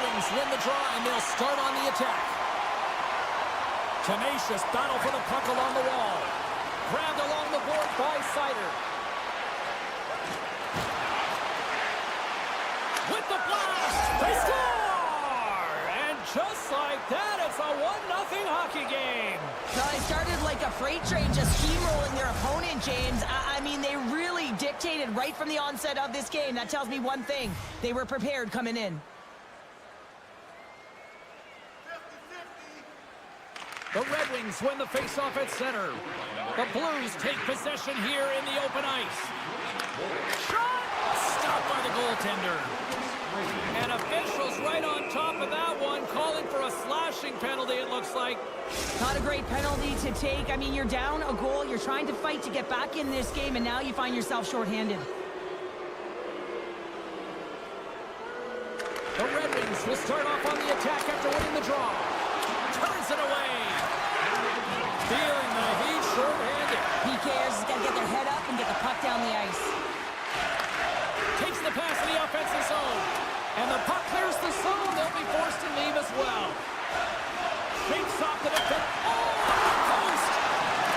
Wings win the draw, and they'll start on the attack. Tenacious battle for the puck along the wall. Grabbed along the board by Sider. With the blast, they score! And just like that, it's a 1-0 hockey game. Well, it started like a freight train just steamrolling their opponent, James. I mean, they really dictated right from the onset of this game. That tells me one thing. They were prepared coming in. The Red Wings win the faceoff at center. The Blues take possession here in the open ice. Shot! Stopped by the goaltender. And officials right on top of that one, calling for a slashing penalty, it looks like. Not a great penalty to take. I mean, you're down a goal. You're trying to fight to get back in this game, and now you find yourself shorthanded. The Red Wings will start off on the attack after winning the draw. Turns it away. Feeling the heat short-handed. He cares. He's got to get their head up and get the puck down the ice. Takes the pass in the offensive zone. And the puck clears the zone. They'll be forced to leave as well. Shakes off the defense. Oh, post!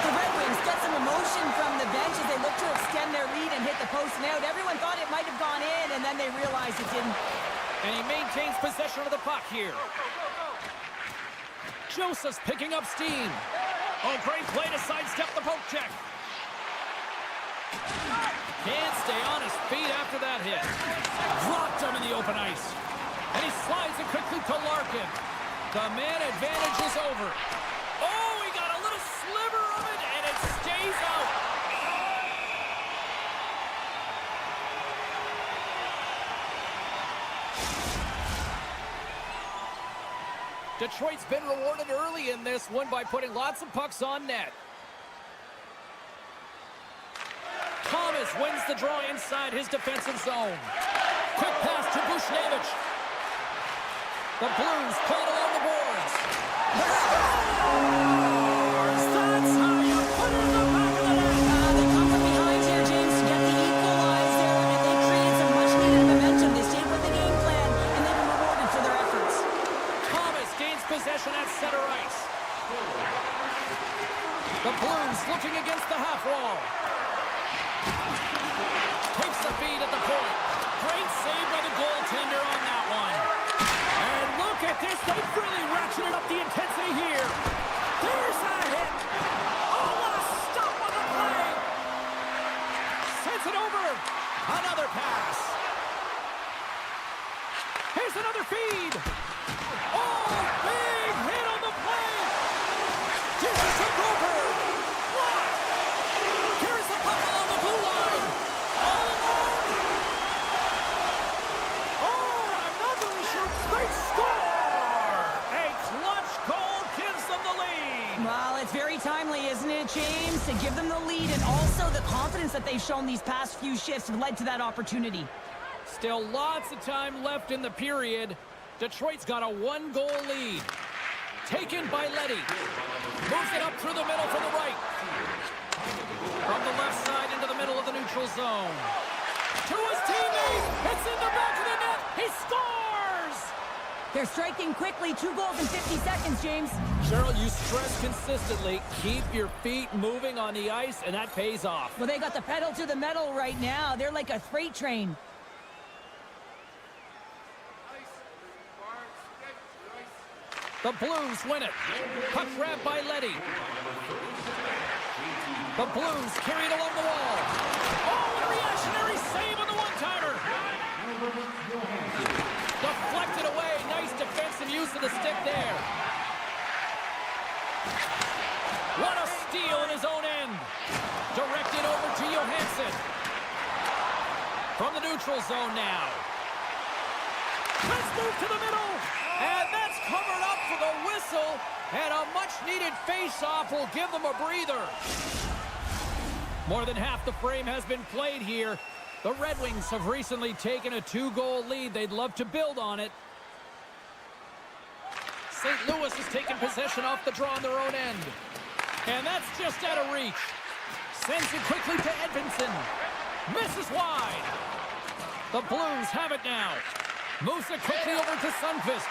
The Red Wings get some emotion from the bench as they look to extend their lead and hit the post and out. Everyone thought it might have gone in, and then they realized it didn't. And he maintains possession of the puck here. Joseph's picking up steam. Oh, great play to sidestep the poke check. Can't stay on his feet after that hit. Dropped him in the open ice. And he slides it quickly to Larkin. The man advantage is over. Oh, he got a little sliver of it, and it stays out. Detroit's been rewarded early in this one by putting lots of pucks on net. Thomas wins the draw inside his defensive zone. Quick pass to Bushnevich. The Blues play it along the boards. That's how you put it in the back of the net. They come from behind here, James, to get the equalizer, and they create some much-needed momentum. They stayed with the game plan, and they've been rewarded for their efforts. Thomas gains possession at center ice. The Blues looking against the half wall. Takes the feed at the point. Great save by the goaltender on that one. And look at this. They've really ratcheted up the intensity here. There's a hit. Oh, what a stop on the play. Sends it over. Another pass. Here's another feed. Oh, big hit on the play. Jesus took over. What? Here's the puck along the blue line. All alone. Oh, I'm not really sure. They score. A clutch goal gives them the lead. Well, it's very timely, isn't it, James, to give them the lead, and also the confidence that they've shown these past few shifts have led to that opportunity. Still lots of time left in the period. Detroit's got a 1-goal lead. Taken by Letty. Moves it up through the middle for the right. From the left side into the middle of the neutral zone. To his teammate. It's in the back of the net. He scores! They're striking quickly. 2 goals in 50 seconds, James. Cheryl, you stress consistently. Keep your feet moving on the ice, and that pays off. Well, they got the pedal to the metal right now. They're like a freight train. The Blues win it. Puck grab by Letty. The Blues carried along the wall. Oh, a reactionary save on the one-timer. Deflected away. Nice defensive use of the stick there. What a steal in his own end. Directed over to Johansson. From the neutral zone now. Let's move to the middle. And that's covered up for the whistle. And a much-needed face-off will give them a breather. More than half the frame has been played here. The Red Wings have recently taken a 2-goal lead. They'd love to build on it. St. Louis has taken possession off the draw on their own end. And that's just out of reach. Sends it quickly to Edvinsson. Misses wide. The Blues have it now. Moves it quickly over to Sundqvist.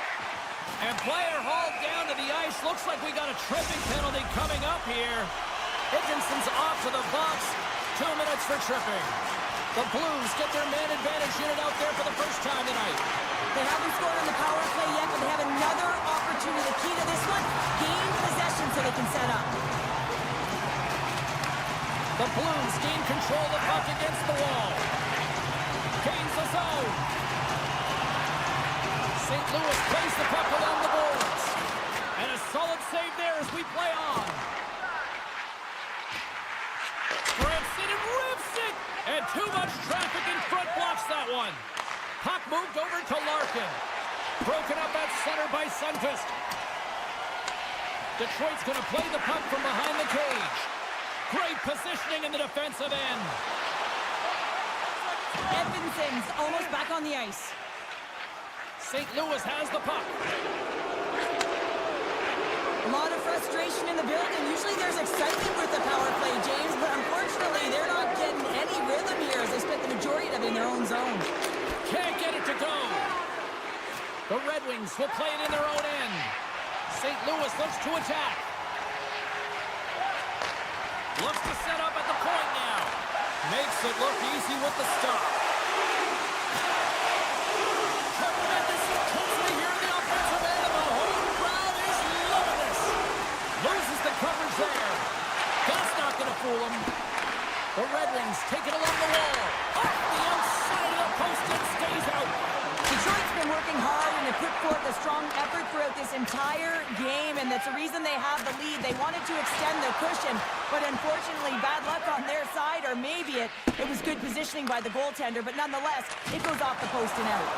And player hauled down to the ice. Looks like we got a tripping penalty coming up here. Higginson's off to the box. 2 minutes for tripping. The Blues get their man advantage unit out there for the first time tonight. They haven't scored on the power play yet, but they have another opportunity. The key to this one, gain possession so they can set up. The Blues gain control of the puck against the wall. Gains the zone. St. Louis plays the puck along the boards. And a solid save there as we play on. Grimson and rips it. And too much traffic in front blocks that one. Puck moved over to Larkin. Broken up at center by Sundqvist. Detroit's going to play the puck from behind the cage. Great positioning in the defensive end. Edvinson's almost back on the ice. St. Louis has the puck. A lot of frustration in the building. Usually there's excitement with the power play, James, but unfortunately they're not getting any rhythm here as they spent the majority of it in their own zone. Can't get it to go. The Red Wings will play it in their own end. St. Louis looks to attack. Looks to set up at the point now. Makes it look easy with the stop. Tremendous intensity here in the offensive end, and the whole crowd is loving this. Loses the coverage there. That's not going to fool him. The Red Wings take it along the wall. Off the outside of the post and stays out. Detroit's been working hard and have put forth a strong effort throughout this entire game, and that's the reason they have the lead. They wanted to extend their cushion, but unfortunately, bad luck on their side, or maybe it was good positioning by the goaltender, but nonetheless, it goes off the post and out.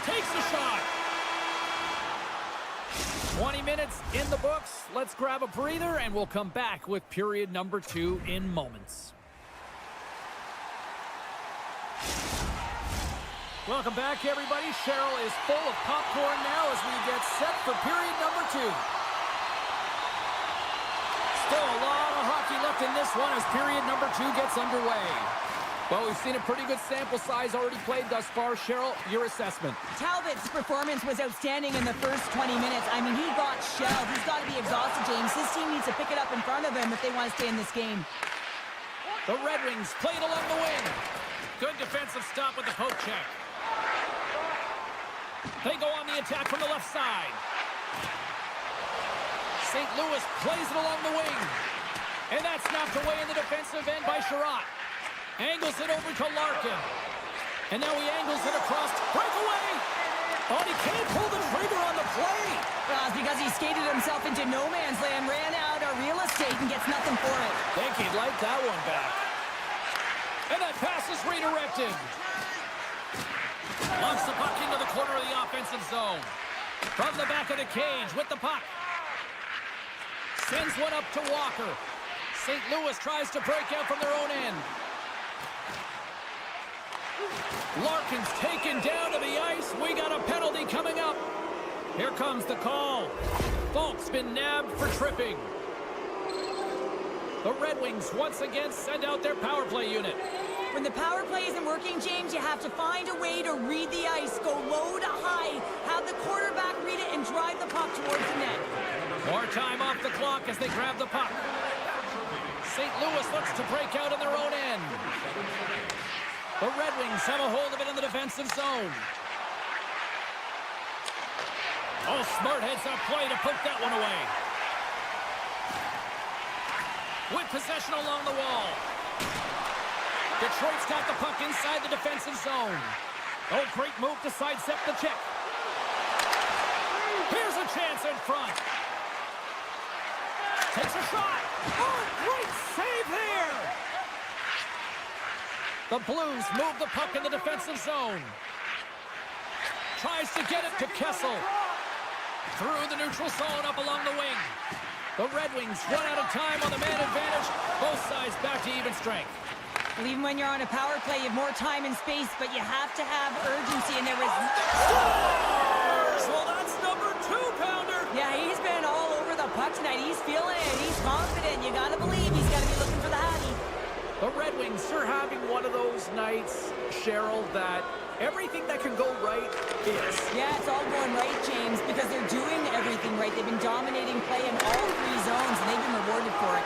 Takes the shot. 20 minutes in the books. Let's grab a breather, and we'll come back with period number 2 in moments. Welcome back, everybody. Cheryl is full of popcorn now as we get set for period number 2. Still a lot of hockey left in this one as period number 2 gets underway. Well, we've seen a pretty good sample size already played thus far. Cheryl, your assessment. Talbot's performance was outstanding in the first 20 minutes. I mean, he got shelled. He's got to be exhausted, James. His team needs to pick it up in front of him if they want to stay in this game. The Red Wings played along the wing. Good defensive stop with the poke check. They go on the attack from the left side. St. Louis plays it along the wing. And that's knocked away in the defensive end by Sherratt. Angles it over to Larkin. And now he angles it across. Breakaway! Oh, he can't pull the trigger on the play. Well, it's because he skated himself into no man's land, ran out of real estate, and gets nothing for it. Think he'd like that one back. And that pass is redirected. Launches the puck into the corner of the offensive zone. From the back of the cage with the puck. Sends one up to Walker. St. Louis tries to break out from their own end. Larkin's taken down to the ice. We got a penalty coming up. Here comes the call. Falk's been nabbed for tripping. The Red Wings once again send out their power play unit. When the power play isn't working, James, you have to find a way to read the ice, go low to high, have the quarterback read it, and drive the puck towards the net. More time off the clock as they grab the puck. St. Louis looks to break out in their own end. The Red Wings have a hold of it in the defensive zone. Oh, smart heads-up play to poke that one away. With possession along the wall. Detroit's got the puck inside the defensive zone. Oh, great move to sidestep the check. Here's a chance in front. Takes a shot. Oh, great save there. The Blues move the puck in the defensive zone. Tries to get it to Kessel. Through the neutral zone up along the wing. The Red Wings run out of time on the man advantage. Both sides back to even strength. Well, even when you're on a power play, you have more time and space, but you have to have urgency, and there was... Scores! Well, that's number 2-pounder. Yeah, he's been all over the puck tonight. He's feeling it. He's confident. You got to believe he's going to be looking for the Hattie. The Red Wings are having one of those nights, Cheryl, that Everything that can go right is. Yeah, it's all going right, James, because they're doing everything right. They've been dominating play in all 3 zones, and they've been rewarded for it.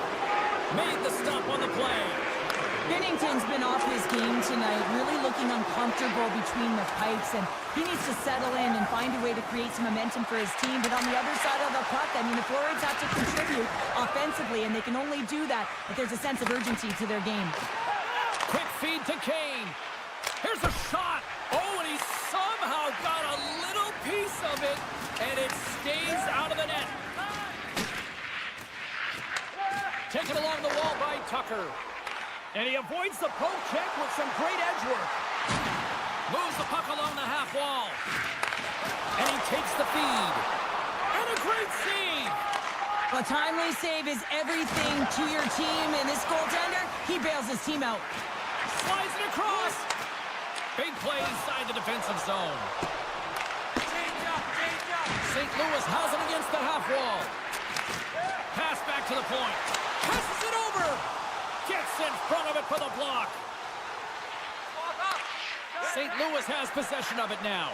Made the stop on the play. Binnington's been off his game tonight, really looking uncomfortable between the pipes, and he needs to settle in and find a way to create some momentum for his team. But on the other side of the puck, I mean, the forwards have to contribute offensively, and they can only do that if there's a sense of urgency to their game. Quick feed to Kane. Here's a shot. Oh, and he somehow got a little piece of it, and it stays out of the net. Taken along the wall by Tucker. And he avoids the poke check with some great edge work. Moves the puck along the half wall. And he takes the feed. And a great save. A timely save is everything to your team, and this goaltender, he bails his team out. Slides it across. Big play inside the defensive zone. St. Louis has it against the half wall. Pass back to the point. Passes it over. Gets in front of it for the block. St. Louis has possession of it now.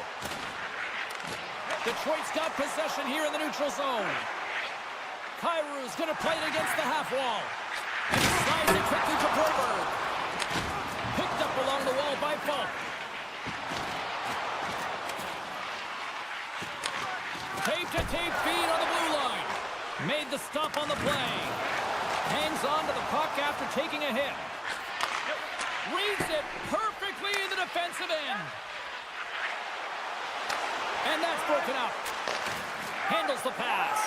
Detroit's got possession here in the neutral zone. Kyrou's going to play it against the half wall. And he slides it quickly to Broberg. Picked up along the wall by Falk. Tape-to-tape feed on the blue line. Made the stop on the play. Hangs on to the puck after taking a hit. Reads it perfectly in the defensive end. And that's broken up. Handles the pass.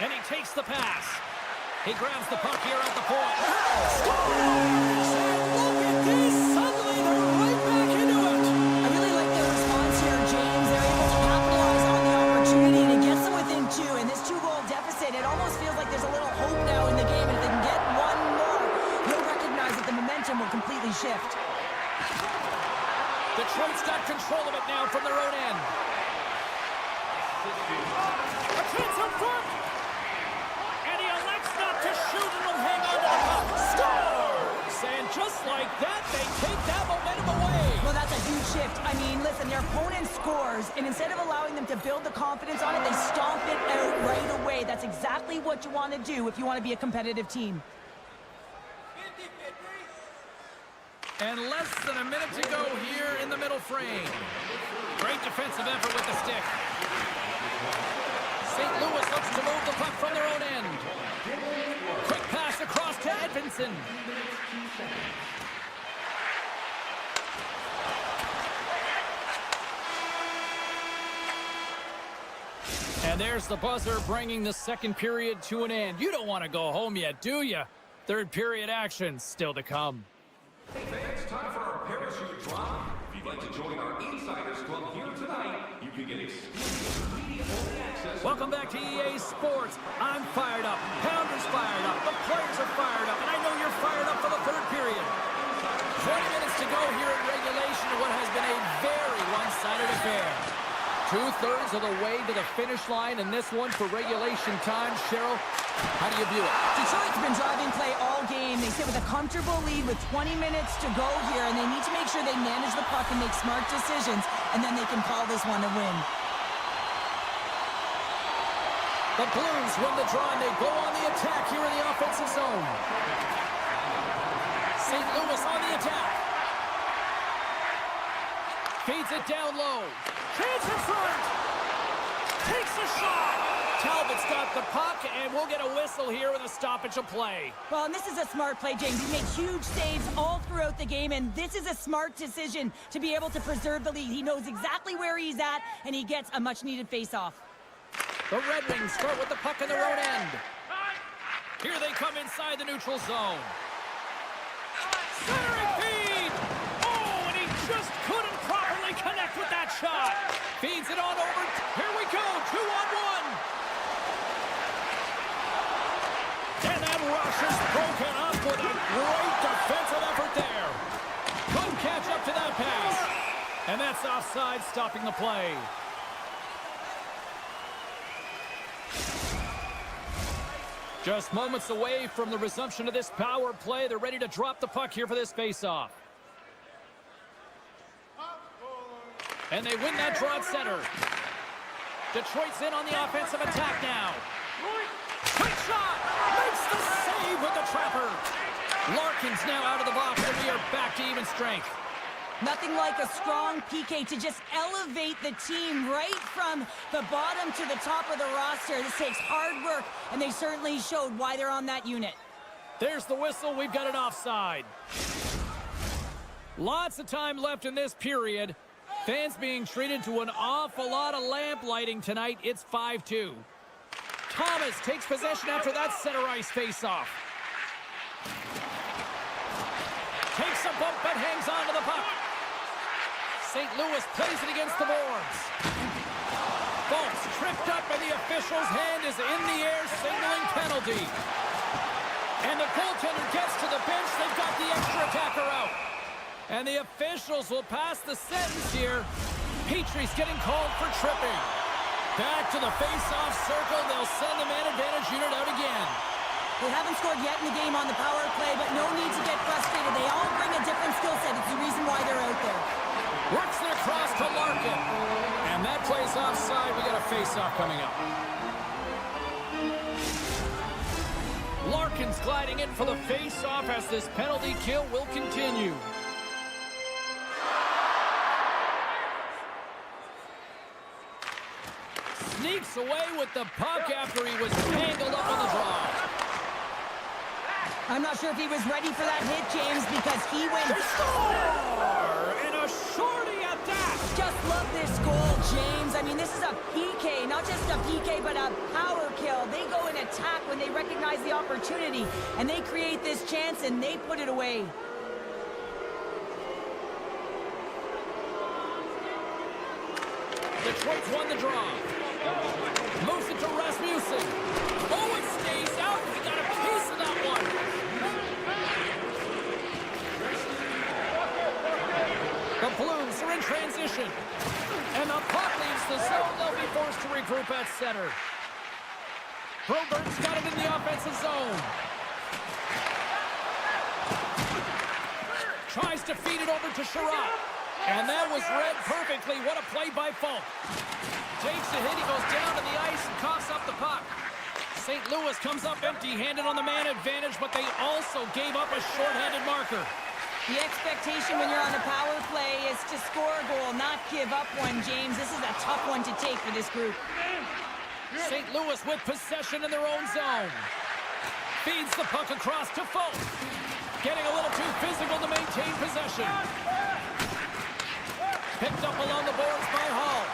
And he takes the pass. He grabs the puck here at the point. Scores! And look at this. Suddenly they're right back into it. I really like their response here, James. They're able to capitalize on the opportunity, and it gets them within 2. And this 2-goal deficit, it almost feels like there's a little hope now in the game. And if they can get one more, you'll recognize that the momentum will completely shift. Detroit's got control of it now from their own end. A chance up front. And he elects not to shoot and will hang on to the puck. Scores! And just like that, they take that momentum away. Well, that's a huge shift. I mean, listen, their opponent scores, and instead of allowing them to build the confidence on it, they stomp it out right away. That's exactly what you want to do if you want to be a competitive team. And less than a minute to go here in the middle frame. Great defensive effort with the stick. St. Louis looks to move the puck from their own end. Quick pass across to Edvinsson. And there's the buzzer bringing the second period to an end. You don't want to go home yet, do you? Third period action still to come. It's time for our parachute drop. If you'd like to join our Insiders Club here tonight, you can get exclusive media-only access. Welcome back to EA Sports. I'm fired up. Pounder's fired up. The players are fired up. And I know you're fired up for the third period. 20 minutes to go here in regulation of what has been a very one-sided affair. 2/3 of the way to the finish line, and this one for regulation time. Cheryl, how do you view it? Detroit's been driving play all game. They sit with a comfortable lead with 20 minutes to go here, and they need to make sure they manage the puck and make smart decisions, and then they can call this one a win. The Blues win the draw, and they go on the attack here in the offensive zone. St. Louis on the attack. Feeds it down low. Chance in front. Takes a shot. Talbot's got the puck, and we'll get a whistle here with a stoppage of play. Well, and this is a smart play, James. He makes huge saves all throughout the game, and this is a smart decision to be able to preserve the lead. He knows exactly where he's at, and he gets a much-needed face-off. The Red Wings start with the puck in their own end. Here they come inside the neutral zone. Centering feed! Oh, and he just couldn't properly connect with that shot. Feeds it on over. Here we go, 2-on-1. And that rush is broken up with a great defensive effort there. Couldn't catch up to that pass. And that's offside, stopping the play. Just moments away from the resumption of this power play. They're ready to drop the puck here for this face-off. And they win that draw at center. Detroit's in on the offensive attack now. Quick shot! Makes the save with the trapper. Larkin's now out of the box, and we are back to even strength. Nothing like a strong PK to just elevate the team right from the bottom to the top of the roster. This takes hard work, and they certainly showed why they're on that unit. There's the whistle. We've got an offside. Lots of time left in this period. Fans being treated to an awful lot of lamp lighting tonight. It's 5-2. Thomas takes possession after that center ice face-off. Takes a bump but hangs on to the puck. St. Louis plays it against the boards. Bolt's tripped up and the official's hand is in the air signaling penalty. And the goaltender gets to the bench. They've got the extra attacker out. And the officials will pass the sentence here. Petrie's getting called for tripping. Back to the face-off circle. They'll send the man advantage unit out again. They haven't scored yet in the game on the power play, but no need to get frustrated. They all bring a different skill set. It's the reason why they're out there. Works it across to Larkin. And that plays offside. We got a face-off coming up. Larkin's gliding in for the face-off as this penalty kill will continue. Sneaks away with the puck after he was tangled up on the draw. I'm not sure if he was ready for that hit, James, because he went... They score! And a shorty at that! Just love this goal, James. I mean, this is a PK, not just a PK, but a power kill. They go and attack when they recognize the opportunity, and they create this chance, and they put it away. Detroit's won the draw. Moves it to Rasmussen. Oh, it stays out. He got a piece of that one. The Blues are in transition. And the puck leaves the zone. They'll be forced to regroup at center. Broberg's got it in the offensive zone. Tries to feed it over to Sherratt. And that was read perfectly. What a play by Falk. Takes a hit. He goes down to the ice and coughs up the puck. St. Louis comes up empty-handed on the man advantage, but they also gave up a short-handed marker. The expectation when you're on the power play is to score a goal, not give up one, James. This is a tough one to take for this group. St. Louis with possession in their own zone. Feeds the puck across to Falk. Getting a little too physical to maintain possession. Picked up along the boards by Hall.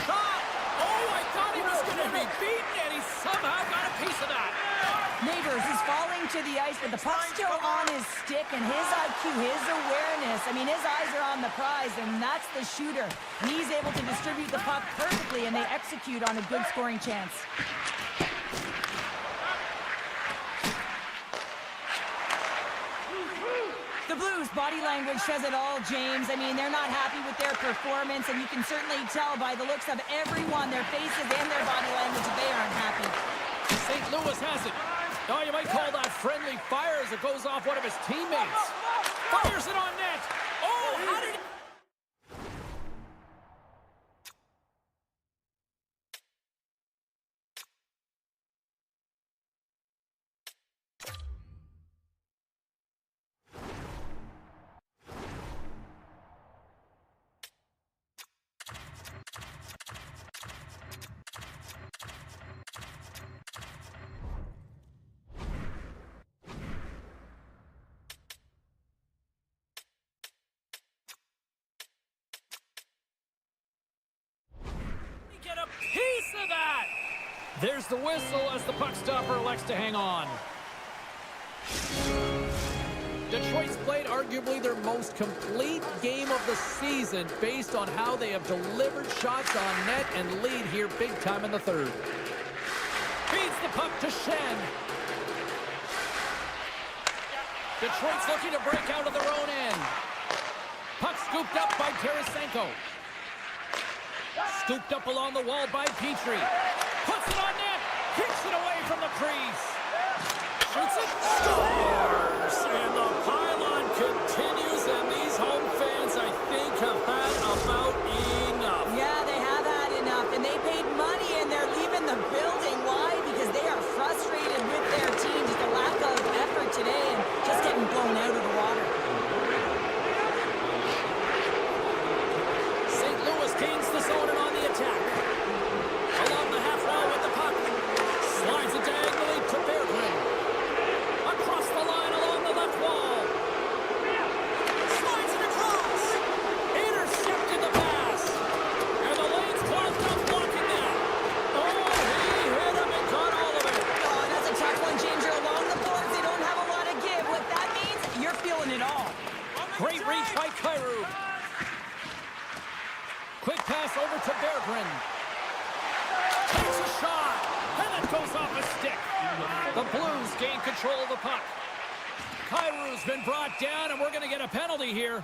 Shot! Oh, I thought he was going to be beaten, and he somehow got a piece of that. Neighbors is falling to the ice, but the puck's still on his stick, and his IQ, his awareness, I mean, his eyes are on the prize, and that's the shooter. And he's able to distribute the puck perfectly, and they execute on a good scoring chance. The Blues' body language says it all, James. I mean, they're not happy with their performance, and you can certainly tell by the looks of everyone, their faces and their body language, that they aren't happy. St. Louis has it. Oh, you might call that friendly fire as it goes off one of his teammates. Fires it on net. Oh, how did it... Get a piece of that! There's the whistle as the puck stopper elects to hang on. Detroit's played arguably their most complete game of the season based on how they have delivered shots on net and lead here big time in the third. Feeds the puck to Shin. Detroit's looking to break out of their own end. Puck scooped up by Tarasenko. Scooped up along the wall by Petrie. Puts it on net. Kicks it away from the crease. Shoots it. Scores! And the pylon continues, and these home fans, I think, have had about enough. Yeah, they have had enough, and they paid money, and they're leaving the building. Why? Because they are frustrated with their team. Just a lack of effort today and just getting blown out of the water. St. Louis gains the zone and on the attack. Along the half wall with the puck. Slides it diagonally to Berggren. Across the line along the left wall. Slides it across. Intercepted the pass. And the lane's clogged up blocking that. Oh, he hit him and caught all of it. Oh, that's a tough one, James. You're along the boards. They don't have a lot of give. What that means, you're feeling it all. Great reach by Kyrou. Quick pass over to Berggren. Takes a shot. And it goes off a stick. The Blues gain control of the puck. Kyrou's been brought down, and we're going to get a penalty here.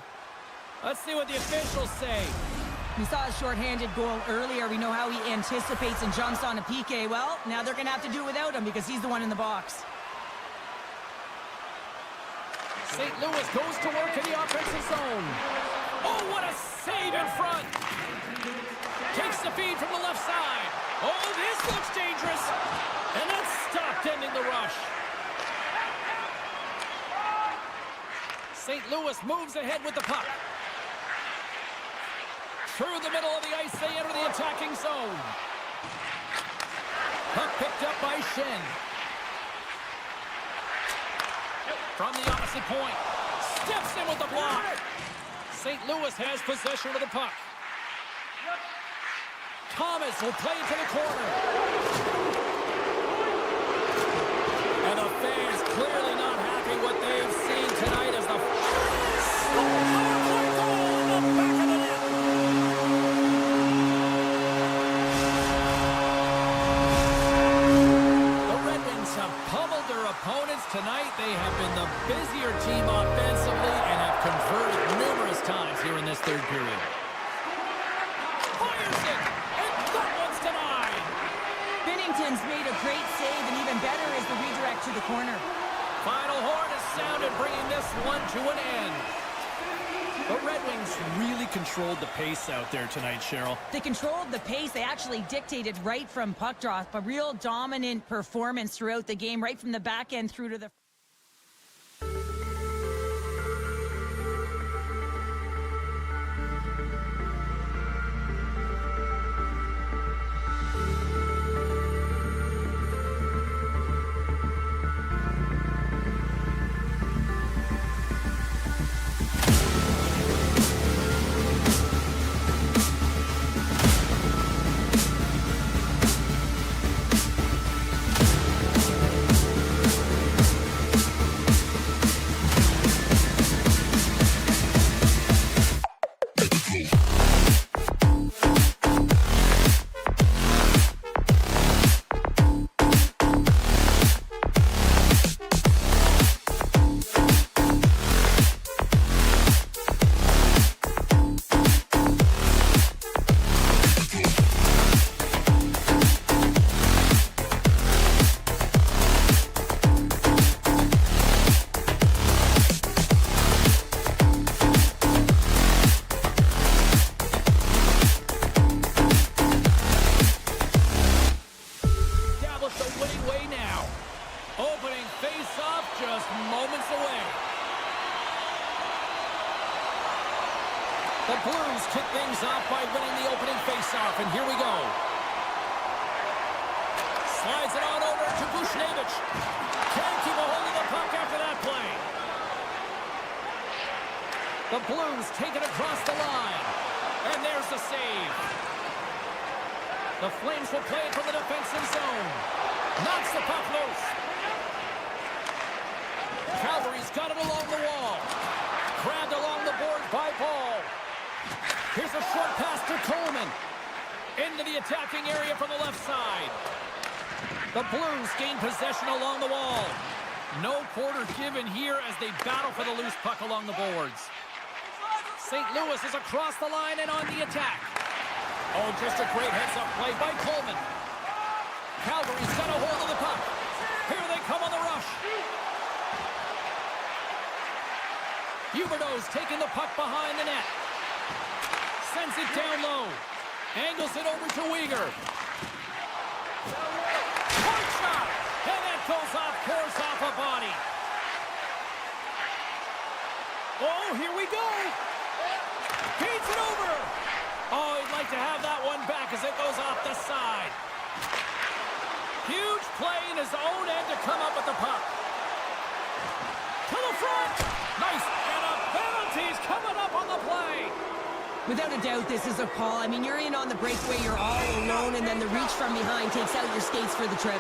Let's see what the officials say. We saw a shorthanded goal earlier. We know how he anticipates and jumps on a PK. Well, now they're going to have to do it without him because he's the one in the box. St. Louis goes to work in the offensive zone. Oh, what a save in front. Takes the feed from the left side. Oh, this looks dangerous. And that's stopped, ending the rush. St. Louis moves ahead with the puck. Through the middle of the ice, they enter the attacking zone. Puck picked up by Shin. From the opposite point. Steps in with the block. St. Louis has possession of the puck. Thomas will play it to the corner. And the fans clearly not happy what they've seen tonight as the... The Red Wings have pummeled their opponents tonight. They have been the busier team offensively and have converted numerous times here in this third period. Fires it, and that one's denied. Binnington's made a great save, and even better is the redirect to the corner. Final horn is sounded, bringing this one to an end. The Red Wings really controlled the pace out there tonight, Cheryl. They controlled the pace. They actually dictated right from puck drop. A real dominant performance throughout the game, right from the back end through to the... The Blues kick things off by winning the opening faceoff, and here we go. Slides it on over to Bushnevich. Can't keep a hold of the puck after that play. The Blues take it across the line, and there's the save. The Flames will play it from the defensive zone. Knocks the puck loose. Calgary's got it along the wall. Grabbed along the boards by Paul. Here's a short pass to Coleman. Into the attacking area from the left side. The Blues gain possession along the wall. No quarter given here as they battle for the loose puck along the boards. St. Louis is across the line and on the attack. Oh, just a great heads-up play by Coleman. Calgary's got a hold of the puck. Here they come on the rush. Huberdeau's taking the puck behind the net. sends it down low. Angles it over to Uyghur. Point shot! And that goes off course off a body. Oh, here we go. Feeds it over. Oh, he'd like to have that one back as it goes off the side. Huge play in his own end to come up with the puck. To the front. Nice. And a penalty's coming up on the play. Without a doubt, this is a call. I mean, you're in on the breakaway, you're all alone, and then the reach from behind takes out your skates for the trip.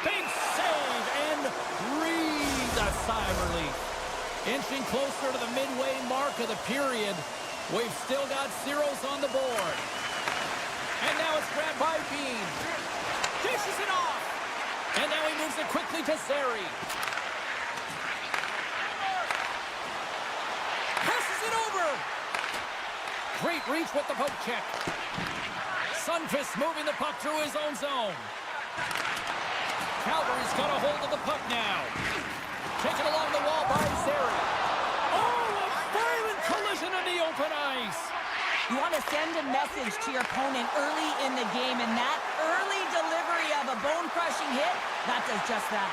Big save and breathe a sigh of relief. Inching closer to the midway mark of the period. We've still got zeros on the board. And now it's grabbed by Bean. Dishes it off. And now he moves it quickly to Zary. Passes it over. Great reach with the poke check. Sundqvist moving the puck through his own zone. Calgary's got a hold of the puck now. Taken along the wall by Zary. Oh, a violent collision in the open ice. You want to send a message to your opponent early in the game, and that early delivery of a bone-crushing hit, that does just that.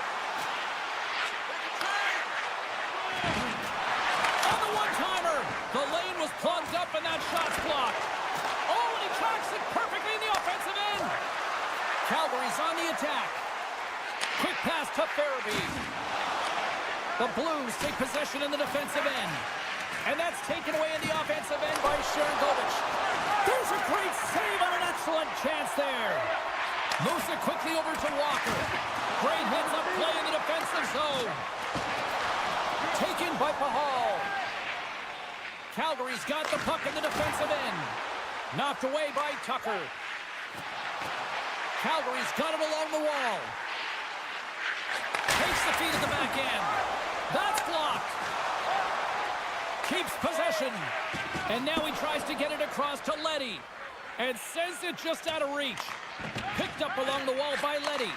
On the one-timer, the lane was plugged up and that shot's blocked. Oh, and he tracks it perfectly in the offensive end. Calgary's on the attack. Quick pass to Farabee. The Blues take possession in the defensive end. And that's taken away in the offensive end by Shin. There's a great save on an excellent chance there. Moves it quickly over to Walker. Great heads-up play in the defensive zone. Taken by Pahal. Calgary's got the puck in the defensive end. Knocked away by Tucker. Calgary's got it along the wall. Takes the feed at the back end. That's blocked. Keeps possession. And now he tries to get it across to Leddy. And sends it just out of reach. Picked up along the wall by Leddy.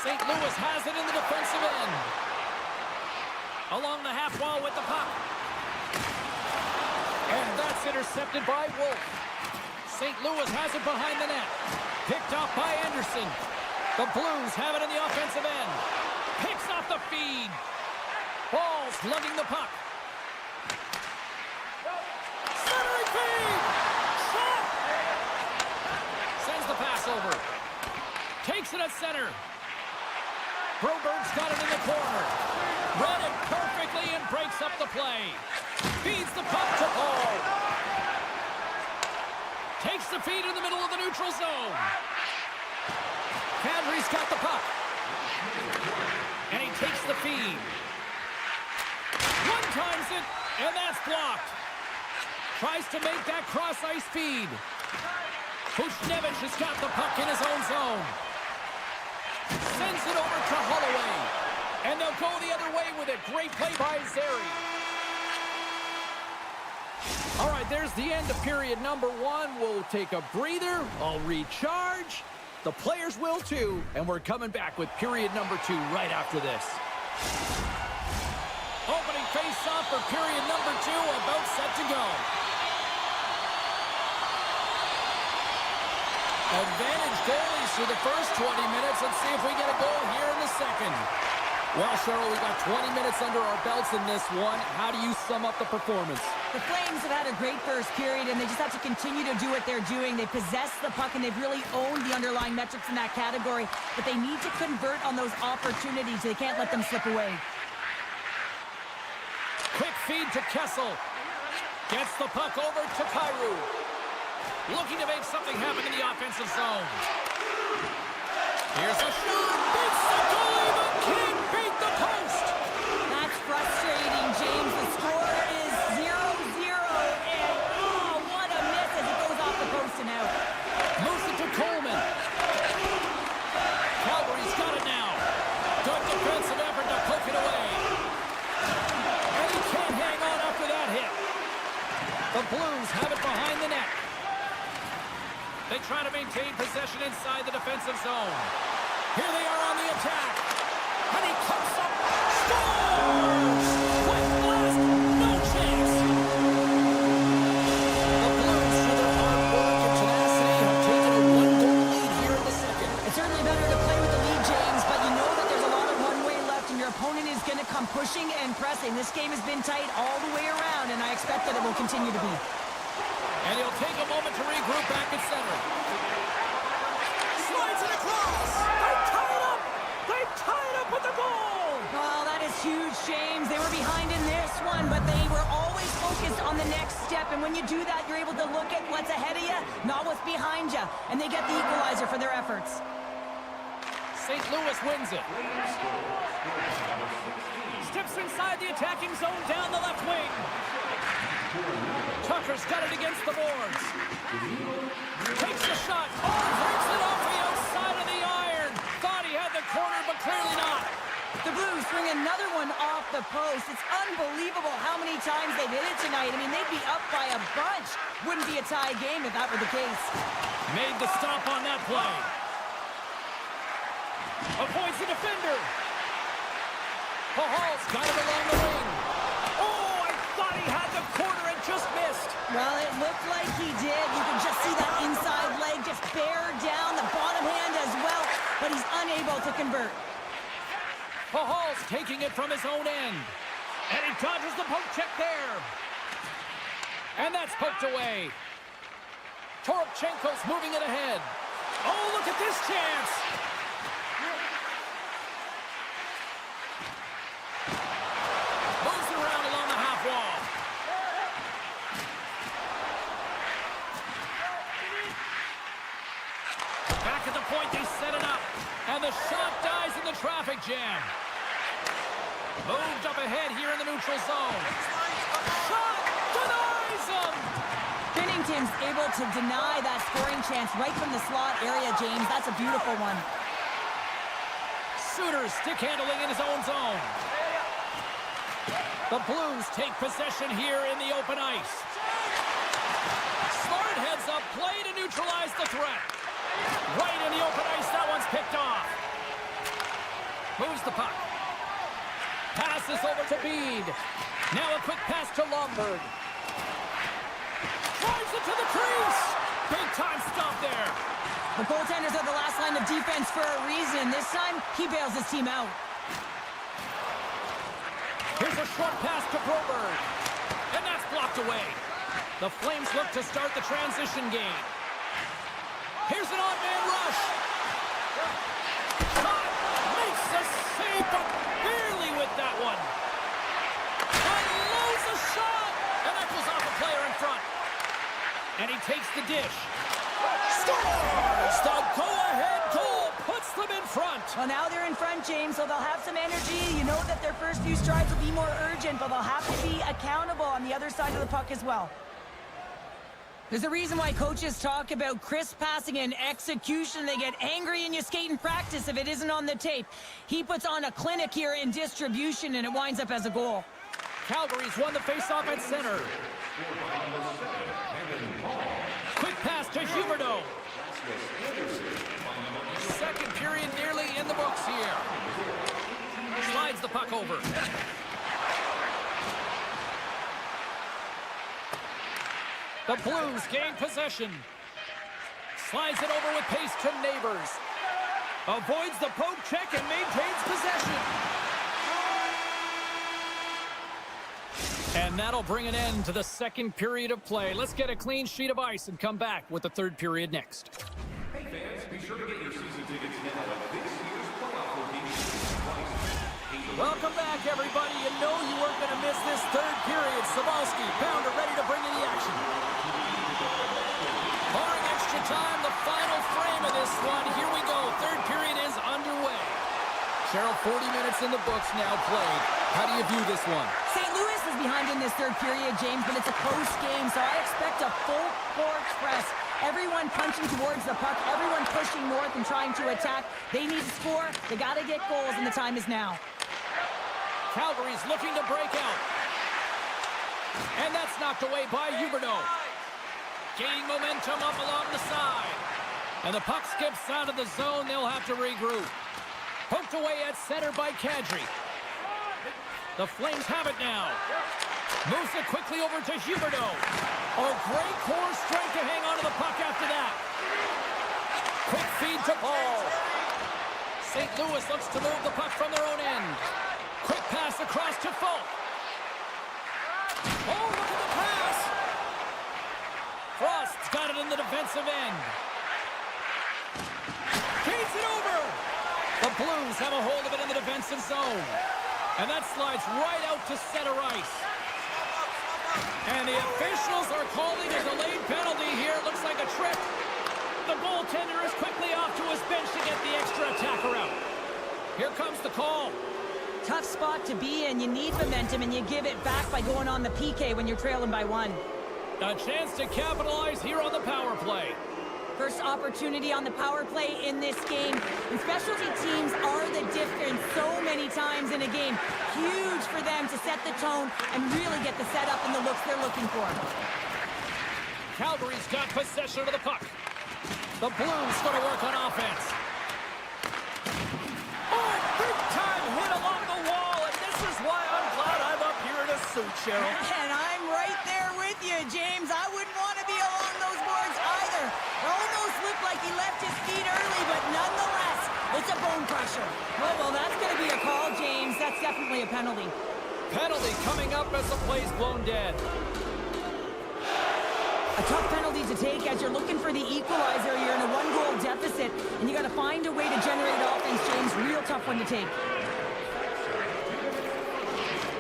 St. Louis has it in the defensive end. Along the half wall with the puck. And that's intercepted by Wolf. St. Louis has it behind the net. Picked off by Anderson. The Blues have it in the offensive end. Picks off the feed. Ball's lugging the puck. Centering feed! Shot! Sends the pass over. Takes it at center. Broberg's got it in the corner. Read it perfectly and breaks up the play. Feeds the puck to Paul. Takes the feed in the middle of the neutral zone. Kadri's got the puck. And he takes the feed. One-times it, and that's blocked. Tries to make that cross-ice feed. Buchnevich has got the puck in his own zone. Sends it over to Holloway. And they'll go the other way with it. Great play by Zary. All right, there's the end of period number one. We'll take a breather. I'll recharge. The players will too. And we're coming back with period number two right after this. Opening face-off for period number two, about set to go. Advantage goalies through the first 20 minutes. Let's see if we get a goal here in the second. Well, Cheryl, we got 20 minutes under our belts in this one. How do you sum up the performance? The Flames have had a great first period, and they just have to continue to do what they're doing. They possess the puck, and they've really owned the underlying metrics in that category. But they need to convert on those opportunities. They can't let them slip away. Quick feed to Kessel. Gets the puck over to Kyrou. Looking to make something happen in the offensive zone. Here's a shot. Beats the goalie, but can't beat the post. That's frustrating, James. The score is 0-0, and oh, what a miss as it goes off the post and out. Moves it to Coleman. Calgary's got it now. Good defensive effort to poke it away. And he can't hang on after that hit. The Blues have it behind the net. They try to maintain possession inside the defensive zone. Here they are on the attack. And he comes up. Scores! Quick blast. No chance. this game has been tight all the way around, and I expect that it will continue to be. And he'll take a moment to regroup back at center. Slides it across. They tie it up. They tie it up with the goal. Oh, that is huge, James. They were behind in this one, but they were always focused on the next step. And when you do that, you're able to look at what's ahead of you, not what's behind you. And they get the equalizer for their efforts. St. Louis wins it. Steps inside the attacking zone down the left wing. Tucker's got it against the boards. Takes the shot. Oh, breaks it off the outside of the iron. Thought he had the corner, but clearly not. The Blues bring another one off the post. It's unbelievable how many times they've hit it tonight. I mean, they'd be up by a bunch. Wouldn't be a tie game if that were the case. Made the stop on that play. Avoids the defender. Pahal's got it along the wing. Oh, I thought he had the corner and just missed. Well, it looked like he did. You can just see that inside leg just bear down, the bottom hand as well, but he's unable to convert. Pahal's taking it from his own end. And he dodges the poke check there. And that's poked away. Toropchenko's moving it ahead. Oh, look at this chance. Moves it around along the half wall. Back at the point, they set it up. And the shot dies in the traffic jam. Moved up ahead here in the neutral zone. Shot denies him. Binnington's able to deny that scoring chance right from the slot area, James. That's a beautiful one. Suter stick handling in his own zone. The Blues take possession here in the open ice. Smart heads up play to neutralize the threat. Right in the open ice, that one's picked off. Moves the puck. Passes over to Bede. Now a quick pass to Lomberg. Drives it to the crease. Big time stop there. The goaltenders are the last line of defense for a reason. This time, he bails his team out. Here's a short pass to Broberg. And that's blocked away. The Flames look to start the transition game. Here's an odd-man rush. Shot makes the save, but barely with that one. Unloads the shot. And that goes off a player in front. And he takes the dish. Scores! The go-ahead goal puts them in front. Well, now they're in front, James, so they'll have some energy. You know that their first few strides will be more urgent, but they'll have to be accountable on the other side of the puck as well. There's a reason why coaches talk about crisp passing and execution. They get angry and you skate in practice if it isn't on the tape. He puts on a clinic here in distribution, and it winds up as a goal. Calgary's won the faceoff at center. Quick pass to Huberdeau. Second period nearly in the books here. Slides the puck over. The Blues gain possession. Slides it over with pace to Neighbors. Avoids the poke check and maintains possession. And that'll bring an end to the second period of play. Let's get a clean sheet of ice and come back with the third period next. Hey fans, be sure to get your season tickets now at this year's playoff location. Welcome back, everybody. You know you weren't going to miss this third period. Sabalski, Pounder ready to bring in the action. Barring extra time, the final frame of this one. Here we go. Third period is underway. Cheryl, 40 minutes in the books now played. How do you view this one? St. Louis is behind in this third period, James, but it's a close game, so I expect a full court press. Everyone punching towards the puck, everyone pushing north and trying to attack. They need to score. They got to get goals, and the time is now. Calgary's looking to break out. And that's knocked away by Huberdeau. Gaining momentum up along the side. And the puck skips out of the zone. They'll have to regroup. Poked away at center by Kadri. The Flames have it now. Moves it quickly over to Huberdeau. Oh, great core strength to hang on to the puck after that. Quick feed to Paul. St. Louis looks to move the puck from their own end. Quick pass across to Folk. offensive end. Feeds it over. The Blues have a hold of it in the defensive zone. And that slides right out to center ice. And the officials are calling a delayed penalty here. It looks like a trip. The goaltender is quickly off to his bench to get the extra attacker out. Here comes the call. Tough spot to be in. You need momentum, and you give it back by going on the PK when you're trailing by 1. A chance to capitalize here on the power play. First opportunity on the power play in this game. And specialty teams are the difference so many times in a game. Huge for them to set the tone and really get the setup and the looks they're looking for. Calgary's got possession of the puck. The Blues going to work on offense. Oh, big time hit along the wall, and this is why I'm glad I'm up here in a suit, Cheryl. And I'm right there with you, James. I wouldn't want to be along those boards either. It almost looked like he left his feet early, but nonetheless, it's a bone crusher. Oh, well, that's going to be a call, James. That's definitely a penalty. Penalty coming up as the play's blown dead. A tough penalty to take as you're looking for the equalizer. You're in a 1-goal deficit, and you got to find a way to generate offense, James. Real tough one to take.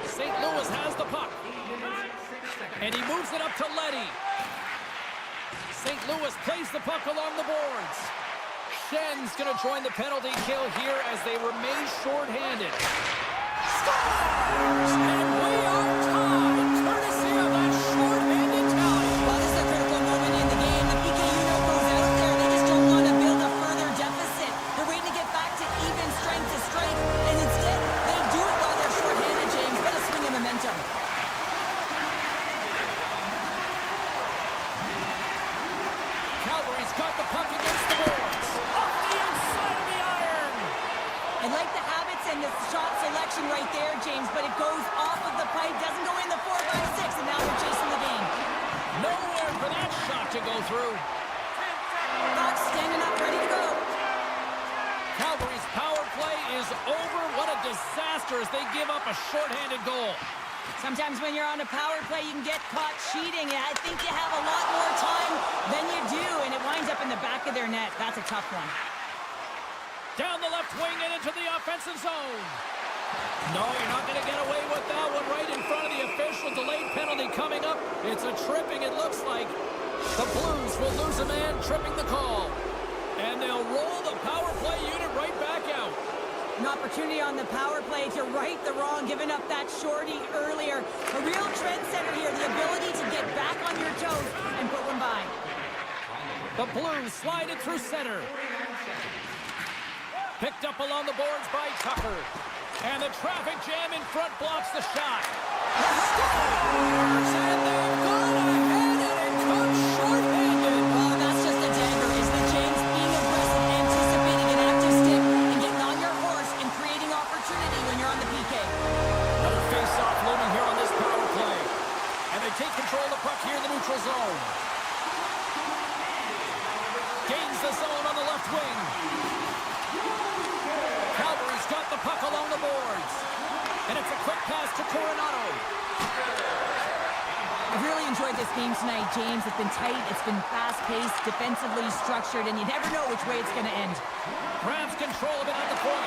St. Louis has the puck. And he moves it up to Leddy. St. Louis plays the puck along the boards. Shin's going to join the penalty kill here as they remain shorthanded. Scores! And we are tied, courtesy of that shorthanded tie. Well, this is a critical moment in the game. The PK unit goes out there. They just don't want to build a further deficit. They're waiting to get back to even strength to strength, and instead, they do it while they're shorthanded, James. What a swing of momentum. Calgary's got the puck against the boards. Off the inside of the iron. I like the habits and the shot selection right there, James, but it goes off of the pipe, doesn't go in the 4x6, and now they're chasing the game. Nowhere for that shot to go through. Fox standing up, ready to go. Calgary's power play is over. What a disaster as they give up a shorthanded goal. Sometimes when you're on a power play, you can get caught cheating, and I think you have a lot more time than you do, and it winds up in the back of their net. That's a tough one. Down the left wing and into the offensive zone. No, you're not going to get away with that one right in front of the official. Delayed penalty coming up. It's a tripping, it looks like. The Blues will lose a man, tripping the call. And they'll roll the power play unit right back out. An opportunity on the power play to right the wrong, giving up that shorty earlier. A real trendsetter here, the ability to get back on your toes and put one by. The Blues slide it through center. Picked up along the boards by Tucker. And the traffic jam in front blocks the shot. Scores! And they've gone ahead and it comes short-handed. Oh, that's just a dagger, isn't it, James? Being aggressive, anticipating an active stick, and getting on your horse and creating opportunity when you're on the PK. Another face-off looming here on this power play. And they take control of the puck here in the neutral zone. Gains the zone on the left wing. Calgary's got the puck along the boards. And it's a quick pass to Coronado. I've really enjoyed this game tonight, James. It's been tight, it's been fast-paced, defensively structured, and you never know which way it's going to end. Grabs control of it at the point.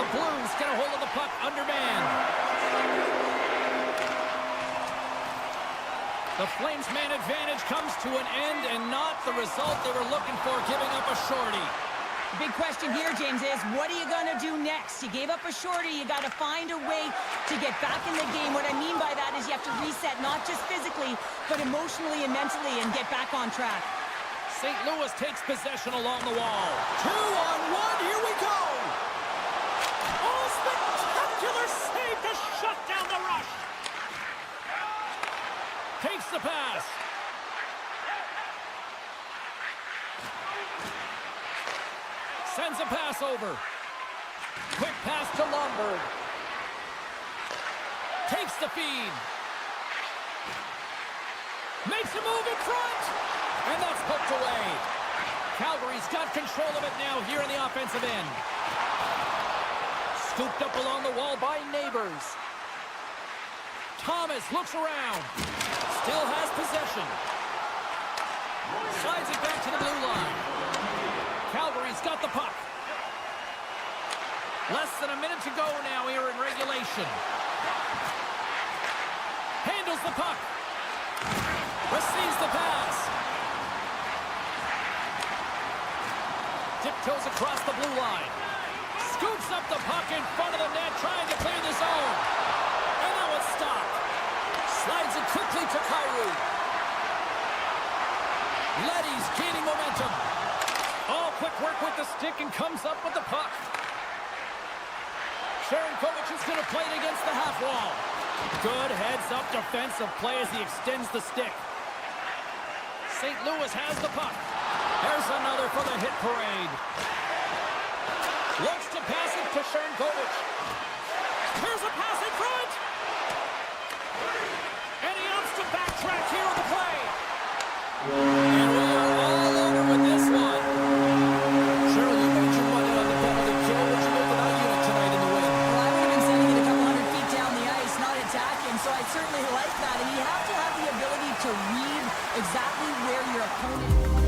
The Blues get a hold of the puck under man. The Flames' man advantage comes to an end and not the result they were looking for, giving up a shorty. The big question here, James, is what are you going to do next? You gave up a shorty. You got to find a way to get back in the game. What I mean by that is you have to reset, not just physically, but emotionally and mentally, and get back on track. St. Louis takes possession along the wall. 2-on-1, here we go! Oh, spectacular save to shut down the rush! Takes the pass. Sends a pass over. Quick pass to Lomberg. Takes the feed. Makes a move in front. And that's poked away. Calgary's got control of it now here in the offensive end. Scooped up along the wall by Neighbors. Thomas looks around. Still has possession. Slides it back to the to go now here in regulation. Handles the puck. Receives the pass. Tiptoes across the blue line. Scoops up the puck in front of the net, trying to clear the zone. And now it's stopped. Slides it quickly to Kyrou. Leddy's gaining momentum. Oh, quick work with the stick and comes up with the puck. Sharankovic is going to play it against the half wall. Good heads-up defensive play as he extends the stick. St. Louis has the puck. There's another for the hit parade. Looks to pass it to Sharankovic. Here's a pass in front. And he opts to backtrack here on the play. And we are all over with this one. Cheryl, you made your money on the penalty kill. What you make of that unit tonight in the win? Well, I would have been sending it a couple hundred feet down the ice, not attacking, so I certainly like that. And you have to have the ability to read exactly where your opponent is.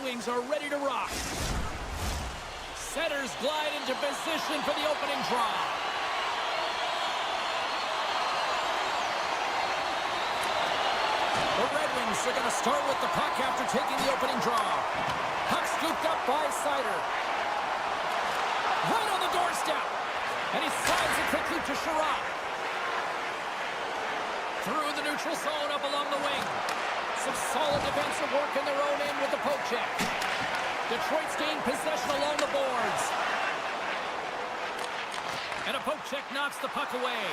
Wings are ready to rock. Setters glide into position for the opening draw. The Red Wings are going to start with the puck after taking the opening draw. Puck scooped up by Seider. Right on the doorstep. And he slides it quickly to Sherrod. Through the neutral zone up along the wing. Some solid defensive work in their own end with the poke check. Detroit's gained possession along the boards. And a poke check knocks the puck away.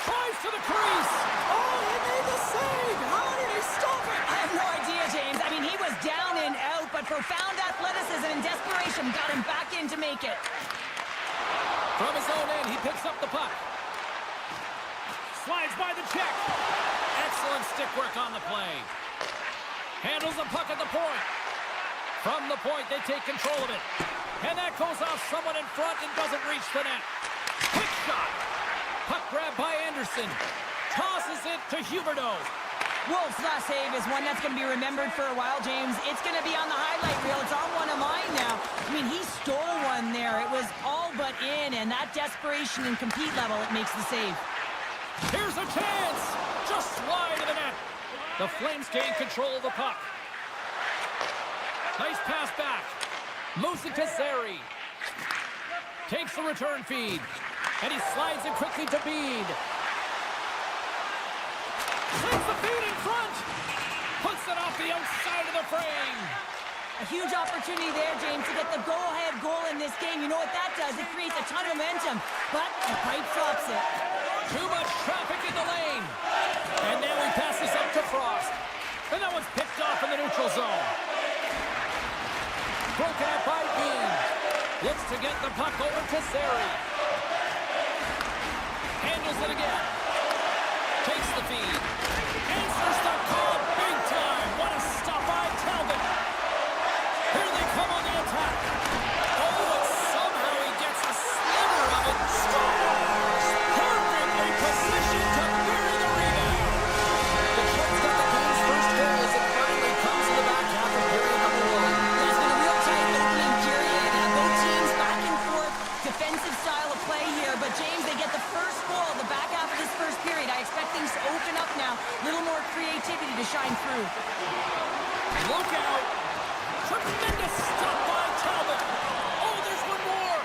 Tries to the crease. Oh, he made the save. How did he stop it? I have no idea, James. I mean, he was down and out, but profound athleticism and desperation got him back in to make it. From his own end, he picks up the puck. Slides by the check. Excellent stick work on the play. Handles the puck at the point. From the point, they take control of it. And that goes off someone in front and doesn't reach the net. Quick shot. Puck grab by Anderson. Tosses it to Huberdeau. Wolf's last save is one that's going to be remembered for a while, James. It's going to be on the highlight reel. It's on one of mine now. I mean, he stole one there. It was all but in, and that desperation and compete level, it makes the save. Here's a chance. Just wide of the net. The Flames gain control of the puck. Nice pass back. Moves it to Zary. Takes the return feed. And he slides it quickly to Bede. Sends the feed in front. Puts it off the outside of the frame. A huge opportunity there, James, to get the go-ahead goal in this game. You know what that does? It creates a ton of momentum. But the pipe drops it. Too much traffic in the lane. And now he passes up to Frost. And that one's picked off in the neutral zone. Broken up by Bean. Looks to get the puck over to Zary. Handles it again. Takes the feed. Answers the call big time. What a stop by Talbot. Here they come on the attack. Oh, and somehow he gets a sliver of it. Scores! Perfectly positioned to bury the rebound. Detroit's got the game's first goal as it finally comes in the back half of period number 1. There's been a real tight opening period. Both teams back and forth. Defensive style of play here. But James, they get the first goal the back half of this first period. I expect things to open up now. A little more creativity to shine through. Look out. Tremendous stop by Talbot. Oh, there's one more.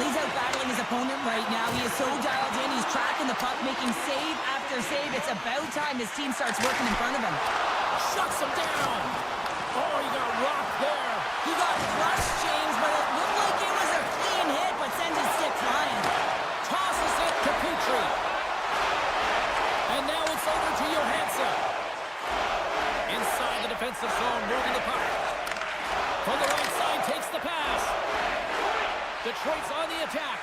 Lee's out battling his opponent right now. He is so dialed in. He's tracking the puck, making save after save. It's about time his team starts working in front of him. Shuts him down. Oh, he got rocked there. He got crushed, James, but it looked like it was a clean hit, but sends his stick flying. Tosses it to Petrie. And now it's over to Johansson. Inside the defensive zone, moving the puck. From the right side, takes the pass. Detroit's on the attack.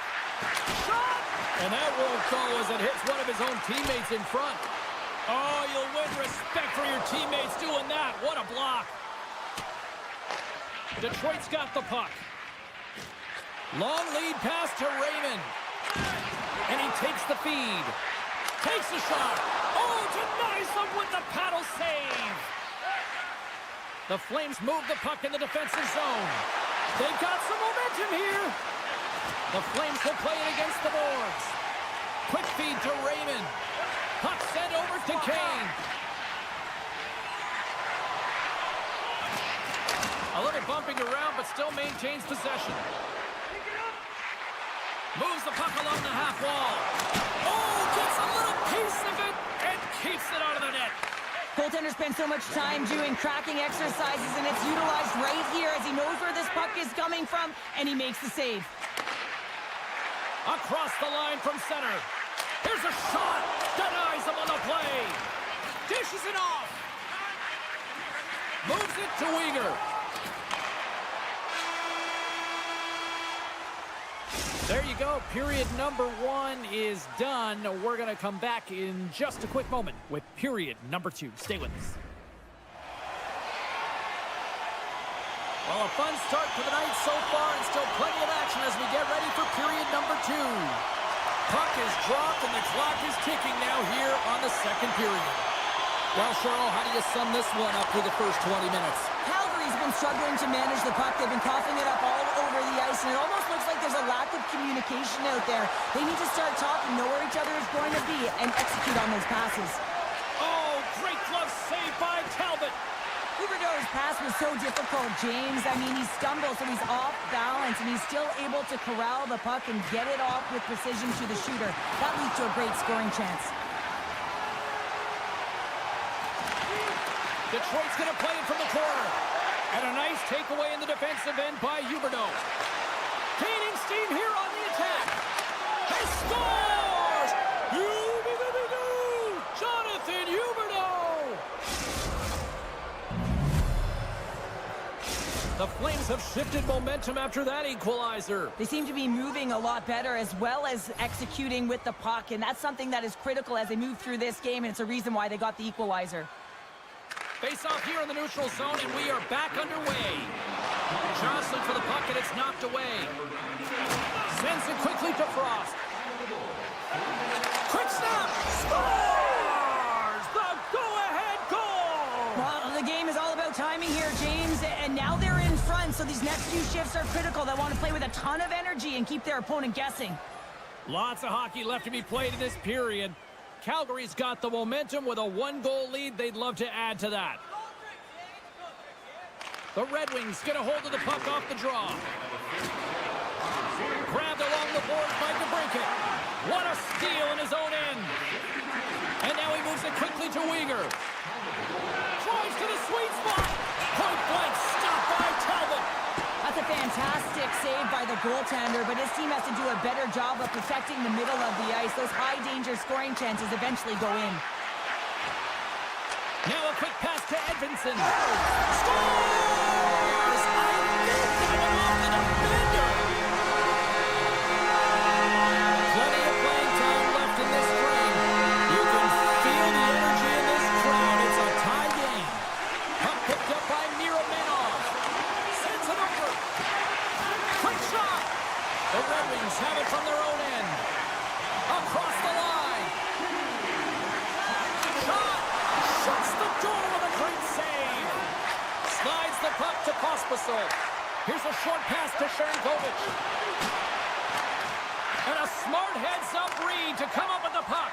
Shot! And that won't go as it hits one of his own teammates in front. Oh, you'll win respect for your teammates doing that. What a block. Detroit's got the puck. Long lead pass to Raymond. And he takes the feed. Takes the shot. Oh, denies them with the paddle save. The Flames move the puck in the defensive zone. They've got some momentum here. The Flames will play it against the boards. Quick feed to Raymond. Puck sent over to Kane. A little bumping around, but still maintains possession. Moves the puck along the half wall. Oh, gets a little piece of it and keeps it out of the net. Goaltender spends so much time doing cracking exercises, and it's utilized right here as he knows where this puck is coming from, and he makes the save. Across the line from center. Here's a shot. Denies him on the play. Dishes it off. Moves it to Weegar. There you go. Period number 1 is done. We're going to come back in just a quick moment with period number 2. Stay with us. Well, a fun start to the night so far and still plenty of action as we get ready for period number 2. Puck is dropped and the clock is ticking now here on the second period. Well, Cheryl, how do you sum this one up through the first 20 minutes? Calgary's been struggling to manage the puck. They've been coughing it up all over the ice, and it almost looks like there's a lack of communication out there. They need to start talking, know where each other is going to be, and execute on those passes. Oh, great glove save by Talbot. Huberdeau's pass was so difficult, James. I mean, he stumbles, so he's off balance, and he's still able to corral the puck and get it off with precision to the shooter. That leads to a great scoring chance. Detroit's going to play it from the corner. And a nice takeaway in the defensive end by Huberdeau. Gaining steam here on the attack. He scores! Jonathan Huberdeau! The Flames have shifted momentum after that equalizer. They seem to be moving a lot better as well as executing with the puck, and that's something that is critical as they move through this game, and it's a reason why they got the equalizer. Face off here in the neutral zone, and we are back underway. Johnson for the puck, and it's knocked away. Sends it quickly to Frost. Quick snap! Scores! The go-ahead goal! Well, the game is all about timing here, James, and now they're in front, so these next few shifts are critical. They want to play with a ton of energy and keep their opponent guessing. Lots of hockey left to be played in this period. Calgary's got the momentum with a one-goal lead. They'd love to add to that. The Red Wings get a hold of the puck off the draw. Grabbed along the boards by DeBrincat. What a steal in his own end. And now he moves it quickly to Weegar. Drives to the sweet spot. Point blank stop by Talbot. That's a fantastic save by the goaltender, but his team has to do a better job of protecting the middle of the ice. Those high-danger scoring chances eventually go in. Now a quick pass to Edvinsson. Scores! I knew that one off the defender. Plenty of playing time left in this frame. You can feel the energy in this crowd. It's a tie game. Puck picked up by Miromanov. Sends it over. Quick shot. The Red Wings have it from their own end. Across the line. Shot. Shuts the door with a great save. Slides the puck to Pospisil. Here's a short pass to Sharangovich. And a smart heads-up read to come up with the puck.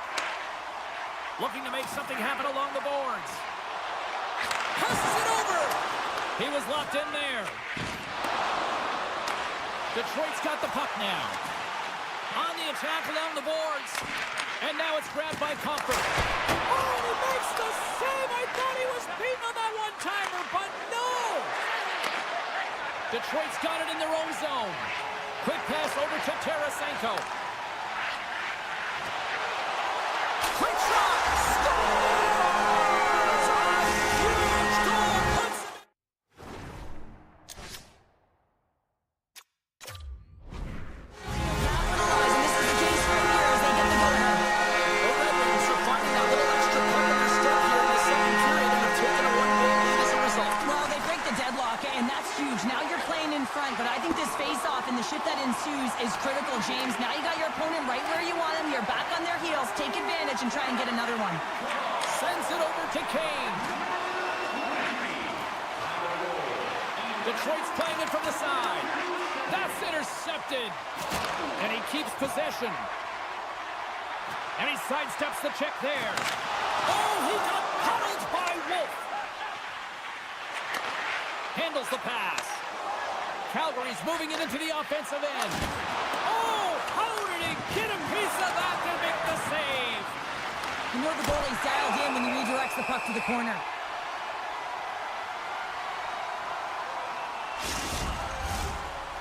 Looking to make something happen along the boards. Passes it over. He was locked in there. Detroit's got the puck now. On the attack along the boards. And now it's grabbed by Comfort. Oh, he makes the save. I thought he was beaten on that one-timer, but no. Detroit's got it in their own zone. Quick pass over to Tarasenko. Quick shot. Scores! A huge goal puts them Capitalize, and this is the case right here as they get the go-ahead. The Red Wings are finding that little extra pump in their step here in the second period and have taken a one-goal lead as a result. Well, they break the deadlock, and that's huge. Now you're playing in front, but I think this face-off and the shift that ensues is critical, James. Now you got your opponent right where you want him. You're back on their heels. Take advantage and try and get another one. Sends it over to Kane. Detroit's playing it from the side. That's intercepted. And he keeps possession. And he sidesteps the check there. Oh, he got pummeled by Wolf. Handles the pass. Calgary's moving it into the offensive end. Oh, how did he get a piece of that to make the save? You know the goalie's dialed in when he redirects the puck to the corner.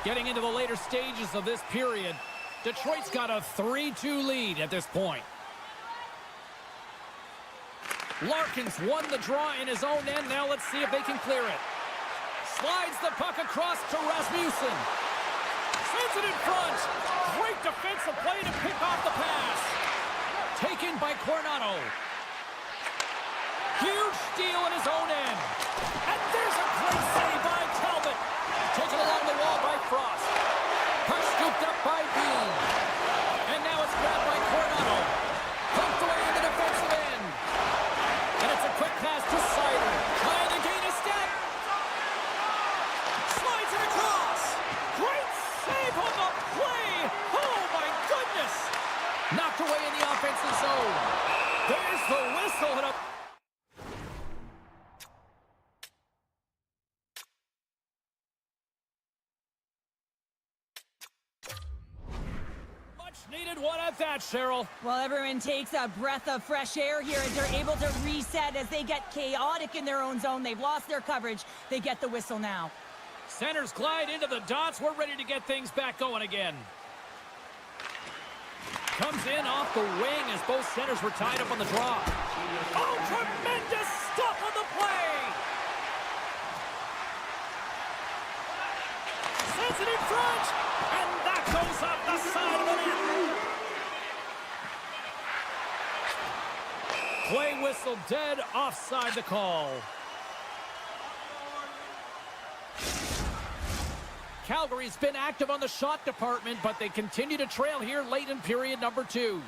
Getting into the later stages of this period, Detroit's got a 3-2 lead at this point. Larkins won the draw in his own end. Now let's see if they can clear it. Slides the puck across to Rasmussen. Sends it in front. Great defensive play to pick off the pass. Taken by Coronado. Huge steal in his own end. And there's a great save by Talbot. Taken along the wall by Frost. Puck scooped up by Bean. And now it's grabbed by Coronado. Pumped away in the defensive end. And it's a quick the whistle and a... Needed one at that, Cheryl. Well, everyone takes a breath of fresh air here as they're able to reset as they get chaotic in their own zone. They've lost their coverage. They get the whistle now. Centers glide into the dots. We're ready to get things back going again. Comes in off the wing as both centers were tied up on the draw. Oh, tremendous stuff on the play! Sends it in front, and that goes up the side of the net. Play whistle dead, offside the call. Calgary's been active on the shot department, but they continue to trail here late in period number 2.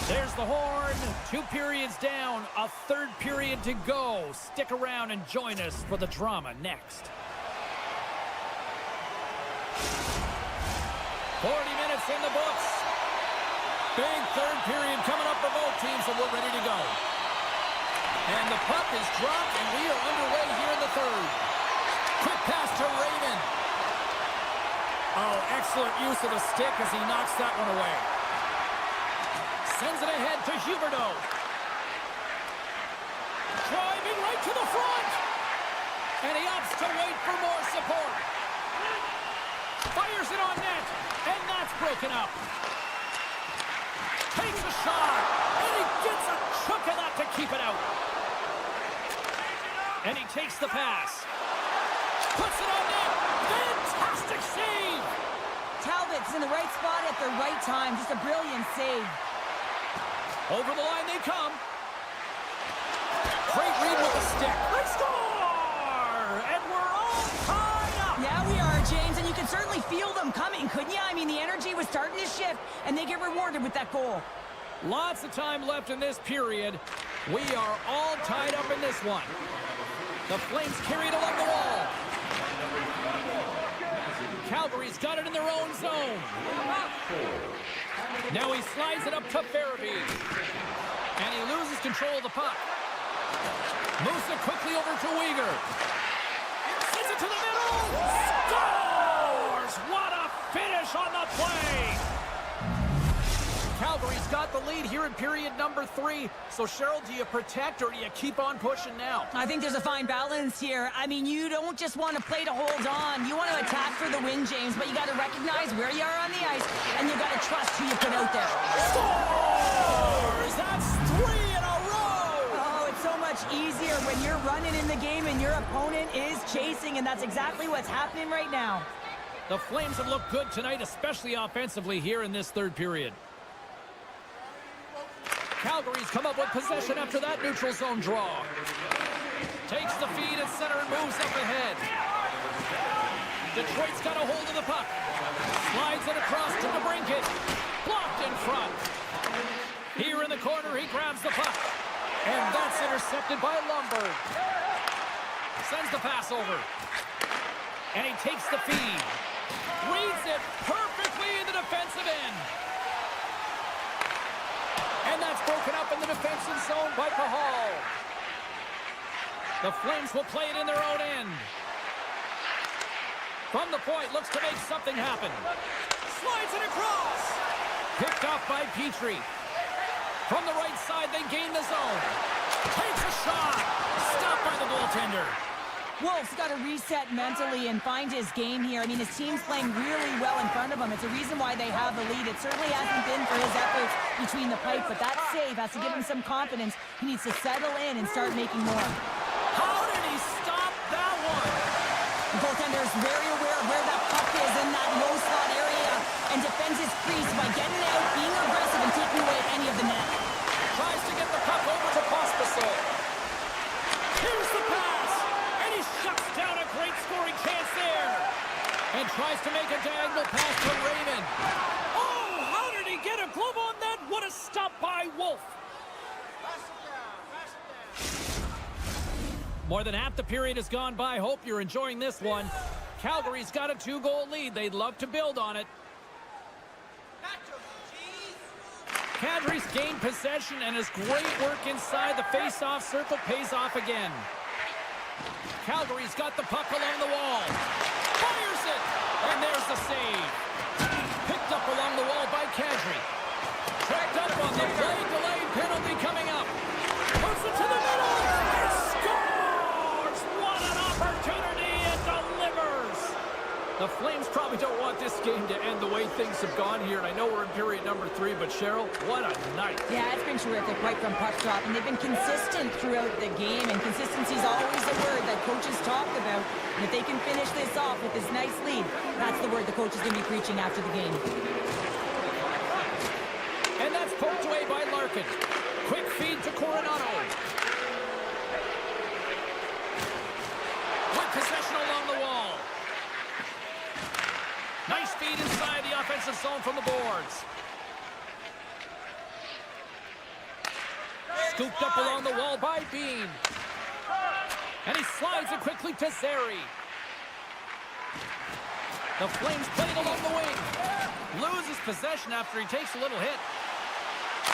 There's the horn. 2 periods down, a 3rd period to go. Stick around and join us for the drama next. 40 minutes in the books. Big 3rd period coming up for both teams, and we're ready to go. And the puck is dropped, and we are underway here in the 3rd. Quick pass to Raymond. Oh, excellent use of the stick as he knocks that one away. Sends it ahead to Huberdeau. Driving right to the front. And he opts to wait for more support. Fires it on net. And that's broken up. Takes a shot. And he gets a chunk of that to keep it out. And he takes the pass. Puts it on net. Fantastic save. Talbot's in the right spot at the right time. Just a brilliant save. Over the line they come. Great read with the stick. They score! And we're all tied up. Yeah, we are, James, and you can certainly feel them coming, couldn't you? I mean, the energy was starting to shift, and they get rewarded with that goal. Lots of time left in this period. We are all tied up in this one. The Flames carry it along the wall. Calgary's got it in their own zone. Now he slides it up to Farabee. And he loses control of the puck. Moves it quickly over to Uyghur. Sends it to the middle. Scores! What a finish on the play! Calgary's got the lead here in period number 3. So, Cheryl, do you protect or do you keep on pushing now? I think there's a fine balance here. I mean, you don't just want to play to hold on. You want to attack for the win, James, but you got to recognize where you are on the ice, and you got to trust who you put out there. Scores! That's 3 in a row! Oh, it's so much easier when you're running in the game and your opponent is chasing, and that's exactly what's happening right now. The Flames have looked good tonight, especially offensively here in this 3rd period. Calgary's come up with possession after that neutral zone draw. Takes the feed at center and moves up ahead. Detroit's got a hold of the puck. Slides it across to DeBrincat. Blocked in front. Here in the corner, he grabs the puck. And that's intercepted by Lundberg. Sends the pass over. And he takes the feed. Reads it perfectly in the defensive end. And that's broken up in the defensive zone by Cahal. The Flames will play it in their own end. From the point, looks to make something happen. Slides it across. Picked off by Petrie. From the right side, they gain the zone. Takes a shot. Stopped by the goaltender. Wolf's got to reset mentally and find his game here. I mean, his team's playing really well in front of him. It's a reason why they have the lead. It certainly hasn't been for his efforts between the pipe, but that save has to give him some confidence. He needs to settle in and start making more. How did he stop that one? The goaltender is very aware of where that puck is in that low slot area and defends his crease by getting out, being aggressive, and taking away any of the net. Tries to get the puck over to Pospisil. Here's the pass. And he shuts down a great scoring chance there. And tries to make a diagonal pass to Raymond. Oh, how did he get a glove on that? What a stop by Wolf. More than half the period has gone by. Hope you're enjoying this one. Calgary's got a 2-goal lead. They'd love to build on it. Kadri's gained possession, and his great work inside the face-off circle pays off again. Calgary's got the puck along the wall. Fires it! And there's the save. Picked up along the wall by Kadri. Tracked up on the play. Delayed penalty coming up. Puts it to the middle. And scores! What an opportunity! It delivers! The Flames probably don't want this game to end the way things have gone here. And I know we're in period number 3, but Cheryl, what a night. Yeah, it's been terrific right from puck drop, and they've been consistent throughout the game, and consistency is always a word that coaches talk about. And if they can finish this off with this nice lead, that's the word the coach is going to be preaching after the game. And that's poked away by Larkin. Quick feed to Coronado. With possession along the wall. Nice feed inside the offensive zone from the boards. Scooped up along the wall by Bean. And he slides it quickly to Zary. The Flames playing along the wing. Loses possession after he takes a little hit.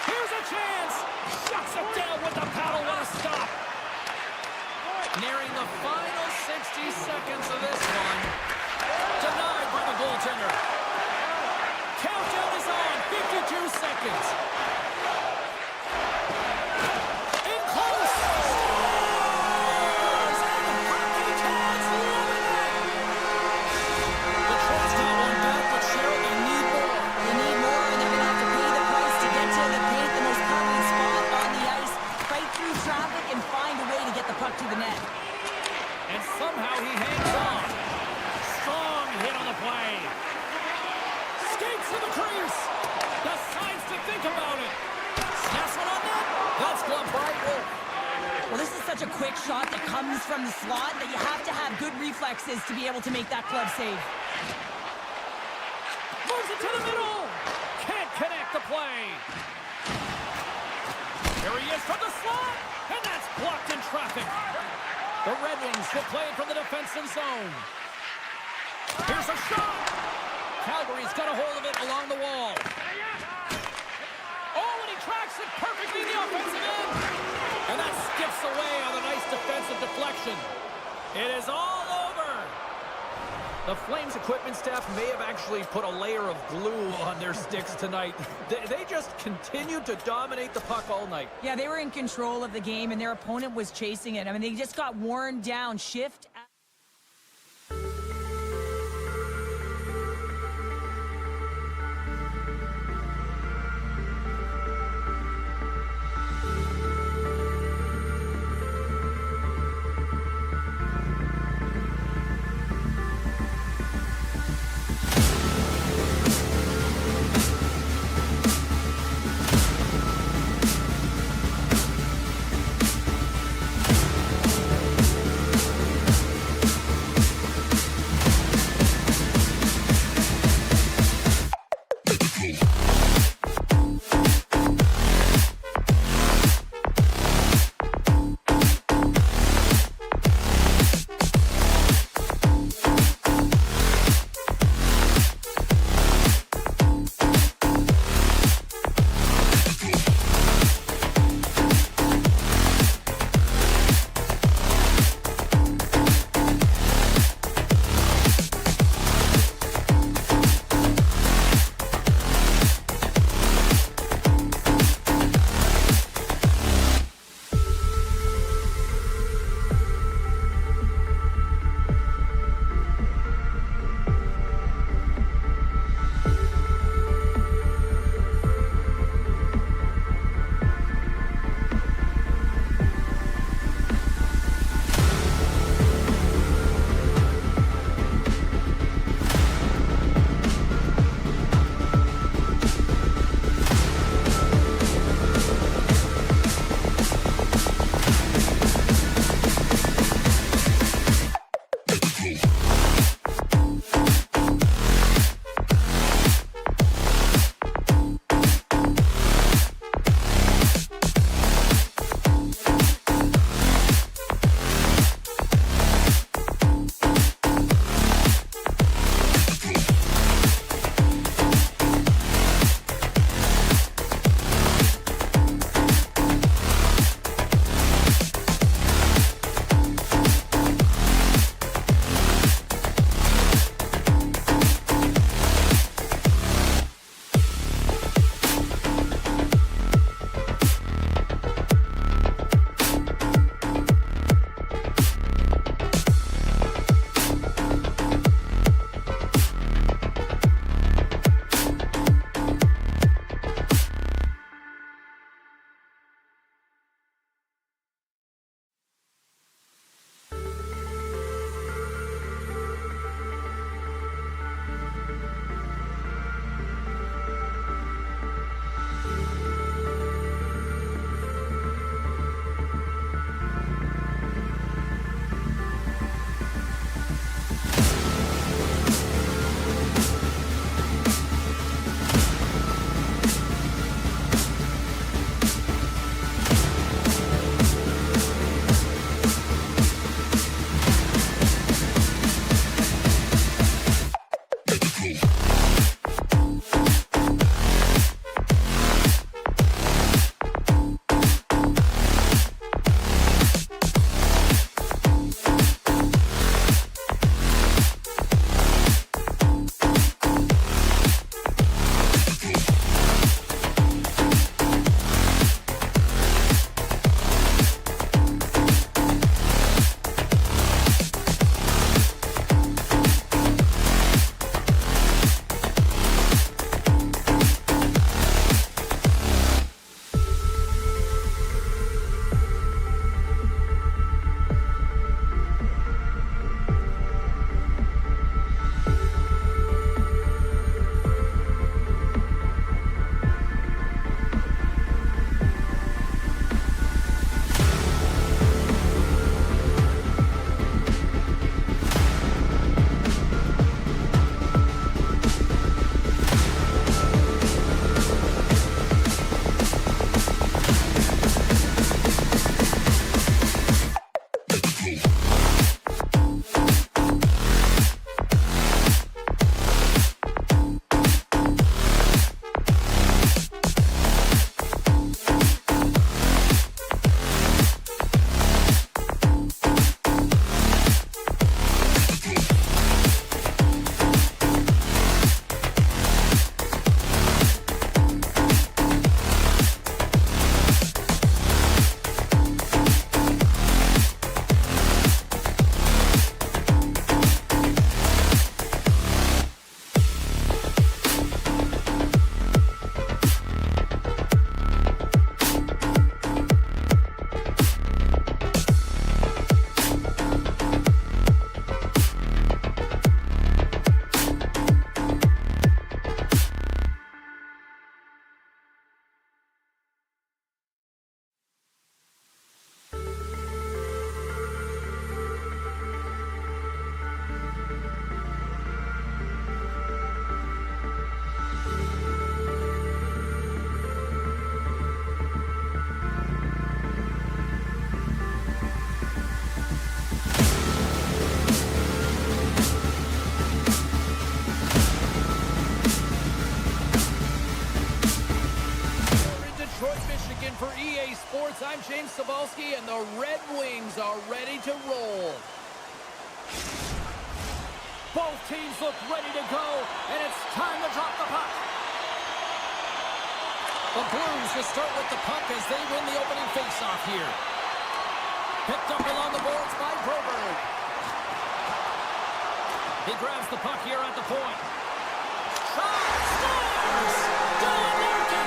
Here's a chance. Shuts it down with the paddle. What a stop. Nearing the final 60 seconds of this one. Denied by the goaltender. Countdown is on. 52 seconds. In close. Scores! And the hockey Cats eliminate. The Troy's got one back, but Cheryl, they need more. They need more, and they're going to have to pay the price to get to the paint, the most coveted spot on the ice, fight through traffic, and find a way to get the puck to the net. And somehow he hangs on. Strong hit on the play. Skates to the crease. Decides to think about it. Snaps one on net. That's gloved by Wolf. Well, this is such a quick shot that comes from the slot that you have to have good reflexes to be able to make that glove save. Moves it to the middle. Can't connect the play. Here he is from the slot. And that's blocked in traffic. The Red Wings will play it from the defensive zone. Here's a shot. Calgary's got a hold of it along the wall. Oh, and he tracks it perfectly in the offensive end. And that skips away on a nice defensive deflection. It is all over. The Flames equipment staff may have actually put a layer of glue on their sticks tonight. They just continued to dominate the puck all night. Yeah, they were in control of the game, and their opponent was chasing it. I mean, they just got worn down. Shift for EA Sports. I'm James Cebulski, and the Red Wings are ready to roll. Both teams look ready to go, and it's time to drop the puck. The Blues to start with the puck as they win the opening faceoff here. Picked up along the boards by Broberg. He grabs the puck here at the point. Shot! Scores! Dylan Larkin!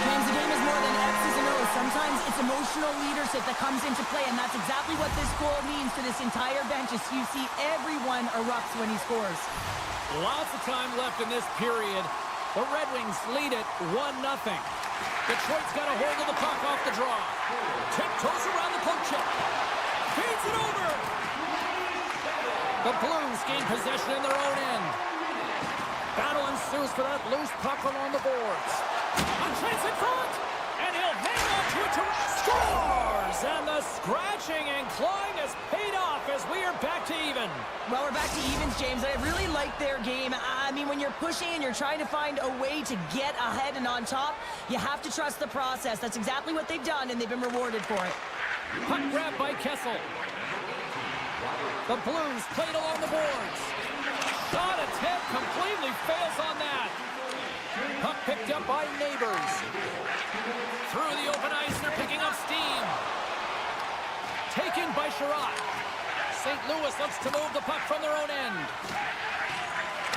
James, the game is more than X's and O's. Sometimes it's emotional leadership that comes into play, and that's exactly what this goal means to this entire bench. As you see, everyone erupts when he scores. Lots of time left in this period. The Red Wings lead it 1-0. Detroit's got a hold of the puck off the draw. Tiptoes around the poke check. Feeds it over. The Blues gain possession in their own end. Battle ensues for that loose puck along the boards. A chance in front. And he'll hang on to it to scores. And the scratching and clawing has paid off as we are back to even. Well, we're back to evens, James. I really like their game. I mean, when you're pushing and you're trying to find a way to get ahead and on top, you have to trust the process. That's exactly what they've done, and they've been rewarded for it. Puck grab by Kessel. The Blues played along the boards. Shot attempt completely fails on that. Puck picked up by Neighbors. Through the open ice, they're picking up steam. Taken by Sherratt. St. Louis looks to move the puck from their own end.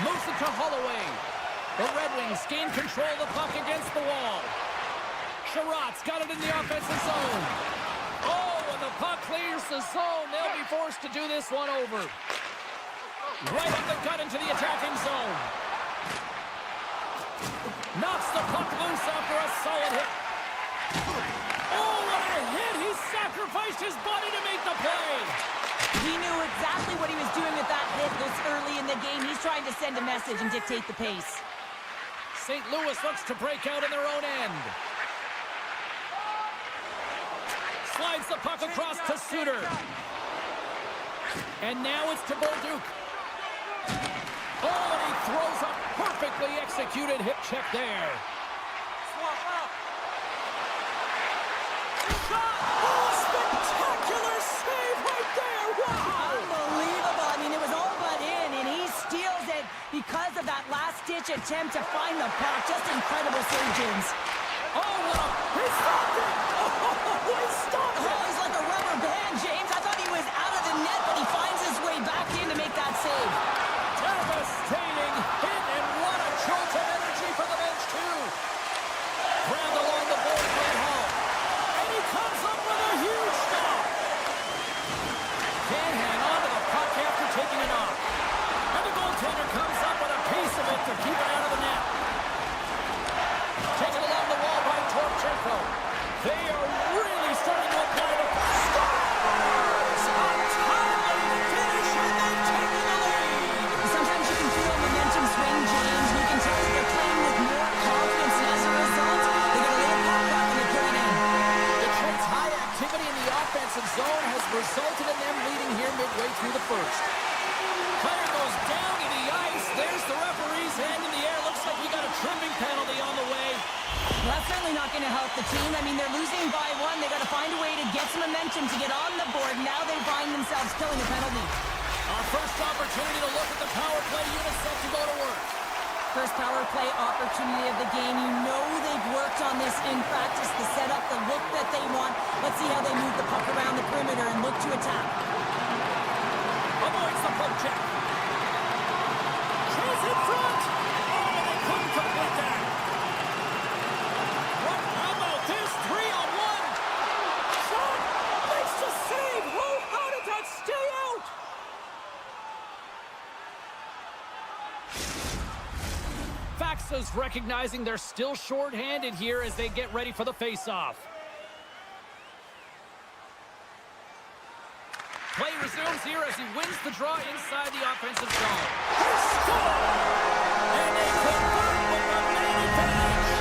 Moves it to Holloway. The Red Wings gain control of the puck against the wall. Sherratt's got it in the offensive zone. Oh, when the puck clears the zone, they'll be forced to do this one over. Right up the gut into the attacking zone. Knocks the puck loose after a solid hit. Oh, what a hit! He sacrificed his body to make the play. He knew exactly what he was doing with that hit this early in the game. He's trying to send a message and dictate the pace. St. Louis looks to break out in their own end. Slides the puck across to Suter. And now it's to Bolduc. Oh, and he throws a perfectly executed hip check there. Swap up. Shot! Oh, spectacular save right there! Wow! Unbelievable. I mean, it was all but in, and he steals it because of that last-ditch attempt to find the puck. Just incredible save, James. Oh, what he stopped it! Oh, he stopped it! Oh, he's like a rubber band, James. I thought he was out of the net, but he finds his way back in to make that save. Devastating hit, and what a jolt of energy for the bench, too. Grabbed along the board by Hall. And he comes up with a huge stop. Can't hang on to the puck after taking it off. And the goaltender comes up with a piece of it to keep it out of the net. Taken along the wall by Torchenko. They are really starting to apply the scores! A timely finish, and they've taken the lead. Sometimes you can feel momentum swing, James. We can tell that they're playing with more confidence, and as a result, they get a little pop back and they put it in. Detroit's high activity in the offensive zone has resulted in them leading here midway through the first. Player goes down to the ice. There's the referee's hand in the air. Looks like we got a tripping penalty on the way. Well, that's certainly not going to help the team. I mean, they're losing by one. They got to find a way to get some momentum to get on the board. Now they find themselves killing a penalty. Our first opportunity to look at the power play unit set to go to work. First power play opportunity of the game. You know they've worked on this in practice, the setup, the look that they want. Let's see how they move the puck around the perimeter and look to attack. Avoids the poke check. Chase in front. Oh, they couldn't complete that. How about this? 3-on-1. Shot. Makes the save. Oh, how did that stay out? Faxa's recognizing they're still short-handed here as they get ready for the face-off. Play resumes here as he wins the draw inside the offensive zone. He scores! And they convert with the man advantage.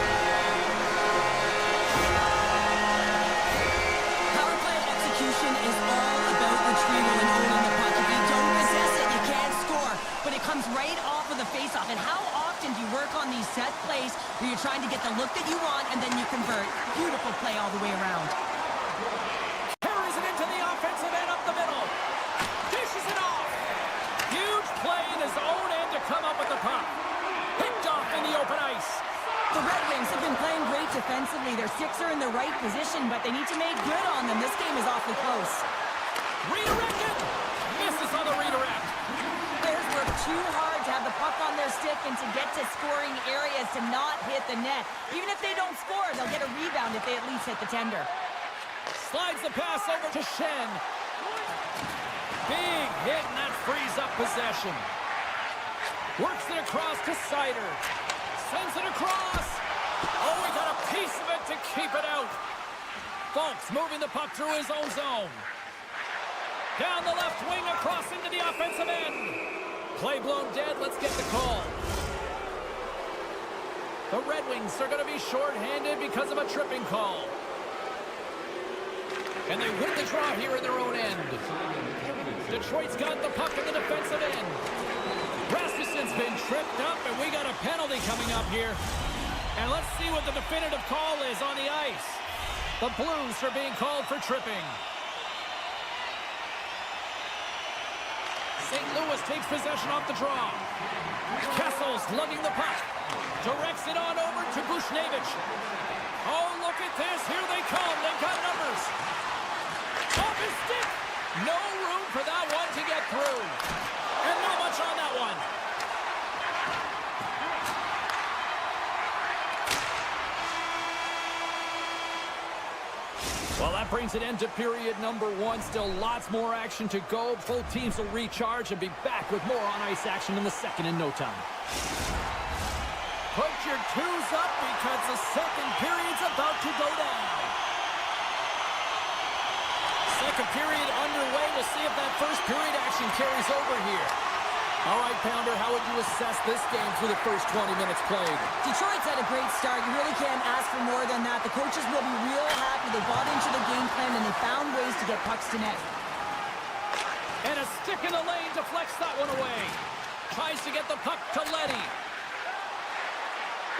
Power play execution is all about retrieval and owning the puck. If you don't possess it, you it comes right off of the faceoff. And how often do you work on these set plays where you're trying to get the look that you want and then you convert? Beautiful play all the way around. Carries it into the offensive end up the middle. Dishes it off. Huge play in his own end to come up with the puck. Picked off in the open ice. The Red Wings have been playing great defensively. Their sticks are in the right position, but they need to make good on them. This game is awfully close. Redirected. Misses on the redirect. Players work too hard to have the puck on their stick and to get to scoring areas to not hit the net. Even if they don't score, they'll get a rebound if they at least hit the tender. Slides the pass over to Shin. Big hit, and that frees up possession. Works it across to Sider. Sends it across. Oh, he got a piece of it to keep it out. Fulks moving the puck through his own zone. Down the left wing across into the offensive end. Play blown dead. Let's get the call. The Red Wings are going to be shorthanded because of a tripping call. And they win the draw here in their own end. Detroit's got the puck in the defensive end. Rasmussen's been tripped up, and we got a penalty coming up here. And let's see what the definitive call is on the ice. The Blues are being called for tripping. St. Louis takes possession off the draw. Kessel's lugging the puck. Directs it on over to Bushnevich. Oh, look at this. Here they come. They've got numbers. Off his stick. No room for that one to get through. And not much on that one. Well, that brings an end to period number one. Still lots more action to go. Both teams will recharge and be back with more on-ice action in the second in no time. Put your twos up because the second period's about to go down. Second period underway. We'll see if that first period action carries over here. All right, Pounder, how would you assess this game through the first 20 minutes played? Detroit's had a great start. You really can't ask for more than that. The coaches will be real happy. They bought into the game plan, and they found ways to get pucks to net. And a stick in the lane deflects that one away. Tries to get the puck to Leddy.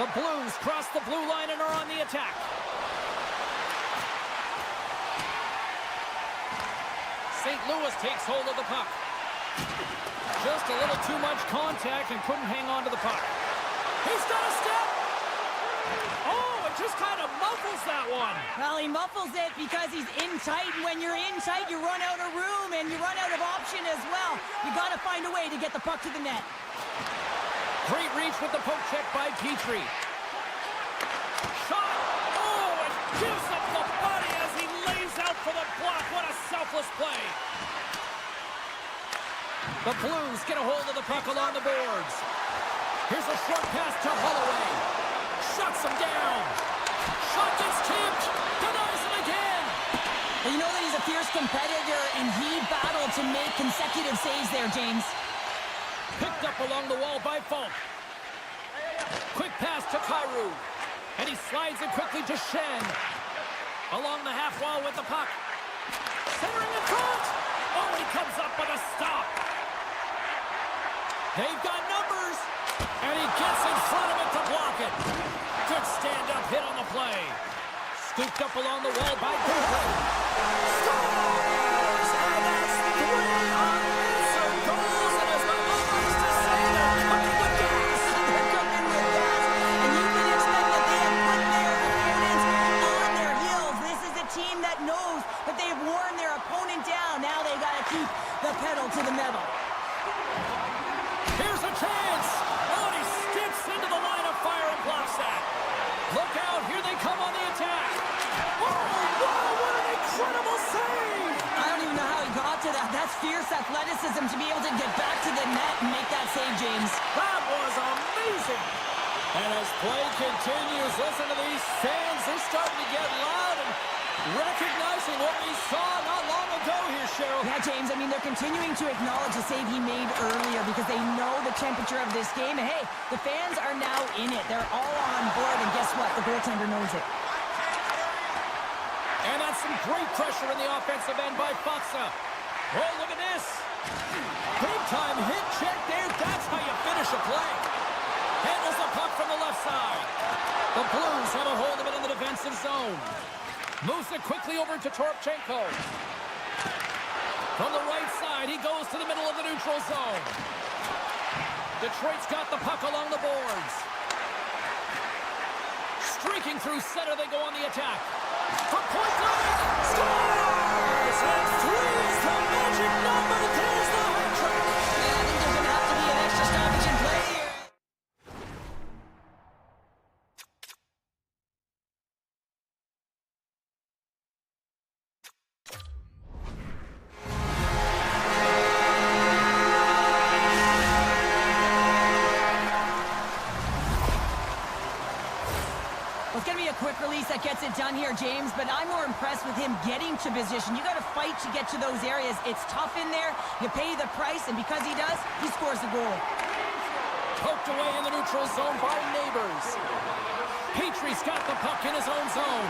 The Blues cross the blue line and are on the attack. St. Louis takes hold of the puck. Just a little too much contact and couldn't hang on to the puck. He's got a step. Oh, it just kind of muffles that one. Well, he muffles it because he's in tight, and when you're in tight, you run out of room, and you run out of option as well. You got to find a way to get the puck to the net. Great reach with the poke check by Petrie. Shot. Oh, it gives up the body as he lays out for the block. What a selfless play. The Blues get a hold of the puck along the boards. Here's a short pass to Holloway. Shuts him down. Shot gets tipped. Denies him again. Well, you know that he's a fierce competitor, and he battled to make consecutive saves there, James. Picked up along the wall by Falk. Quick pass to Kyrou. And he slides it quickly to Shin. Along the half wall with the puck. Centering in front. Oh, he comes up with a stop. They've got numbers. And he gets in front of it to block it. Good stand-up hit on the play. Scooped up along the wall by Cooper. Scores! And that's 3 unanswered goals. And as my mom used to say, they're cooking with gas. They're cooking with gas, and you can expect that they have put their opponents on their heels. This is a team that knows that they've worn their opponent down. Now they got to keep the pedal to the metal. Here's a chance. Oh, and he skips into the line of fire and blocks that. Look out. Here they come on the attack. Oh, wow, what an incredible save. I don't even know how he got to that. That's fierce athleticism to be able to get back to the net and make that save, James. That was amazing. And as play continues, listen to these fans. They're starting to get loud and recognizing what we saw not long ago here, Cheryl. Yeah, James, I mean, they're continuing to acknowledge the save he made earlier because they know the temperature of this game. And, hey, the fans are now in it. They're all on board, and guess what? The goaltender knows it. And that's some great pressure in the offensive end by Faksa. Oh, look at this. Big time hit check there. That's how you finish a play. Handles the puck from the left side. The Blues have a hold of it in the defensive zone. Moves it quickly over to Toropchenko. From the right side, he goes to the middle of the neutral zone. Detroit's got the puck along the boards. Streaking through center, they go on the attack. From point blank, scores! And 3 is the magic number to close the hat trick. Yeah, I think there's going to have to be an extra stoppage in play here. Well, it's going to be a quick release that gets it done here, James, but I'm more impressed with him getting to position. You got to fight to get to those areas. It's tough in there. You pay the price, and because he does, he scores a goal. Poked away in the neutral zone by Neighbors. Petrie's got the puck in his own zone.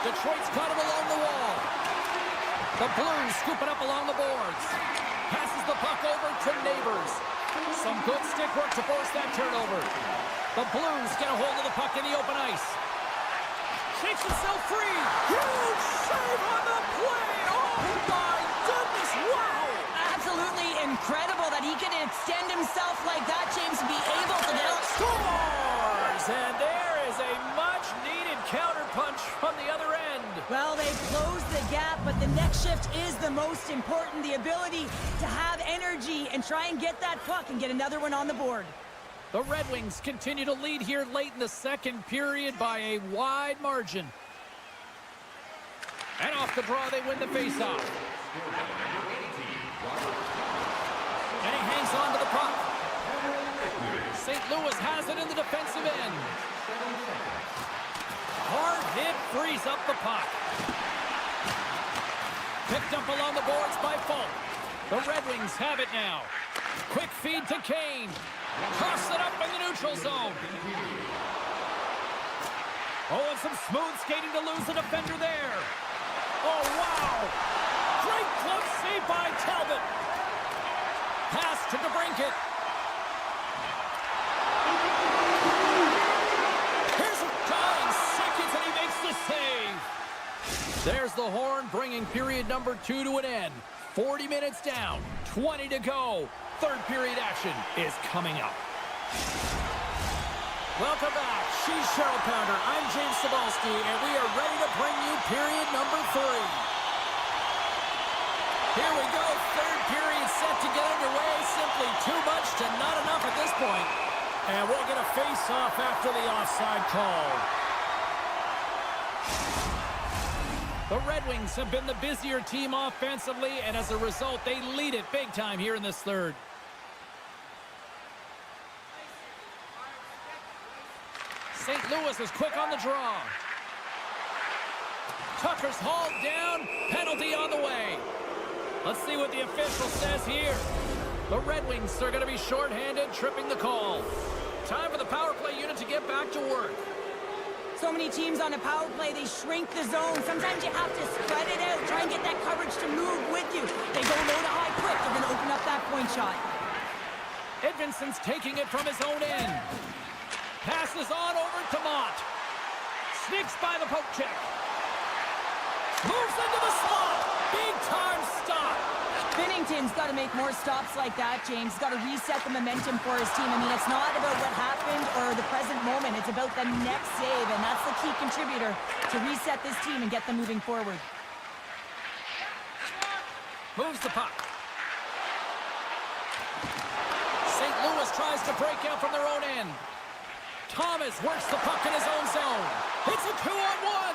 Detroit's got him along the wall. The Blues scoop it up along the boards. Passes the puck over to Neighbors. Some good stick work to force that turnover. The Blues get a hold of the puck in the open ice. Shakes himself free. Huge save on the play. Oh, my goodness. Wow. Absolutely incredible that he can extend himself like that, James, and be able to get Scores! And there is a much-needed counterpunch from the other end. Well, they closed the gap, but the next shift is the most important. The ability to have energy and try and get that puck and get another one on the board. The Red Wings continue to lead here late in the second period by a wide margin. And off the draw, they win the faceoff. And he hangs on to the puck. St. Louis has it in the defensive end. Hard hit frees up the puck. Picked up along the boards by Falk. The Red Wings have it now. Quick feed to Kane. Toss it up in the neutral zone. Oh, and some smooth skating to lose the defender there. Oh, wow. Great glove save by Talbot. Pass to DeBrincat. Here's a dying seconds, and he makes the save. There's the horn, bringing period number 2 to an end. 40 minutes down, 20 to go. Third period action is coming up. Welcome back. She's Cheryl Pounder. I'm James Cebulski, and we are ready to bring you period number 3. Here we go. Third period set to get underway. Simply too much to not enough at this point. And we'll get a face-off after the offside call. The Red Wings have been the busier team offensively, and as a result, they lead it big time here in this third. St. Louis is quick on the draw. Tucker's hauled down. Penalty on the way. Let's see what the official says here. The Red Wings are going to be shorthanded, tripping the call. Time for the power play unit to get back to work. So many teams on a power play, they shrink the zone. Sometimes you have to spread it out, try and get that coverage to move with you. They go low to high quick. They're going to open up that point shot. Edvinson's taking it from his own end. Passes on over to Mott. Sneaks by the poke check. Moves into the slot. Big time stop. Binnington's got to make more stops like that, James. He's got to reset the momentum for his team. I mean, it's not about what happened or the present moment. It's about the next save, and that's the key contributor to reset this team and get them moving forward. Moves the puck. St. Louis tries to break out from their own end. Thomas works the puck in his own zone. It's a 2-on-1.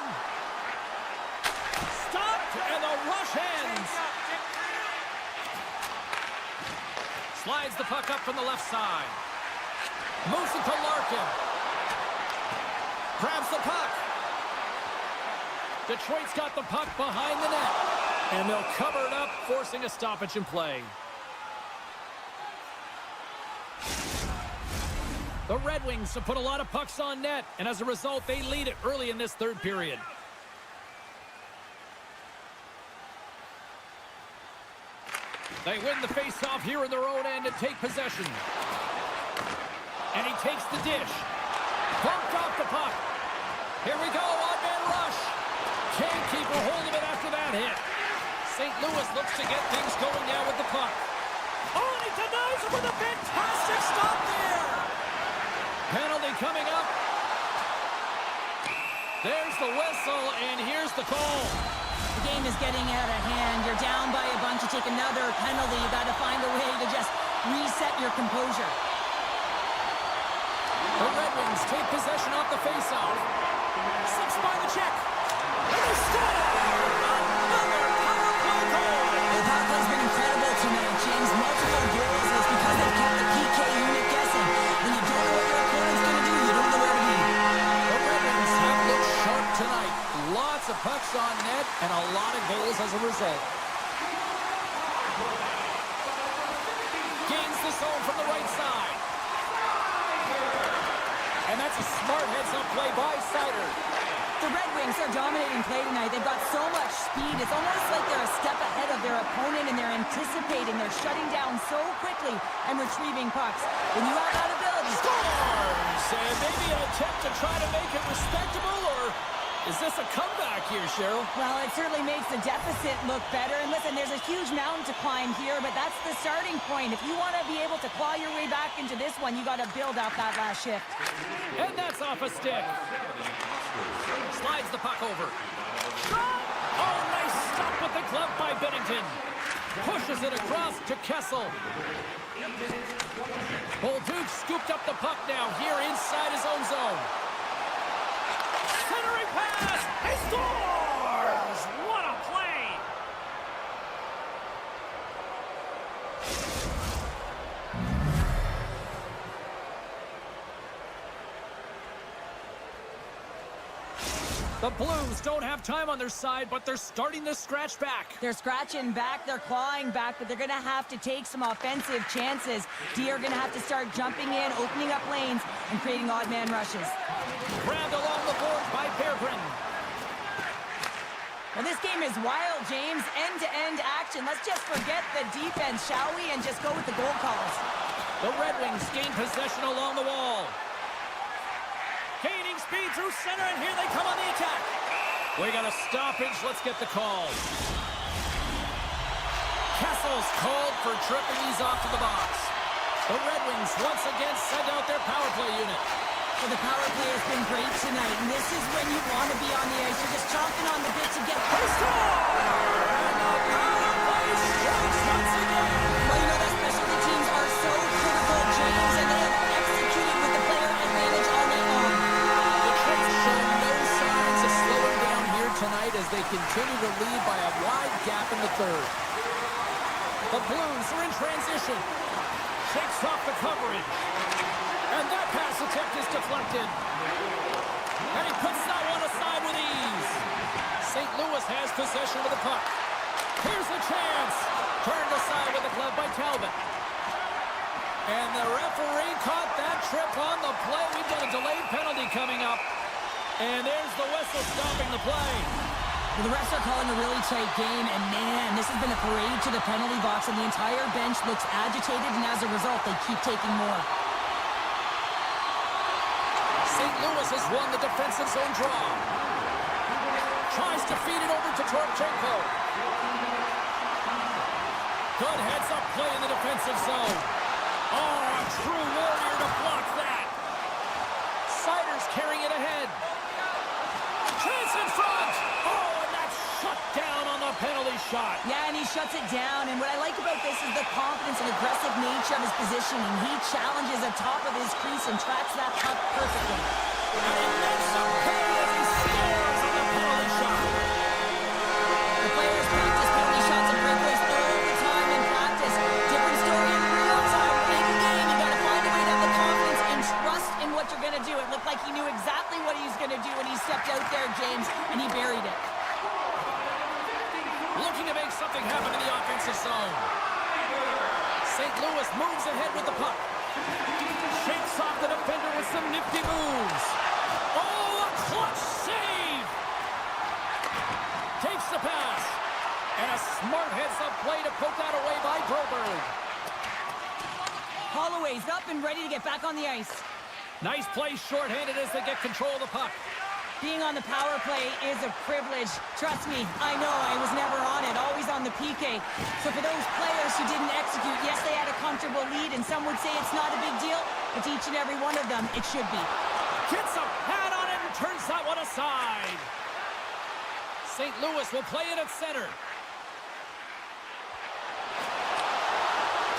Stopped, and the rush ends. Slides the puck up from the left side. Moves it to Larkin. Grabs the puck. Detroit's got the puck behind the net. And they'll cover it up, forcing a stoppage in play. The Red Wings have put a lot of pucks on net, and as a result, they lead it early in this third period. They win the face-off here in their own end and take possession. And he takes the dish. Bumped off the puck. Here we go, on-man rush. Can't keep a hold of it after that hit. St. Louis looks to get things going now with the puck. Oh, and he denies it with a fantastic stop there. Penalty coming up. There's the whistle, and here's the call. The game is getting out of hand. You're down by a bunch. You take another penalty. You got to find a way to just reset your composure. The Red Wings take possession off the faceoff. 6 by the check. And they score! Another power play goal. The power play's been incredible tonight, James. Multiple goals. It's because they've kept the PK unit guessing. When you don't know what your opponent's going to do, you don't know where to be. The Red Wings have looked sharp tonight. Lots of pucks on net and a lot of goals as a result. Gains the zone from the right side. And that's a smart heads-up play by Seider. The Red Wings are dominating play tonight. They've got so much speed. It's almost like they're a step ahead of their opponent, and they're anticipating. They're shutting down so quickly and retrieving pucks. When you have that ability... Scores! And maybe an attempt to try to make it respectable, or is this a comeback here, Cheryl? Well, it certainly makes the deficit look better. And listen, there's a huge mountain to climb here, but that's the starting point. If you want to be able to claw your way back into this one, you got to build out that last shift. And that's off a stick. Slides the puck over. Shot! Oh, nice stop with the glove by Bennington. Pushes it across to Kessel. Bolduc scooped up the puck now here inside his own zone. Centering pass. He scores! What a play! The Blues don't have time on their side, but they're starting to scratch back. They're scratching back, they're clawing back, but they're going to have to take some offensive chances. D are going to have to start jumping in, opening up lanes, and creating odd man rushes. Grabbed along the boards by Berggren. Well, this game is wild, James. End-to-end action. Let's just forget the defense, shall we, and just go with the goal calls. The Red Wings gain possession along the wall. Gaining speed through center, and here they come on the attack. We got a stoppage. Let's get the call. Kessel's called for tripping. He's off to the box. The Red Wings once again send out their power play unit. Well, the power play has been great tonight, and this is when you want to be on the ice. You're just chomping on the bit to get first. And the power play strikes once again. Well, you know that specialty teams are so critical, James, and they have executed with the player advantage all night long. Detroit's shown no signs of slowing down here tonight as they continue to lead by a wide gap in the third. The Blues are in transition. Shakes off the coverage. And that pass attempt is deflected. And he puts that one aside with ease. St. Louis has possession of the puck. Here's the chance. Turned aside with a glove by Talbot. And the referee caught that trip on the play. We've got a delayed penalty coming up. And there's the whistle stopping the play. Well, the refs are calling a really tight game, and man, this has been a parade to the penalty box, and the entire bench looks agitated, and as a result, they keep taking more. St. Louis has won the defensive zone draw. Tries to feed it over to Torchenko. Good heads-up play in the defensive zone. Oh, a true warrior to block that. Seider's carrying it ahead. Chance in front. Oh, and that's shut down on the penalty shot. Yeah, and he shuts it down, and what I like about this is the confidence and aggressive nature of his positioning. He challenges the top of his crease and tracks that puck perfectly. And he makes some pay as he scores on the penalty shot. The players practice penalty shots and breakaways all the time in practice. Different story in real time. In game, you gotta find a way to have the confidence and trust in what you're gonna do. It looked like he knew exactly what he was gonna do when he stepped out there, James, and he buried it. Looking to make something happen in the offensive zone. St. Louis moves ahead with the puck. Shakes off the defender with some nifty moves. Oh, a clutch save! Takes the pass. And a smart heads-up play to poke that away by Broberg. Holloway's up and ready to get back on the ice. Nice play shorthanded as they get control of the puck. Being on the power play is a privilege. Trust me, I know I was never on it, always on the PK. So for those players who didn't execute, yes, they had a comfortable lead, and some would say it's not a big deal, but to each and every one of them, it should be. Gets a pad on it and turns that one aside. St. Louis will play it at center.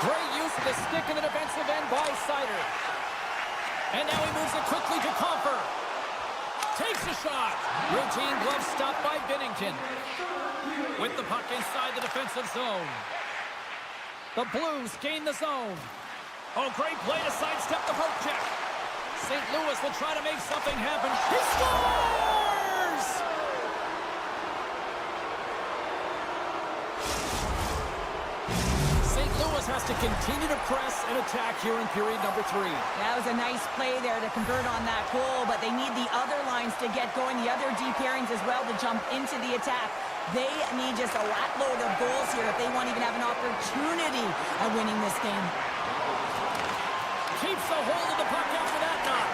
Great use of the stick in the defensive end by Sider. And now he moves it quickly to Comfer. Takes a shot. Routine glove stop by Binnington. With the puck inside the defensive zone. The Blues gain the zone. Oh, great play to sidestep the poke check. St. Louis will try to make something happen. He scores! St. Louis has to continue to press and attack here in period number 3. That was a nice play there to convert on that goal, but they need the other lines to get going, the other deep pairings as well to jump into the attack. They need just a load of goals here if they want to even have an opportunity at winning this game. Keeps a hold of the puck after that knock.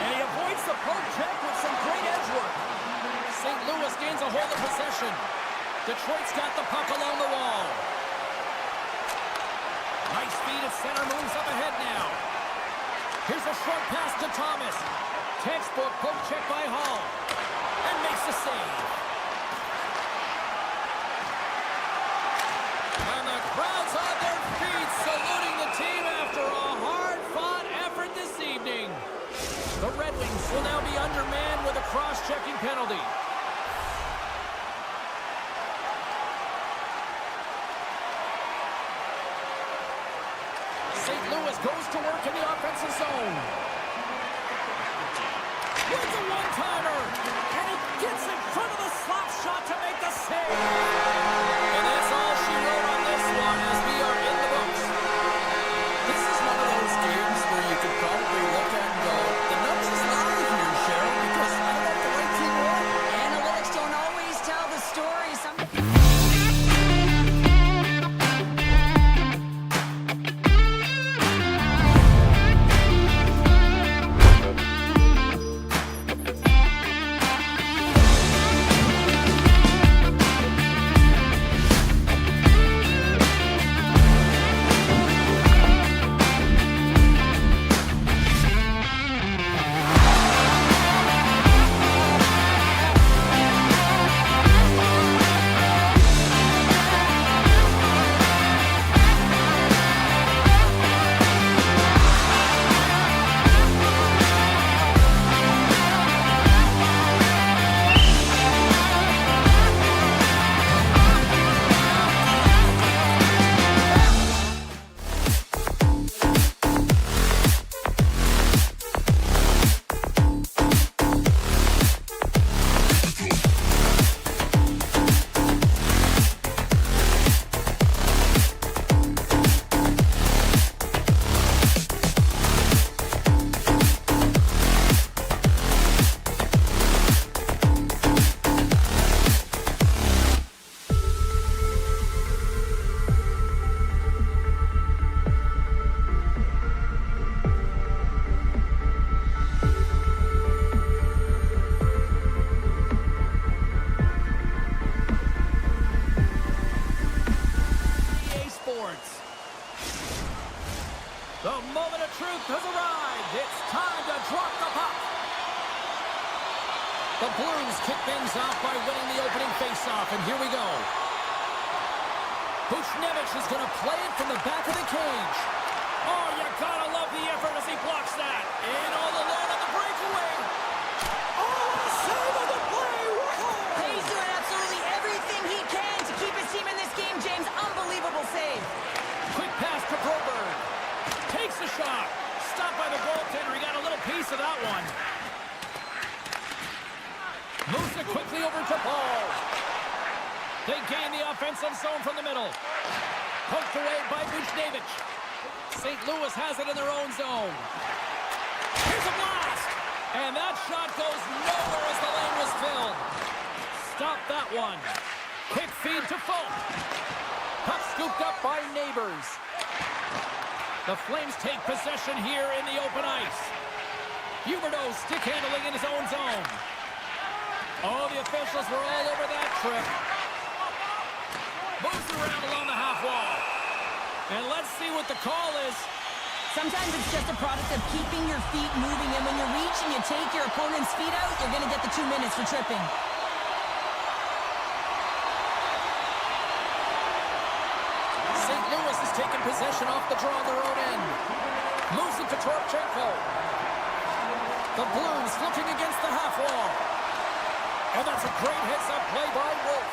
And he avoids the poke check with some great edge work. St. Louis gains a hold of possession. Detroit's got the puck along the wall. Nice speed at center, moves up ahead now. Here's a short pass to Thomas. Textbook poke check by Hall. And makes the save. And the crowd's on their feet, saluting the team after a hard-fought effort this evening. The Red Wings will now be undermanned with a cross-checking penalty. St. Louis goes to work in the offensive zone. With a one-timer. And he gets in front of the slap shot to make the save. And that's all she wrote on this one as we are in the books. This is one of those games where you could probably look and go, the numbers lie here, Cheryl, because I don't know if the right team won. Analytics don't always tell the story. The moment of truth has arrived. It's time to drop the puck. The Blues kick things off by winning the opening faceoff, and here we go. Buchnevich is going to play it from the back of the cage. Oh, you gotta love the effort as he blocks that. In all alone on the breakaway. Oh, a save of the play. Whoa. He's doing absolutely everything he can to keep his team in this game, James. Unbelievable save. Quick pass to Broberg. Takes the shot. Stopped by the goaltender. He got a little piece of that one. Moves it quickly over to Paul. They gain the offensive zone from the middle. Poked away by Buchnevich. St. Louis has it in their own zone. Here's a blast. And that shot goes nowhere as the lane was filled. stop that one. Quick feed to Folk. Puck scooped up by Neighbors. The Flames take possession here in the open ice. Huberdeau stick handling in his own zone. Oh, the officials were all over that trip. Moves around along the half wall. And let's see what the call is. Sometimes it's just a product of keeping your feet moving, and when you reach and you take your opponent's feet out, you're going to get the 2 minutes for tripping. St. Louis has taken possession off the draw on their own end. Moves it to Torchenko. The Blues looking against the half wall. And that's a great heads-up play by Wolf.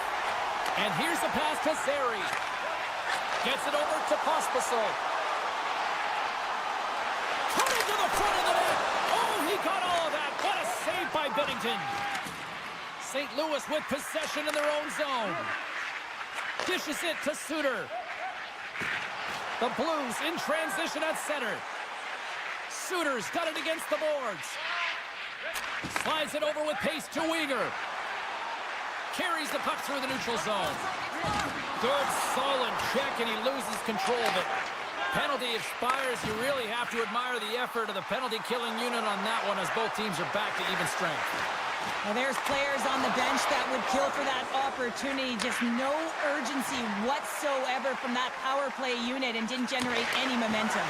And here's the pass to Zary. Gets it over to Pospisil. Coming to the front of the net. Oh, he got all of that. What a save by Binnington. St. Louis with possession in their own zone. Dishes it to Suter. The Blues in transition at center. Suter's got it against the boards. Slides it over with pace to Weegar. Carries the puck through the neutral zone. Good, solid check, and he loses control of it. Penalty expires. You really have to admire the effort of the penalty-killing unit on that one as both teams are back to even strength. Now there's players on the bench that would kill for that opportunity. Just no urgency whatsoever from that power play unit and didn't generate any momentum.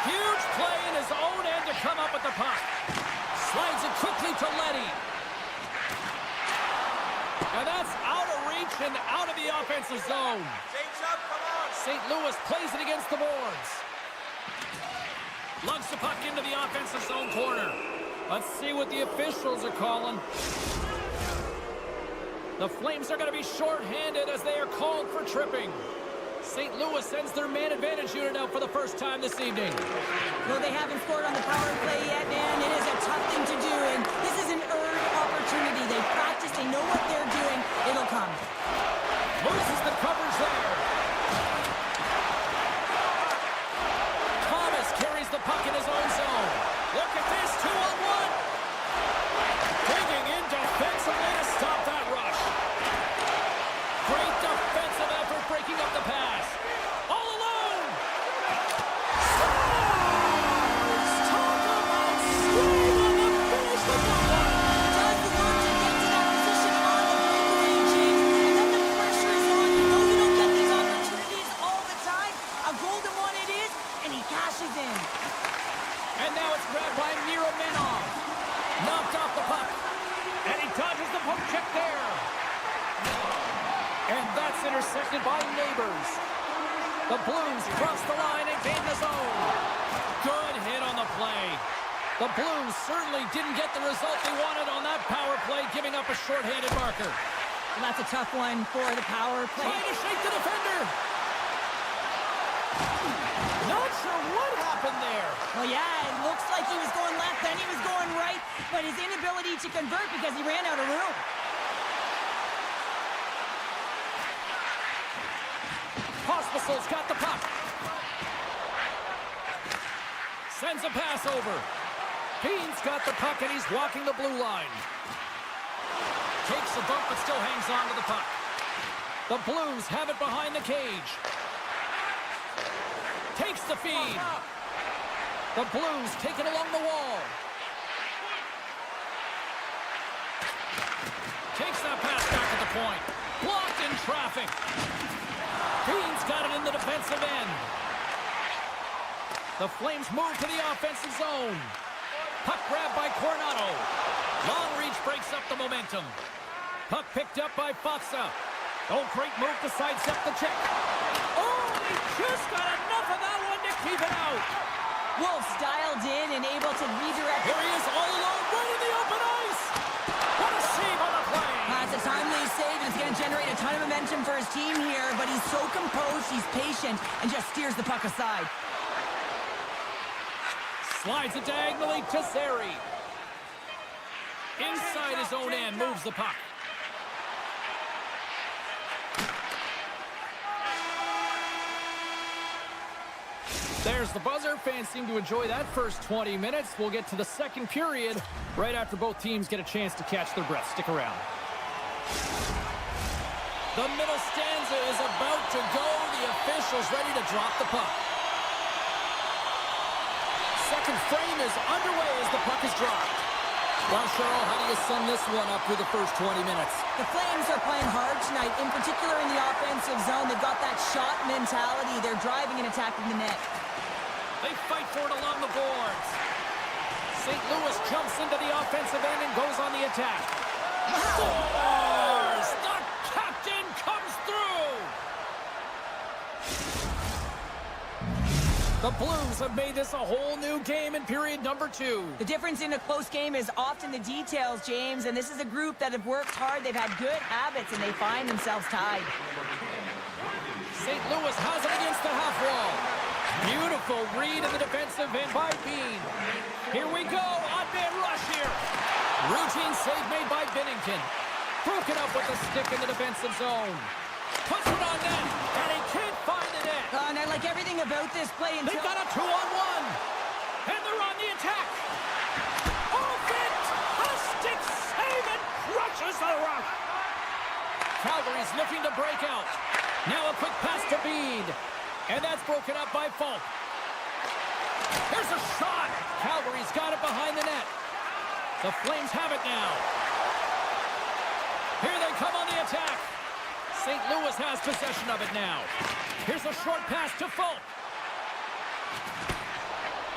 Huge play in his own end to come up with the puck. Slides it quickly to Leddy. And that's out of reach and out of the offensive zone. St. Louis plays it against the boards. Lugs the puck into the offensive zone corner. Let's see what the officials are calling. The Flames are going to be shorthanded as they are called for tripping. St. Louis sends their man advantage unit out for the first time this evening. Though they haven't scored on the power play yet, man, it is a tough thing to do, and this is an earned opportunity. They practice, they know what they're doing. It'll come. Loses the coverage there. Thomas carries the puck in his own zone. Look at this, 2-on-1. Digging in defensively to stop that rush. Great defensive effort breaking up the pass. All alone. Scores! Talk about speed on the finish with that one. Does the work to get to that position on the breakaway, James, and then the pressure is on. You know you don't get these opportunities all the time. A golden one it is, and he cashes in. And now it's grabbed by Miro Menov. Knocked off the puck. And he dodges the poke check there. And that's intercepted by Neighbors. The Blues cross the line and gain the zone. Good hit on the play. The Blues certainly didn't get the result they wanted on that power play, giving up a shorthanded marker. And that's a tough one for the power play. Trying to shake the defender. Not sure what happened there. Well, yeah, it looks like he was going left, then he was going right, but his inability to convert because he ran out of room. Pospisil's got the puck. Sends a pass over. Bean's got the puck and he's walking the blue line. Takes a bump but still hangs on to the puck. The Blues have it behind the cage. Takes the feed. The Blues take it along the wall. Takes that pass back at the point. Blocked in traffic. Bean's got it in the defensive end. The Flames move to the offensive zone. Puck grabbed by Coronado. Long reach breaks up the momentum. Puck picked up by Foxa. Oh, great move to sidestep the check. Oh, he just got enough of that one to keep it out. Wolf's dialed in and able to redirect. Here he is all alone, right in the open ice. What a save on the play. It's a timely save, and it's going to generate a ton of momentum for his team here, but he's so composed, he's patient, and just steers the puck aside. Slides it diagonally to Zary. Inside his own end, moves the puck. There's the buzzer. Fans seem to enjoy that first 20 minutes. We'll get to the second period right after both teams get a chance to catch their breath. Stick around. The middle stanza is about to go. The officials ready to drop the puck. Second frame is underway as the puck is dropped. Well, Cheryl, how do you sum this one up through the first 20 minutes? The Flames are playing hard tonight, in particular in the offensive zone. They've got that shot mentality. They're driving and attacking the net. They fight for it along the boards. St. Louis jumps into the offensive end and goes on the attack. Scores! The captain comes through! The Blues have made this a whole new game in period number 2. The difference in a close game is often the details, James, and this is a group that have worked hard. They've had good habits, and they find themselves tied. St. Louis has it against the half wall. Beautiful read in the defensive end by Bean. Here we go, on-man rush here. Routine save made by Binnington. Broken up with the stick in the defensive zone. Puts it on net, and he can't find the net. And I like everything about this play until... They've got a 2-on-1, and they're on the attack. Oh, fantastic save, and crushes the rush. Calgary's looking to break out. Now a quick pass to Bede, and that's broken up by Falk. Here's a shot. Calgary's got it behind the net. The Flames have it now. Here they come on the attack. St. Louis has possession of it now. Here's a short pass to Falk.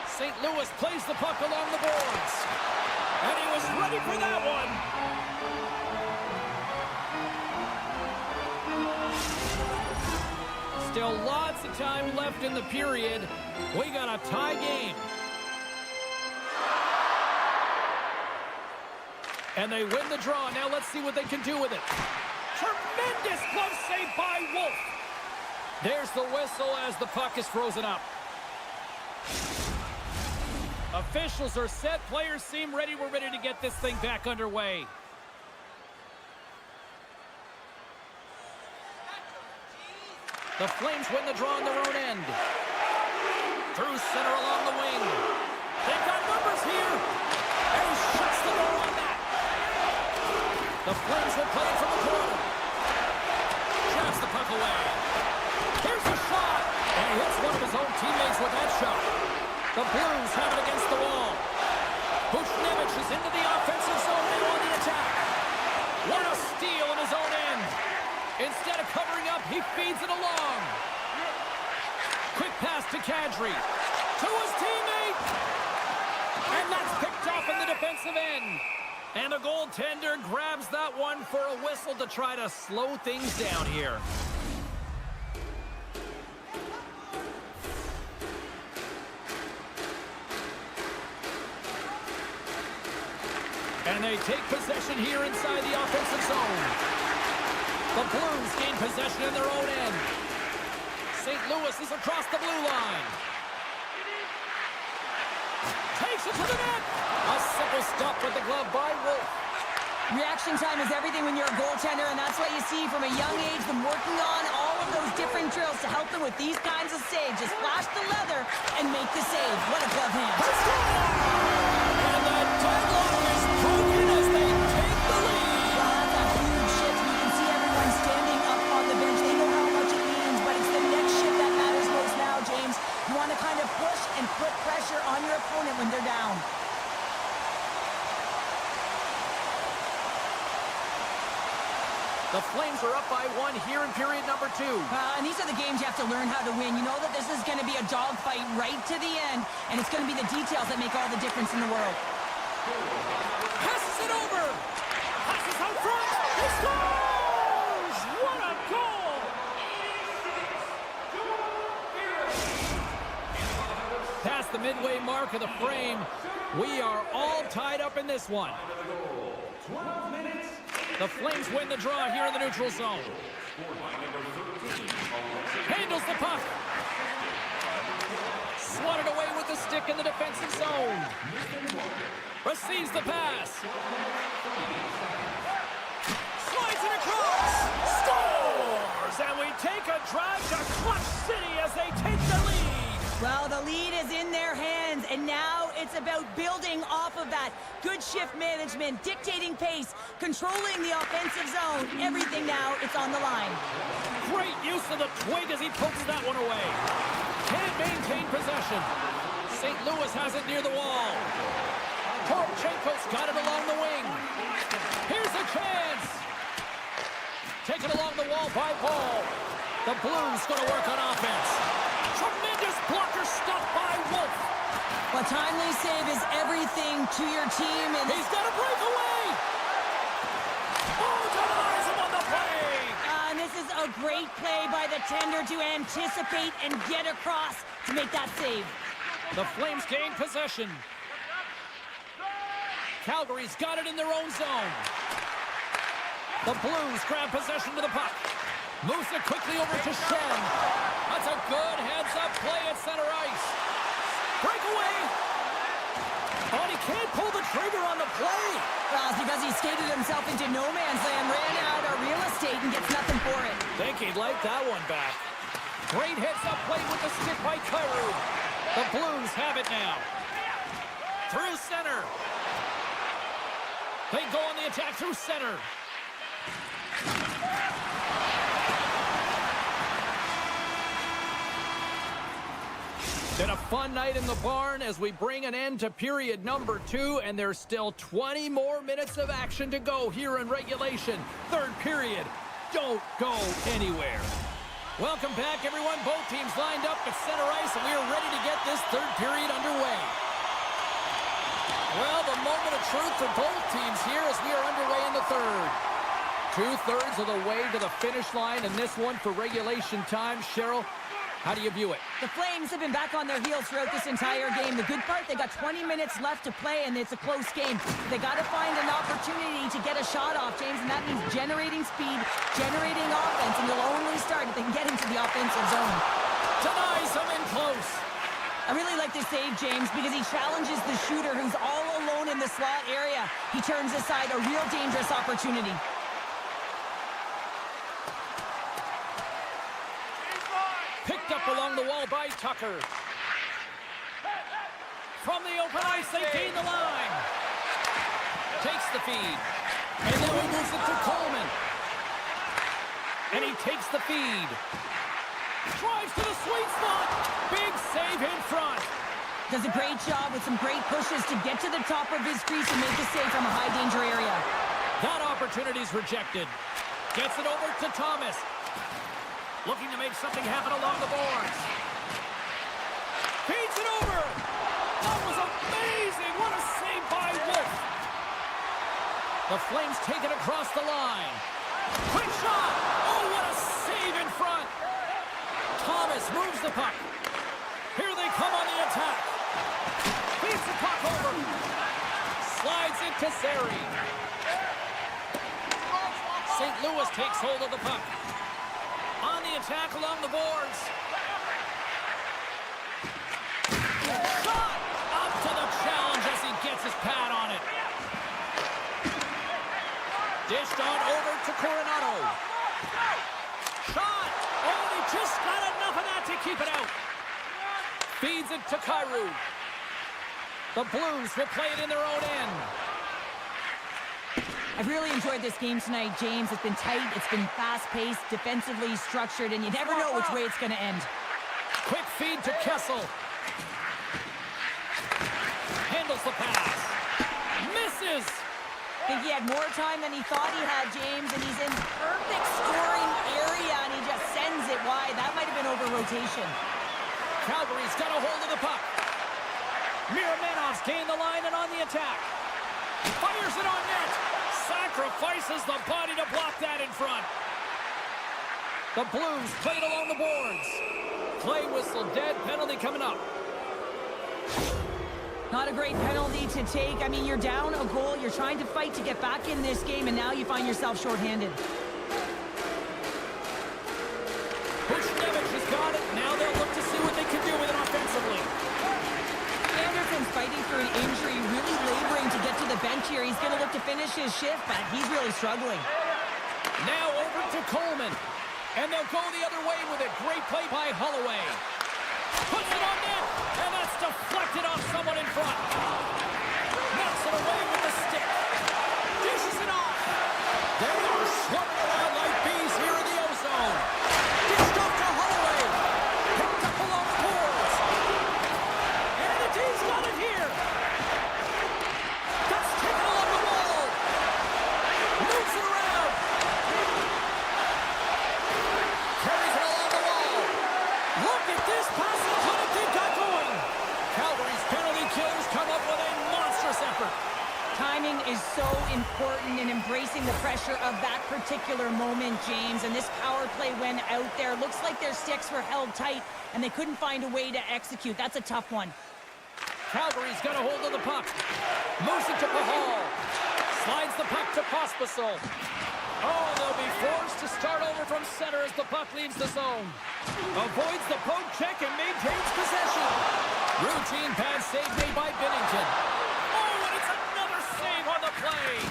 St. Louis plays the puck along the boards. And he was ready for that one. Still lots of time left in the period. We got a tie game. And they win the draw. Now let's see what they can do with it. Tremendous glove save by Wolf. There's the whistle as the puck is frozen up. Officials are set. Players seem ready. We're ready to get this thing back underway. The Flames win the draw on their own end. Through center along the wing. They've got numbers here. And he shuts the door on that. The Flames will play it from the corner. Grabs the puck away. Here's a shot. And he hits one of his own teammates with that shot. The Blues have it against the wall. Buchnevich is into the offensive zone. They on the attack. What a steal in his own end. Instead of covering up, he feeds it along. Quick pass to Kadri. To his teammate. And that's picked off in the defensive end. And the goaltender grabs that one for a whistle to try to slow things down here. And they take possession here inside the offensive zone. The Blues gain possession in their own end. St. Louis is across the blue line. Takes it to the net. A simple stop with the glove by Wolf. Reaction time is everything when you're a goaltender, and that's what you see from a young age, them working on all of those different drills to help them with these kinds of saves. Just flash the leather and make the save. What a glove hand. And the deadlock is broken as they take the lead. Well, that's a huge shift. You can see everyone standing up on the bench. They know how much it means, but it's the next shift that matters most now, James. You want to kind of push and put pressure on your opponent when they're down. The Flames are up by 1 here in period number 2. And these are the games you have to learn how to win. You know that this is going to be a dogfight right to the end, and it's going to be the details that make all the difference in the world. Passes it over. Passes out front. He scores! What a goal! Past the midway mark of the frame, we are all tied up in this one. 12 minutes. The Flames win the draw here in the neutral zone. Handles the puck. Swatted away with the stick in the defensive zone. Receives the pass. Slides it across. Scores! And we take a drive to Clutch City as they take the lead. Well, Well, the lead is in their hands, and now it's about building off of that. Good shift management, dictating pace, controlling the offensive zone. Everything now, it's on the line. Great use of the twig as he pokes that one away. Can't maintain possession. St. Louis has it near the wall. Torchenko's got it along the wing. Here's a chance. Taken along the wall by Paul. The Blues going to work on offense. Tremendous blocker stuff by Wolf. A timely save is everything to your team. And He's got a breakaway. Oh, denies him on the play. and this is a great play by the tender to anticipate and get across to make that save. The Flames gain possession. Calgary's got it in their own zone. The Blues grab possession to the puck. Moves it quickly over to Shin. That's a good heads-up play at center ice. Breakaway. Oh, he can't pull the trigger on the play. Well, it's because he skated himself into no man's land, ran out of real estate, and gets nothing for it. Think he'd like that one back. Great heads-up play with the stick by Cairo. The Blues have it now. Through center. They go on the attack through center. Been a fun night in the barn as we bring an end to period number 2, and there's still 20 more minutes of action to go here in regulation. Third period. Don't go anywhere. Welcome back, everyone. Both teams lined up at center ice, and we are ready to get this third period underway. Well, the moment of truth for both teams here as we are underway in the third. 2/3 of the way to the finish line, and this one for regulation time. Cheryl, how do you view it? The Flames have been back on their heels throughout this entire game. The good part, they got 20 minutes left to play, and it's a close game. They got to find an opportunity to get a shot off, James, and that means generating speed, generating offense, and you'll only start if they can get into the offensive zone. Denies him in close. I really like this save, James, because he challenges the shooter who's all alone in the slot area. He turns aside a real dangerous opportunity. Picked up along the wall by Tucker. From the open ice, they gain the line. Takes the feed. And then he moves it to Coleman. And he takes the feed. Drives to the sweet spot. Big save in front. Does a great job with some great pushes to get to the top of his crease and make a save from a high-danger area. That opportunity's rejected. Gets it over to Thomas. Looking to make something happen along the boards. Feeds it over. That was amazing. What a save by Wolf. The Flames take it across the line. Quick shot. Oh, what a save in front. Thomas moves the puck. Here they come on the attack. Feeds the puck over. Slides it to Sari. St. Louis takes hold of the puck. On the attack along the boards. Shot! Up to the challenge as he gets his pad on it. Dished on over to Coronado. Shot! Oh, he just got enough of that to keep it out. Feeds it to Cairo. The Blues will play it in their own end. I've really enjoyed this game tonight, James. It's been tight, it's been fast-paced, defensively structured, and you never know which way it's going to end. Quick feed to Kessel. Handles the pass. Misses. I think he had more time than he thought he had, James, and he's in perfect scoring area, and he just sends it wide. That might have been over rotation. Calgary's got a hold of the puck. Miramenov's gained the line and on the attack. Fires it on net. Sacrifices the body to block that in front. The Blues played along the boards. Play whistle dead. Penalty coming up. Not a great penalty to take. I mean, you're down a goal. You're trying to fight to get back in this game, and now you find yourself shorthanded. Buchnevich has got it. Now they'll look to see what they can do with it offensively. Anderson's fighting for an injury, really laboring to get to the bench here. He's going to look to finish his shift, but he's really struggling. Now over to Coleman. And they'll go the other way with it. Great play by Holloway. Puts it on net, and that's deflected off someone in front. Knocks it away with the stick. Dishes it off. They are swarming around like bees here in the ozone. Dished off to Holloway. Picked up along the boards. And the team's got it here. That's taken along the wall. Moves it around. Carries it along the wall. Look at this pass and clinic they got going. Calgary's penalty kills come up with a monstrous effort. Timing is so important in embracing the pressure of that particular moment, James. And this power play went out there. Looks like their sticks were held tight, and they couldn't find a way to execute. That's a tough one. Calgary's got a hold of the puck. Moves it to Pahal. Slides the puck to Pospisil. Oh, they'll be forced to start over from center as the puck leaves the zone. Avoids the poke check and maintains possession. Routine pad save made by Binnington. Oh, and it's another save on the play.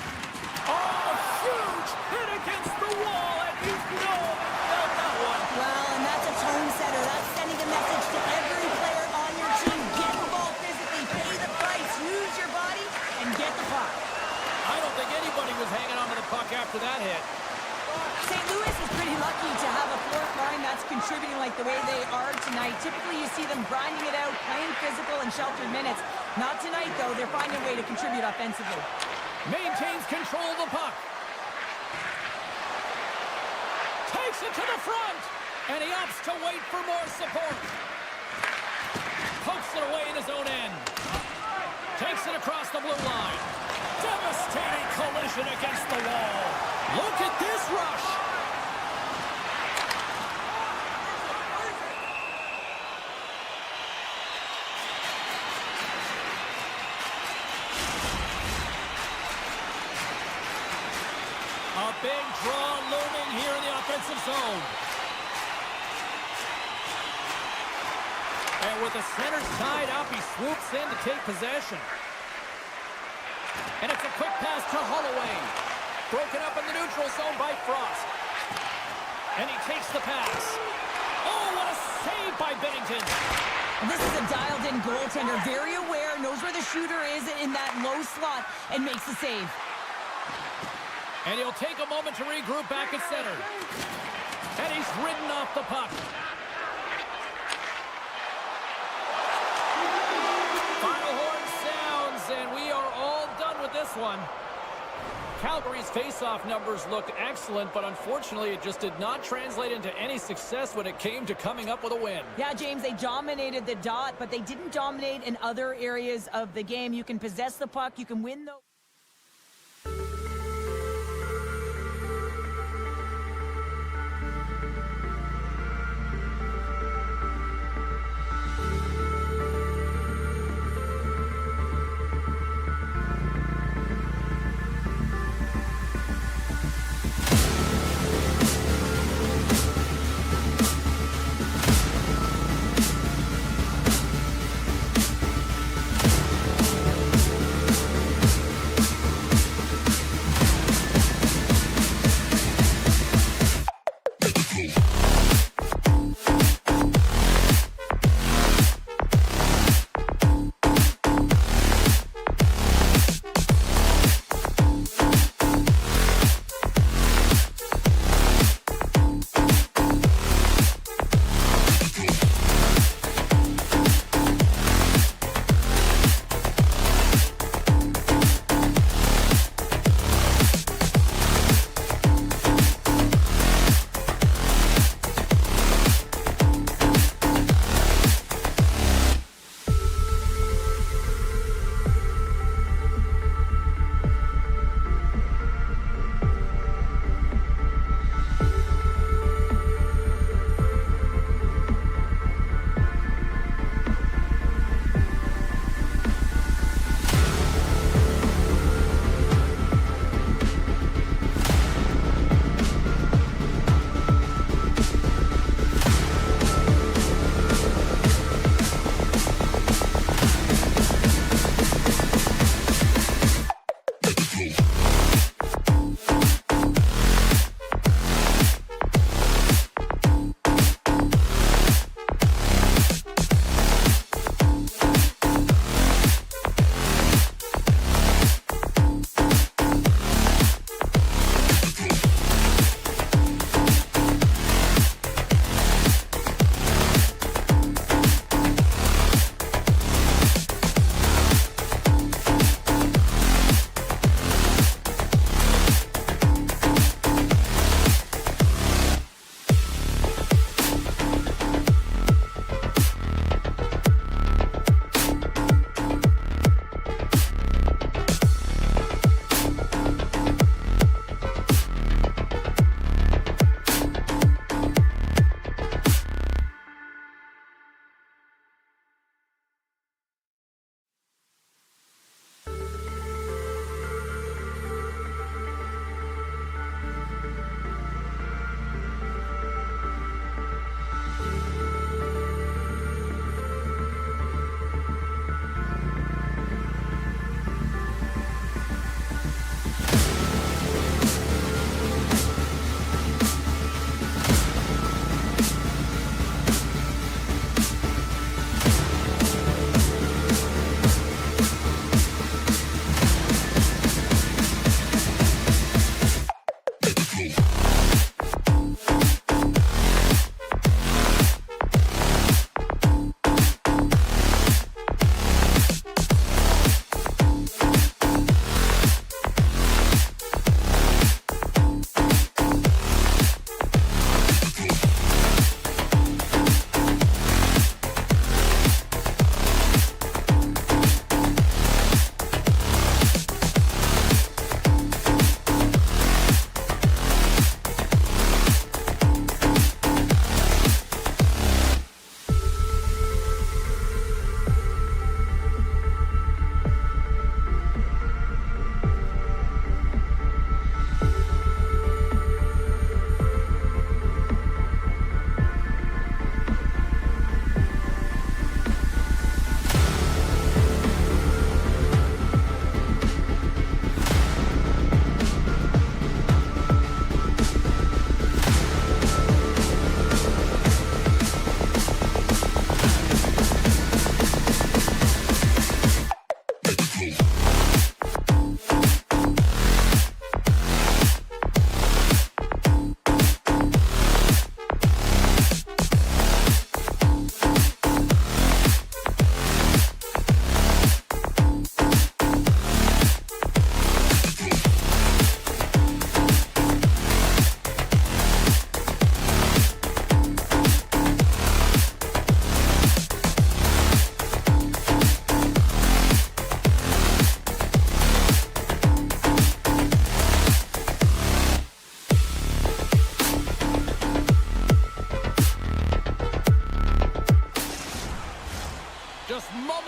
Oh, huge hit against the wall, and you know they felt that one. Well, and that's a tone setter. That's sending a message to every player on your team. Get involved physically, pay the price, use your body, and get the puck. I don't think anybody was hanging on to the puck after that hit. St. Louis is pretty lucky to have a fourth line that's contributing like the way they are tonight. Typically, you see them grinding it out, playing physical and sheltered minutes. Not tonight, though. They're finding a way to contribute offensively. Maintains control of the puck. Takes it to the front. And he opts to wait for more support. Pokes it away in his own end. Takes it across the blue line. Devastating collision against the wall. Look at this rush. A big draw looming here in the offensive zone. And with the centers tied up, he swoops in to take possession. And it's a quick pass to Holloway. Broken up in the neutral zone by Frost. And he takes the pass. Oh, what a save by Binnington. And this is a dialed-in goaltender. Very aware, knows where the shooter is in that low slot, and makes the save. And he'll take a moment to regroup back at center. And he's ridden off the puck. Final horn sounds, and we are all done with this one. Calgary's face-off numbers looked excellent, but unfortunately it just did not translate into any success when it came to coming up with a win. Yeah, James, they dominated the dot, but they didn't dominate in other areas of the game. You can possess the puck, you can win those.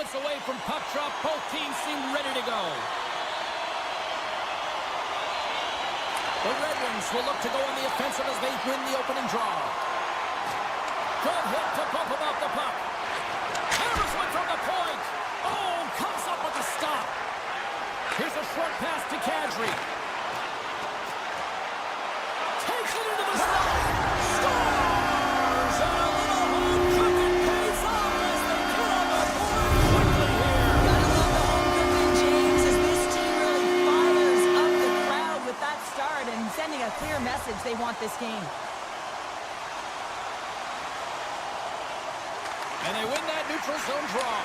minutes away from puck drop. Both teams seem ready to go. The Red Wings will look to go on the offensive as they win the opening draw. Good hit to bump him off the puck. Hammers one from the point. Oh, comes up with the stop. Here's a short pass to Kadri. Takes it into the slot. Scores! And a little home cooking pays off as they get on the board quickly here. Gotta love the home cooking, James, as this team really fires up the crowd with that start and sending a clear message they want this game. And they win that neutral zone draw.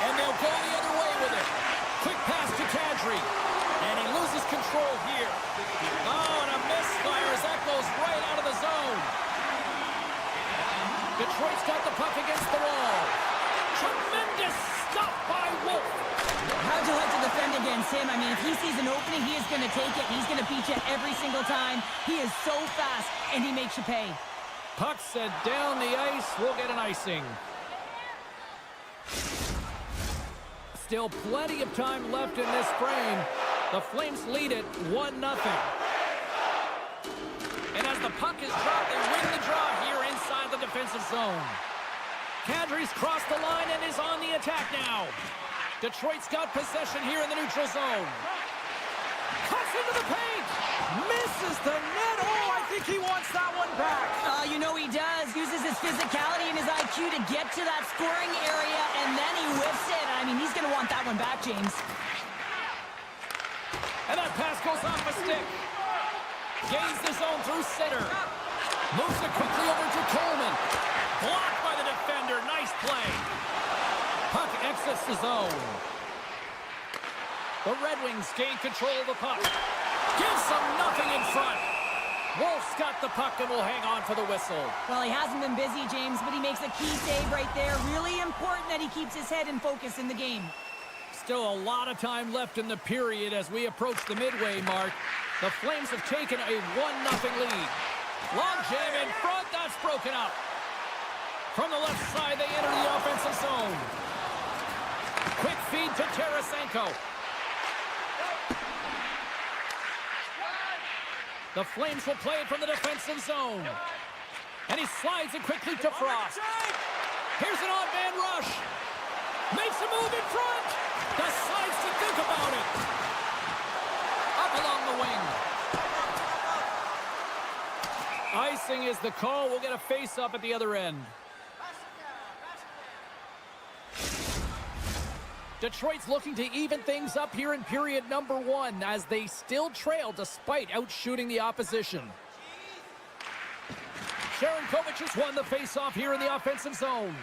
And they'll go the other way with it. Quick pass to Kadri. And he loses control here. Oh, and a misfire as that goes right out of the zone. Detroit's got the puck against the wall. Tremendous stop by Wolf. How'd you like to defend against him? I mean, if he sees an opening, he is going to take it. He's going to beat you every single time. He is so fast, and he makes you pay. Puck sent down the ice. We'll get an icing. Still plenty of time left in this frame. The Flames lead it 1-0. And as the puck is dropped, they win the draw here inside the defensive zone. Kadri's crossed the line and is on the attack now. Detroit's got possession here in the neutral zone. Cuts into the paint. Misses the net. Oh, I think he wants that one back. You know he does. Uses his physicality and his IQ to get to that scoring area, and then he whiffs it. I mean, he's going to want that one back, James. And that pass goes off a stick. Gains the zone through center. Moves it quickly over to Coleman. Blocked by the defender. Nice play. Puck exits the zone. The Red Wings gain control of the puck. Gives them nothing in front. Wolf's got the puck and will hang on for the whistle. Well, he hasn't been busy, James, but he makes a key save right there. Really important that he keeps his head in focus in the game. Still a lot of time left in the period as we approach the midway mark. The Flames have taken a 1-0 lead. Long jam in front, that's broken up. From the left side, they enter the offensive zone. Quick feed to Tarasenko. The Flames will play it from the defensive zone. And he slides it quickly to Frost. Here's an odd-man rush. Makes a move in front. Decides to think about it. Up along the wing. Icing is the call. We'll get a face-up at the other end. Detroit's looking to even things up here in period number 1 as they still trail despite outshooting the opposition. Sharankovic has won the face-off here in the offensive zone.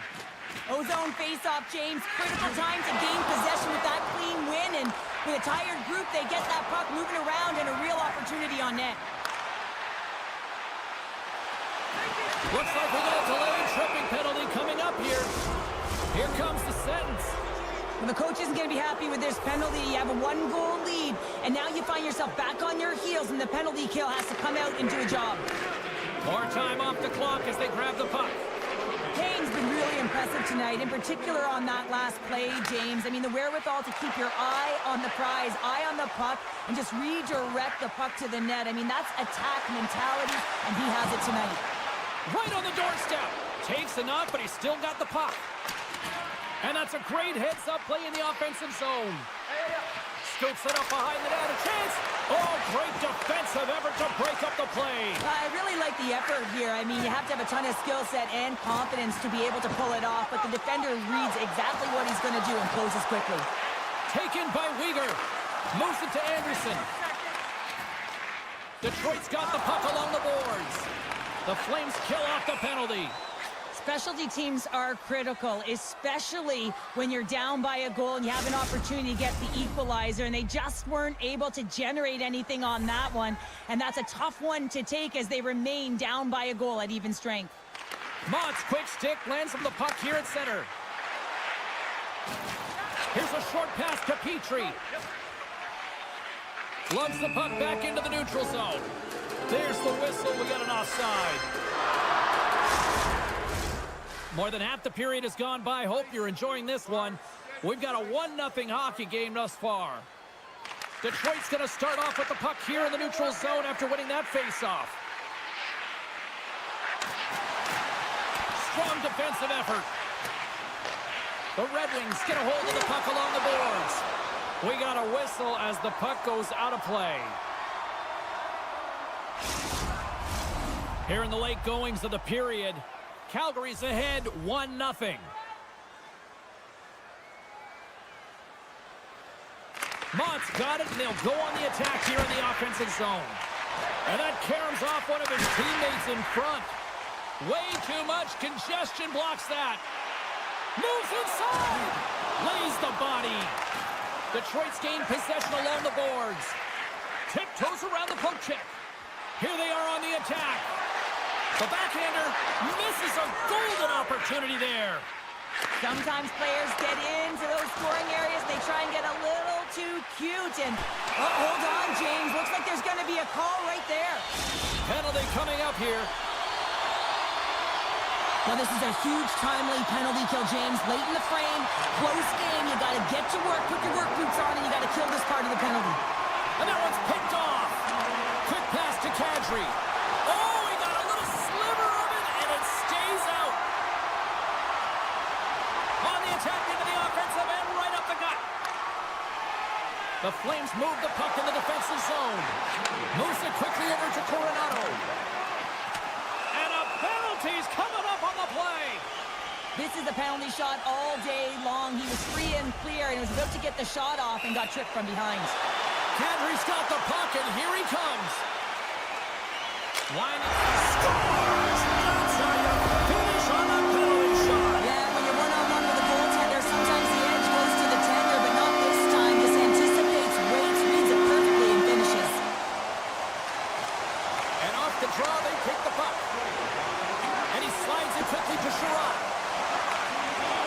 Ozone face-off, James. Critical time to gain possession with that clean win, and with a tired group, they get that puck moving around and a real opportunity on net. Looks like we got a delayed tripping penalty coming up here. Here comes the sentence. Well, the coach isn't going to be happy with this penalty. You have a 1-goal lead, and now you find yourself back on your heels, and the penalty kill has to come out and do a job. More time off the clock as they grab the puck. Kane's been really impressive tonight, in particular on that last play, James. I mean, the wherewithal to keep your eye on the prize, eye on the puck, and just redirect the puck to the net. I mean, that's attack mentality, and he has it tonight. Right on the doorstep. Takes enough, but he's still got the puck. And that's a great heads-up play in the offensive zone. Scoops it up behind the net. A chance. Oh, great defensive effort to break up the play. I really like the effort here. I mean, you have to have a ton of skill set and confidence to be able to pull it off, but the defender reads exactly what he's going to do and closes quickly. Taken by Weegar. Moves it to Anderson. Detroit's got the puck along the boards. The Flames kill off the penalty. Specialty teams are critical, especially when you're down by a goal and you have an opportunity to get the equalizer, and they just weren't able to generate anything on that one. And that's a tough one to take as they remain down by a goal at even strength. Mott's quick stick lands from the puck here at center. Here's a short pass to Petrie. Lugs the puck back into the neutral zone. There's the whistle. We got an offside. More than half the period has gone by. Hope you're enjoying this one. We've got a 1-0 hockey game thus far. Detroit's going to start off with the puck here in the neutral zone after winning that faceoff. Strong defensive effort. The Red Wings get a hold of the puck along the boards. We got a whistle as the puck goes out of play. Here in the late goings of the period, Calgary's ahead 1-0. Mott's got it, and they'll go on the attack here in the offensive zone. And that caroms off one of his teammates in front. Way too much congestion blocks that. Moves inside. Lays the body. Detroit's gained possession along the boards. Tiptoes around the poke check. Here they are on the attack. The backhander misses a golden opportunity there. Sometimes players get into those scoring areas. They try and get a little too cute. And, hold on, James. Looks like there's going to be a call right there. Penalty coming up here. Well, this is a huge, timely penalty kill, James. Late in the frame, close game. You got to get to work, put your work boots on, and you got to kill this part of the penalty. And that one's picked off. Quick pass to Kadri. Oh, he got a little sliver of it, and it stays out. On the attack into the offensive end, right up the gut. The Flames move the puck in the defensive zone. Moves it quickly over to Coronado. And a penalty's coming up on the play. This is a penalty shot all day long. He was free and clear, and he was about to get the shot off and got tripped from behind. Kadri's got the puck, and here he comes. Winding. Scores! That's how you finish on a penalty shot. Yeah, when you're one-on-one with a goaltender, sometimes the edge goes to the tender, but not this time. This anticipates, waits, reads it perfectly, and finishes. And off the draw, they pick the puck. And he slides it quickly to Sherrod.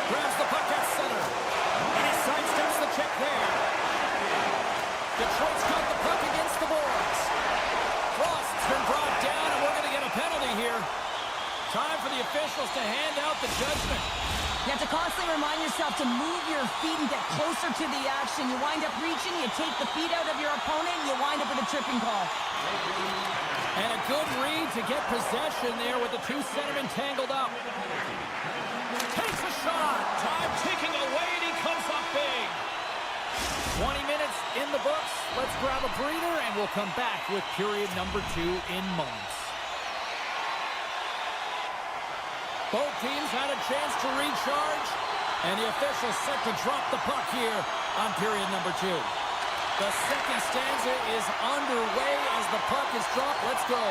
Grabs the puck at center. And he sidesteps the check there. Detroit's got the puck against the boards. Frost's been brought down, and we're going to get a penalty here. Time for the officials to hand out the judgment. You have to constantly remind yourself to move your feet and get closer to the action. You wind up reaching, you take the feet out of your opponent, and you wind up with a tripping call. And a good read to get possession there with the two centermen tangled up. Takes a shot. Time ticking away, and he comes up big. 20 minutes in the books. Let's grab a breather, and we'll come back with period number 2 in moments. Both teams had a chance to recharge, and the officials set to drop the puck here on period number 2. The second stanza is underway as the puck is dropped. Let's go.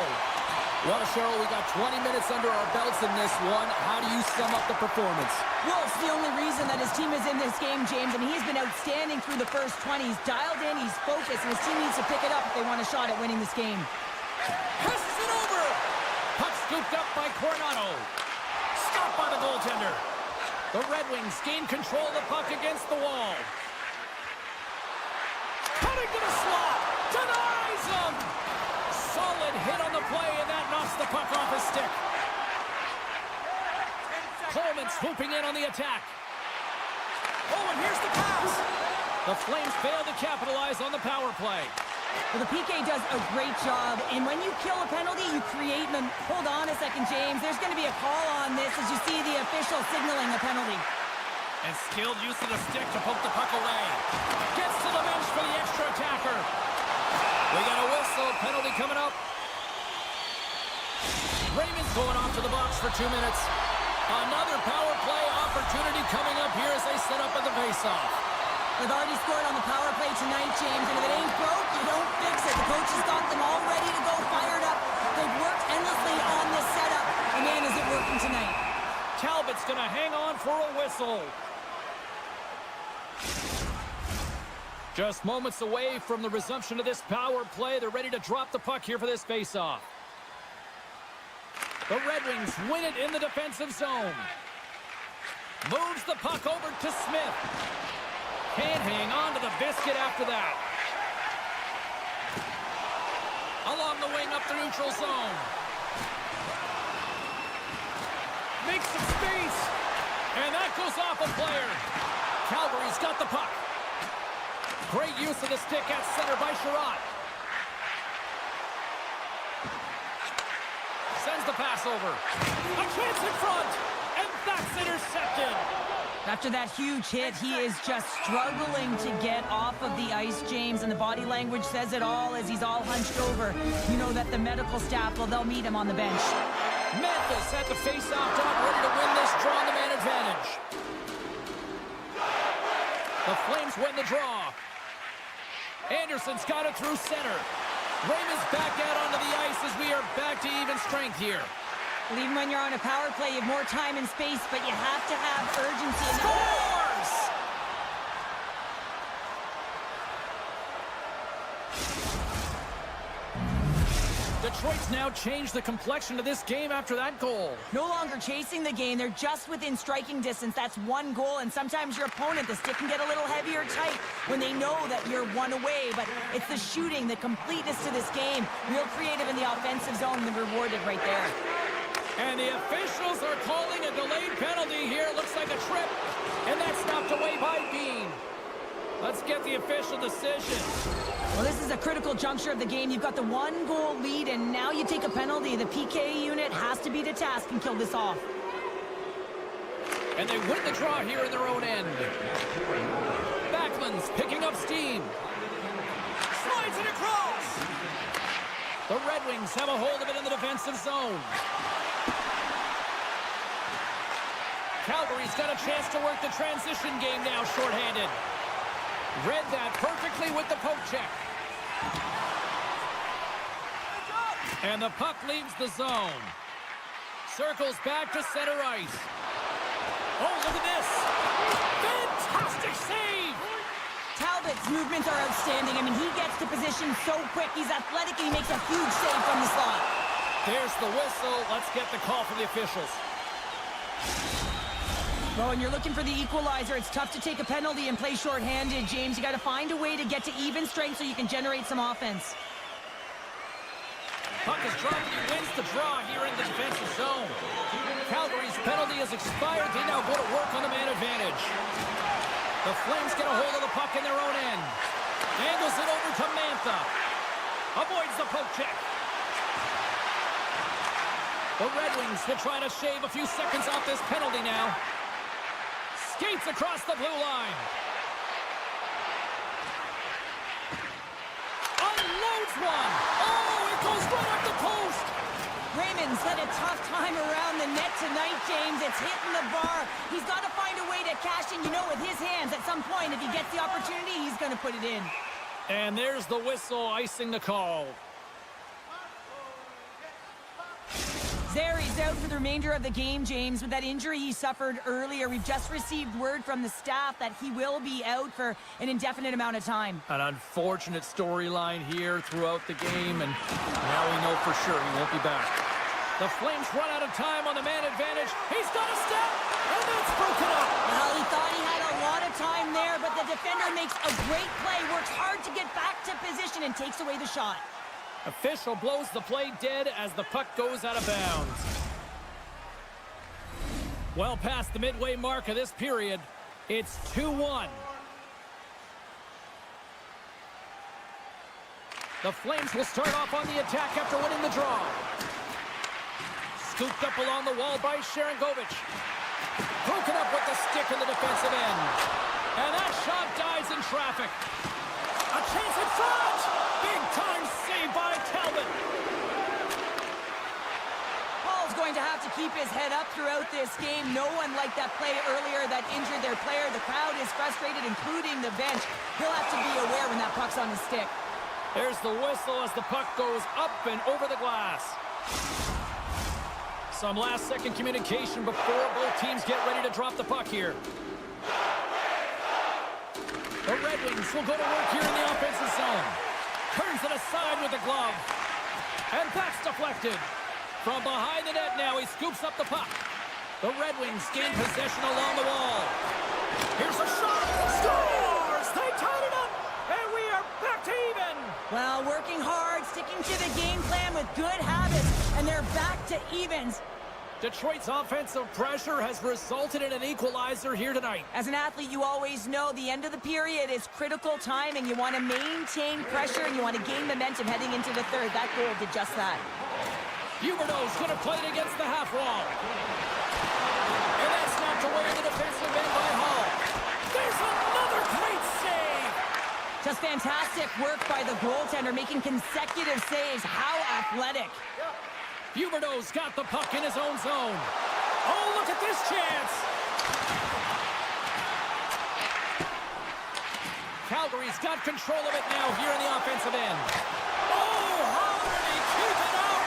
Well, Cheryl, we got 20 minutes under our belts in this one. How do you sum up the performance? Well, it's the only reason that his team is in this game, James, and he's been outstanding through the first 20. He's dialed in, he's focused, and his team needs to pick it up if they want a shot at winning this game. Passes it over. Puck scooped up by Coronado. Stopped by the goaltender. The Red Wings gain control of the puck against the wall. Cutting to the slot. Denies him. Solid hit on the play, and that knocks the puck off his stick. Coleman swooping in on the attack. Oh, and here's the pass. The Flames fail to capitalize on the power play. Well, the PK does a great job, and when you kill a penalty, you create them. Hold on a second, James. There's going to be a call on this as you see the official signaling a penalty. And skilled use of the stick to poke the puck away. Gets to the bench for the extra attacker. We got a whistle. Penalty coming up. Raymond's going off to the box for 2 minutes. Another power play opportunity coming up here as they set up at the faceoff. They've already scored on the power play tonight, James, and if it ain't broke, you don't fix it. The coach has got them all ready to go, fired up. They've worked endlessly on this setup, and man, is it working tonight. Talbot's going to hang on for a whistle. Just moments away from the resumption of this power play. They're ready to drop the puck here for this faceoff. The Red Wings win it in the defensive zone. Moves the puck over to Smith. Can't hang on to the biscuit after that. Along the wing up the neutral zone. Makes some space. And that goes off a player. Calgary's got the puck. Great use of the stick at center by Sherratt. Sends the pass over. A chance in front, and that's intercepted. After that huge hit, he is just struggling to get off of the ice, James, and the body language says it all as he's all hunched over. You know that the medical staff, well, they'll meet him on the bench. Memphis at the face-off dot, ready to win this draw on the man advantage. The Flames win the draw. Anderson's got it through center. Raymond's back out onto the ice as we are back to even strength here. Well, even when you're on a power play, you have more time and space, but you have to have urgency. Scores! Detroit's now changed the complexion of this game after that goal. No longer chasing the game, they're just within striking distance. That's one goal, and sometimes your opponent, the stick can get a little heavy or tight when they know that you're one away, but it's the shooting, the completeness to this game. Real creative in the offensive zone, and rewarded right there. And the officials are calling a delayed penalty here. Looks like a trip, and that's stopped away by Bean. Let's get the official decision. Well, this is a critical juncture of the game. You've got the one-goal lead, and now you take a penalty. The PK unit has to be to task and kill this off. And they win the draw here in their own end. Backlund's picking up steam. Slides it across. The Red Wings have a hold of it in the defensive zone. Calgary's got a chance to work the transition game now, shorthanded. Read that perfectly with the poke check. And the puck leaves the zone. Circles back to center ice. Oh, look at this. Fantastic save. Talbot's movements are outstanding. I mean, he gets to position so quick. He's athletic, and he makes a huge save from the slot. There's the whistle. Let's get the call from the officials. Well, when you're looking for the equalizer, it's tough to take a penalty and play shorthanded, James. You got to find a way to get to even strength so you can generate some offense. Puck is dropped, and he wins the draw here in the defensive zone. Calgary's penalty has expired. They now go to work on the man advantage. The Flames get a hold of the puck in their own end. Angles it over to Mantha. Avoids the poke check. The Red Wings will try to shave a few seconds off this penalty now. Skates across the blue line. Unloads one. Oh, it goes right up the post. Raymond's had a tough time around the net tonight, James. It's hitting the bar. He's got to find a way to cash in, you know, with his hands. At some point, if he gets the opportunity, he's going to put it in. And there's the whistle icing the call. Zeri's out for the remainder of the game, James. With that injury he suffered earlier, we've just received word from the staff that he will be out for an indefinite amount of time. An unfortunate storyline here throughout the game, and now we know for sure he won't be back. The Flames run out of time on the man advantage. He's got a step, and that's broken up. Well, he thought he had a lot of time there, but the defender makes a great play, works hard to get back to position, and takes away the shot. Official blows the play dead as the puck goes out of bounds. Well past the midway mark of this period, it's 2-1. The Flames will start off on the attack after winning the draw. Scooped up along the wall by Sharangovich. Broken up with the stick in the defensive end. And that shot dies in traffic. A chance in front! Big time save by Talbot. Paul's going to have to keep his head up throughout this game. No one liked that play earlier that injured their player. The crowd is frustrated, including the bench. He'll have to be aware when that puck's on his stick. There's the whistle as the puck goes up and over the glass. Some last-second communication before both teams get ready to drop the puck here. The Red Wings will go to work here in the offensive zone. Turns it aside with the glove. And that's deflected. From behind the net now, he scoops up the puck. The Red Wings gain possession along the wall. Here's a shot. Scores! They tied it up, and we are back to even. Well, working hard, sticking to the game plan with good habits, and they're back to evens. Detroit's offensive pressure has resulted in an equalizer here tonight. As an athlete, you always know the end of the period is critical time, and you want to maintain pressure, and you want to gain momentum heading into the third. That goal did just that. Huberdeau's going to play it against the half wall. And that's knocked away in the defensive end by Hall. There's another great save! Just fantastic work by the goaltender, making consecutive saves. How athletic. Huberdeau's got the puck in his own zone. Oh, look at this chance! Calgary's got control of it now here in the offensive end. Oh, how did he keep it out?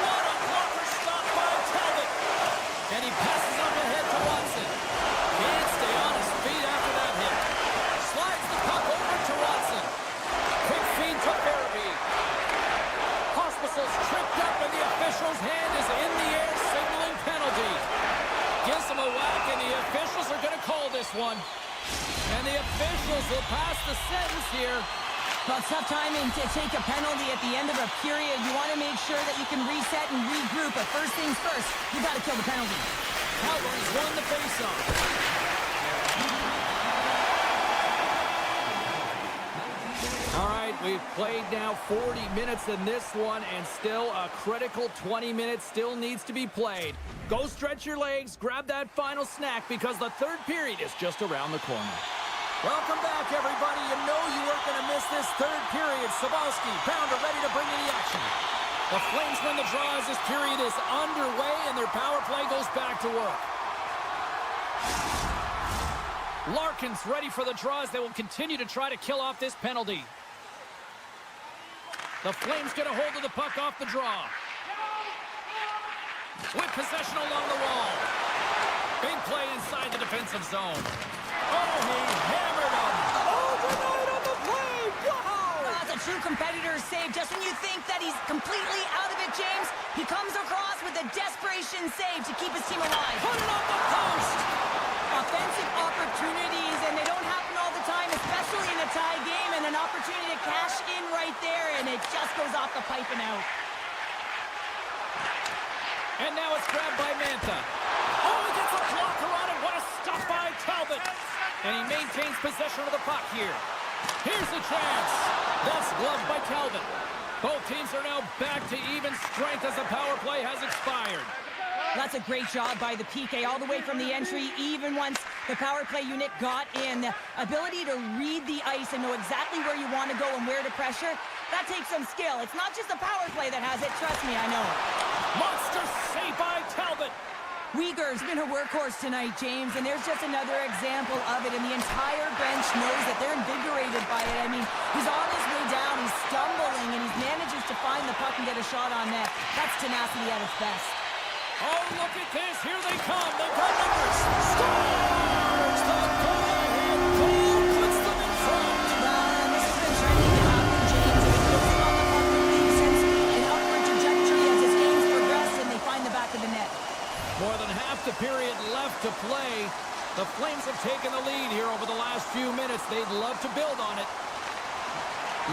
What a blocker stop by Talbot. And he passes up ahead to Watson. Can't stay on his feet after that hit. Slides the puck over to Watson. Quick feed to Barabee. Hospital's tripped up and the official's hand is in the air signaling penalty. Gives him a whack and the officials are going to call this one. And the officials will pass the sentence here. Well, it's tough timing to take a penalty at the end of a period. You want to make sure that you can reset and regroup, but first things first, you got to kill the penalty. Calgary's won the faceoff. All right, we've played now 40 minutes in this one, and still a critical 20 minutes still needs to be played. Go stretch your legs, grab that final snack, because the third period is just around the corner. Welcome back, everybody. You know you weren't going to miss this third period. Sabalski, Pounder ready to bring in the action. The Flames win the draw as this period is underway, and their power play goes back to work. Larkin's ready for the draw as they will continue to try to kill off this penalty. The Flames get a hold of the puck off the draw. With possession along the wall. Big play inside the defensive zone. Oh, he hammered him. Oh, denied on the play. Wow. That's a true competitor's save. Just when you think that he's completely out of it, James, he comes across with a desperation save to keep his team alive. Put it on the post. Offensive opportunities, and they don't happen all the time, especially in a tie game, and an opportunity to cash in right there, and it just goes off the pipe and out. And now it's grabbed by Mantha. Oh, he gets a blocker on it. What a stop by Talbot. And he maintains possession of the puck here. Here's the chance. That's gloved by Talbot. Both teams are now back to even strength as the power play has expired. That's a great job by the PK all the way from the entry, even once the power play unit got in. The ability to read the ice and know exactly where you want to go and where to pressure, that takes some skill. It's not just the power play that has it. Trust me, I know. Monster save by Talbot. Uyghur's been a workhorse tonight, James, and there's just another example of it, and the entire bench knows that they're invigorated by it. I mean, he's on his way down, he's stumbling, and he manages to find the puck and get a shot on net. That's tenacity at its best. Oh, look at this. Here they come. They've got numbers. Scores! The go-ahead goal puts them in front. And this has been trending to happen, James. They've been building on the puck lead since an upward trajectory as this game's progressed, and they find the back of the net. More than half the period left to play. The Flames have taken the lead here over the last few minutes. They'd love to build on it.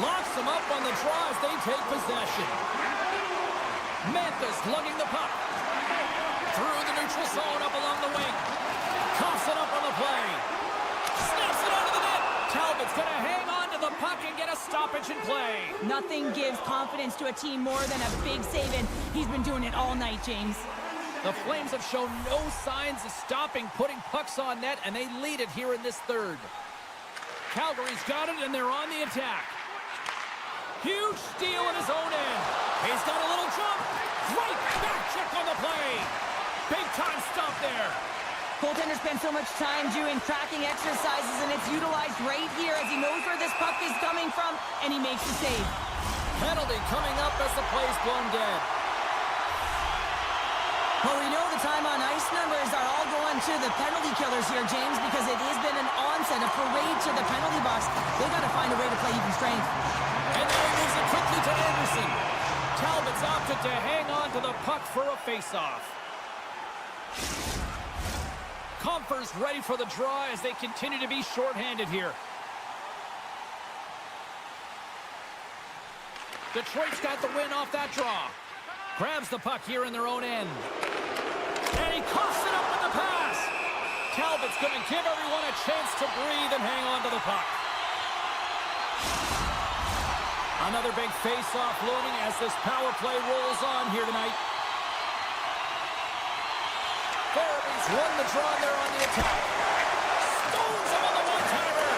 Locks them up on the draw as they take possession. Mantha's lugging the puck. Through the neutral zone, up along the wing. Coughs it up on the play. Snaps it onto the net. Talbot's going to hang on to the puck and get a stoppage in play. Nothing gives confidence to a team more than a big save, and he's been doing it all night, James. The Flames have shown no signs of stopping, putting pucks on net, and they lead it here in this third. Calgary's got it, and they're on the attack. Huge steal in his own end. He's got a little jump. Great back check on the play. Big time stop there. Goaltender spends so much time doing tracking exercises, and it's utilized right here as he knows where this puck is coming from, and he makes the save. Penalty coming up as the play's blown dead. Well, we know the time on ice numbers are all going to the penalty killers here, James, because it has been an onset, a parade to the penalty box. They got to find a way to play even strength. And now he moves it quickly to Anderson. Talbot's opted to hang on to the puck for a face-off. Compher's ready for the draw as they continue to be shorthanded here. Detroit's got the win off that draw. Grabs the puck here in their own end. And he coughs it up with the pass. Talbot's going to give everyone a chance to breathe and hang on to the puck. Another big face-off looming as this power play rolls on here tonight. Fairby's won the draw there on the attack. Stones him on the one-timer.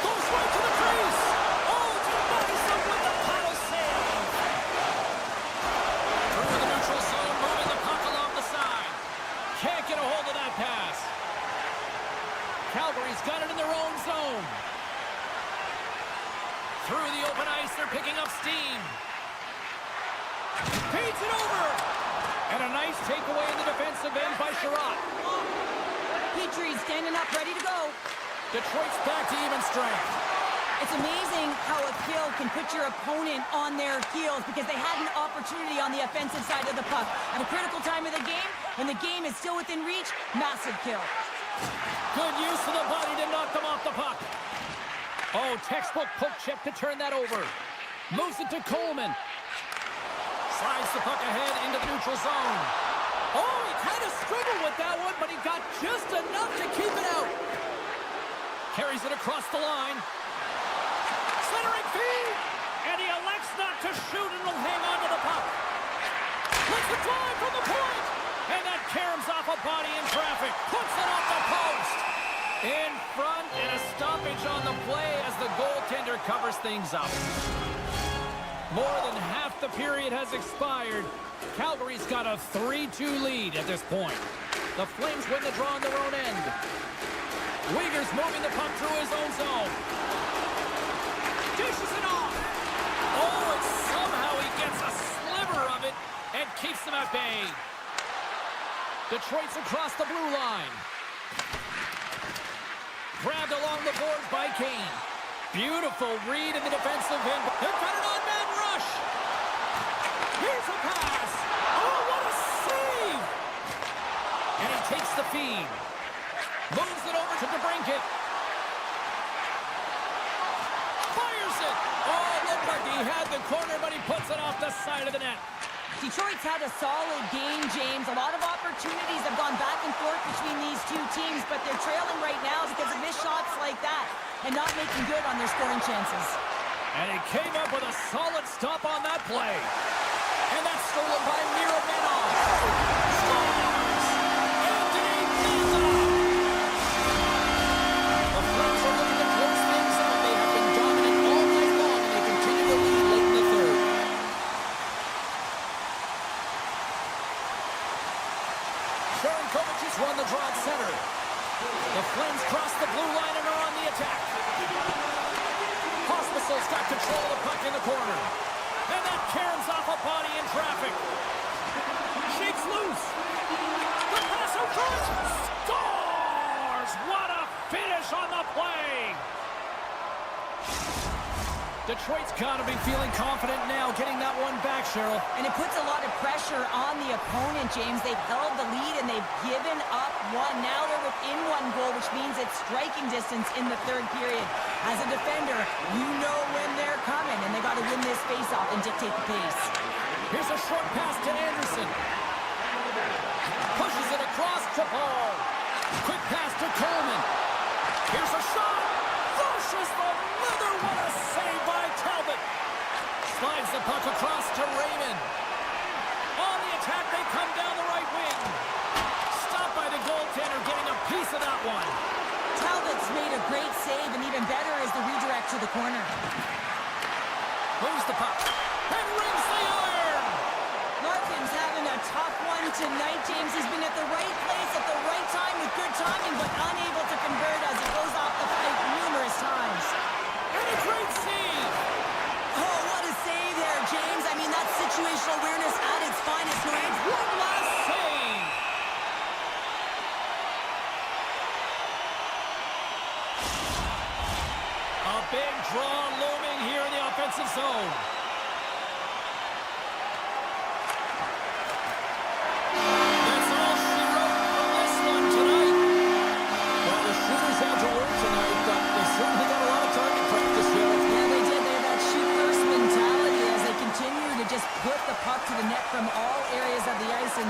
Goes right to the crease. Oh, denies him with the paddle save. Through the neutral zone, moving the puck along the side. Can't get a hold of that pass. Calgary's got it in their own zone. Through the open ice, they're picking up steam. Feeds it over. And a nice takeaway in the defensive end by Sherratt. Petrie standing up, ready to go. Detroit's back to even strength. It's amazing how a kill can put your opponent on their heels because they had an opportunity on the offensive side of the puck. At a critical time of the game, when the game is still within reach, massive kill. Good use of the body to knock them off the puck. Oh, textbook poke check to turn that over. Moves it to Coleman. Slides the puck ahead into the neutral zone. Oh, he kind of struggled with that one, but he got just enough to keep it out. Carries it across the line. Centering feed. And he elects not to shoot and will hang on to the puck. Lets it fly from the point. And that caroms off a body in traffic. Puts it off the post. In front, and a stoppage on the play as the goaltender covers things up. More than half the period has expired. Calgary's got a 3-2 lead at this point. The Flames win the draw on their own end. Uyghur's moving the puck through his own zone. Dishes it off. Oh, and somehow he gets a sliver of it and keeps them at bay. Detroit's across the blue line. Grabbed along the boards by Kane. Beautiful read in the defensive end. They've got an on-man rush. Here's a pass. Oh, what a save. And he takes the feed. Moves it over to DeBrincat. Fires it. Oh, looked like he had the corner, but he puts it off the side of the net. Detroit's had a solid game, James. A lot of opportunities have gone back and forth between these two teams, but they're trailing right now because of missed shots like that and not making good on their scoring chances. And he came up with a solid stop on that play. And that's stolen by Miromenov. Scores! Anthony Miller! The Flames are looking to close things out. They have been dominant all night long, and they continue to lead late in the third. Sharankovic has won the draw at center. The Flames cross the blue line and are on the attack. Hospital's got control of the puck in the corner. And that caroms off a body in traffic. Shakes loose. The pass in front. Scores! What a finish on the play! Detroit's got to be feeling confident now, getting that one back, Cheryl. And it puts a lot of pressure on the opponent, James. They've held the lead and they've given up one. Now they're within one goal, which means it's striking distance in the third period. As a defender, you know when they're coming, and they got to win this face-off and dictate the pace. Here's a short pass to Anderson. Pushes it across to Paul. Quick pass to Coleman. Here's a shot. Flushes the leather. What a save by Talbot. Slides the puck across to Raymond. On the attack, they come down the right wing. Stopped by the goaltender, getting a piece of that one. Talbot's made a great save, and even better is the redirect to the corner. Moves the puck. And rings the iron. Larkin's having a tough one tonight, James. He's been at the right place at the right time with good timing, but unable to convert as it goes off the pipe numerous times. And a great save. Oh, what a save there, James. I mean, that's situational awareness at its finest. And one last save. A big draw looming here in the offensive zone. That's all she wrote for this one tonight. Well, the shooters had to work tonight, but they certainly got a lot of time to practice here. Yeah, they did. They have that shoot-first mentality as they continue to just put the puck to the net from all areas of the ice. And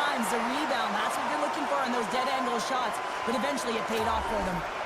times the rebound. That's what you're looking for on those dead angle shots. But eventually it paid off for them.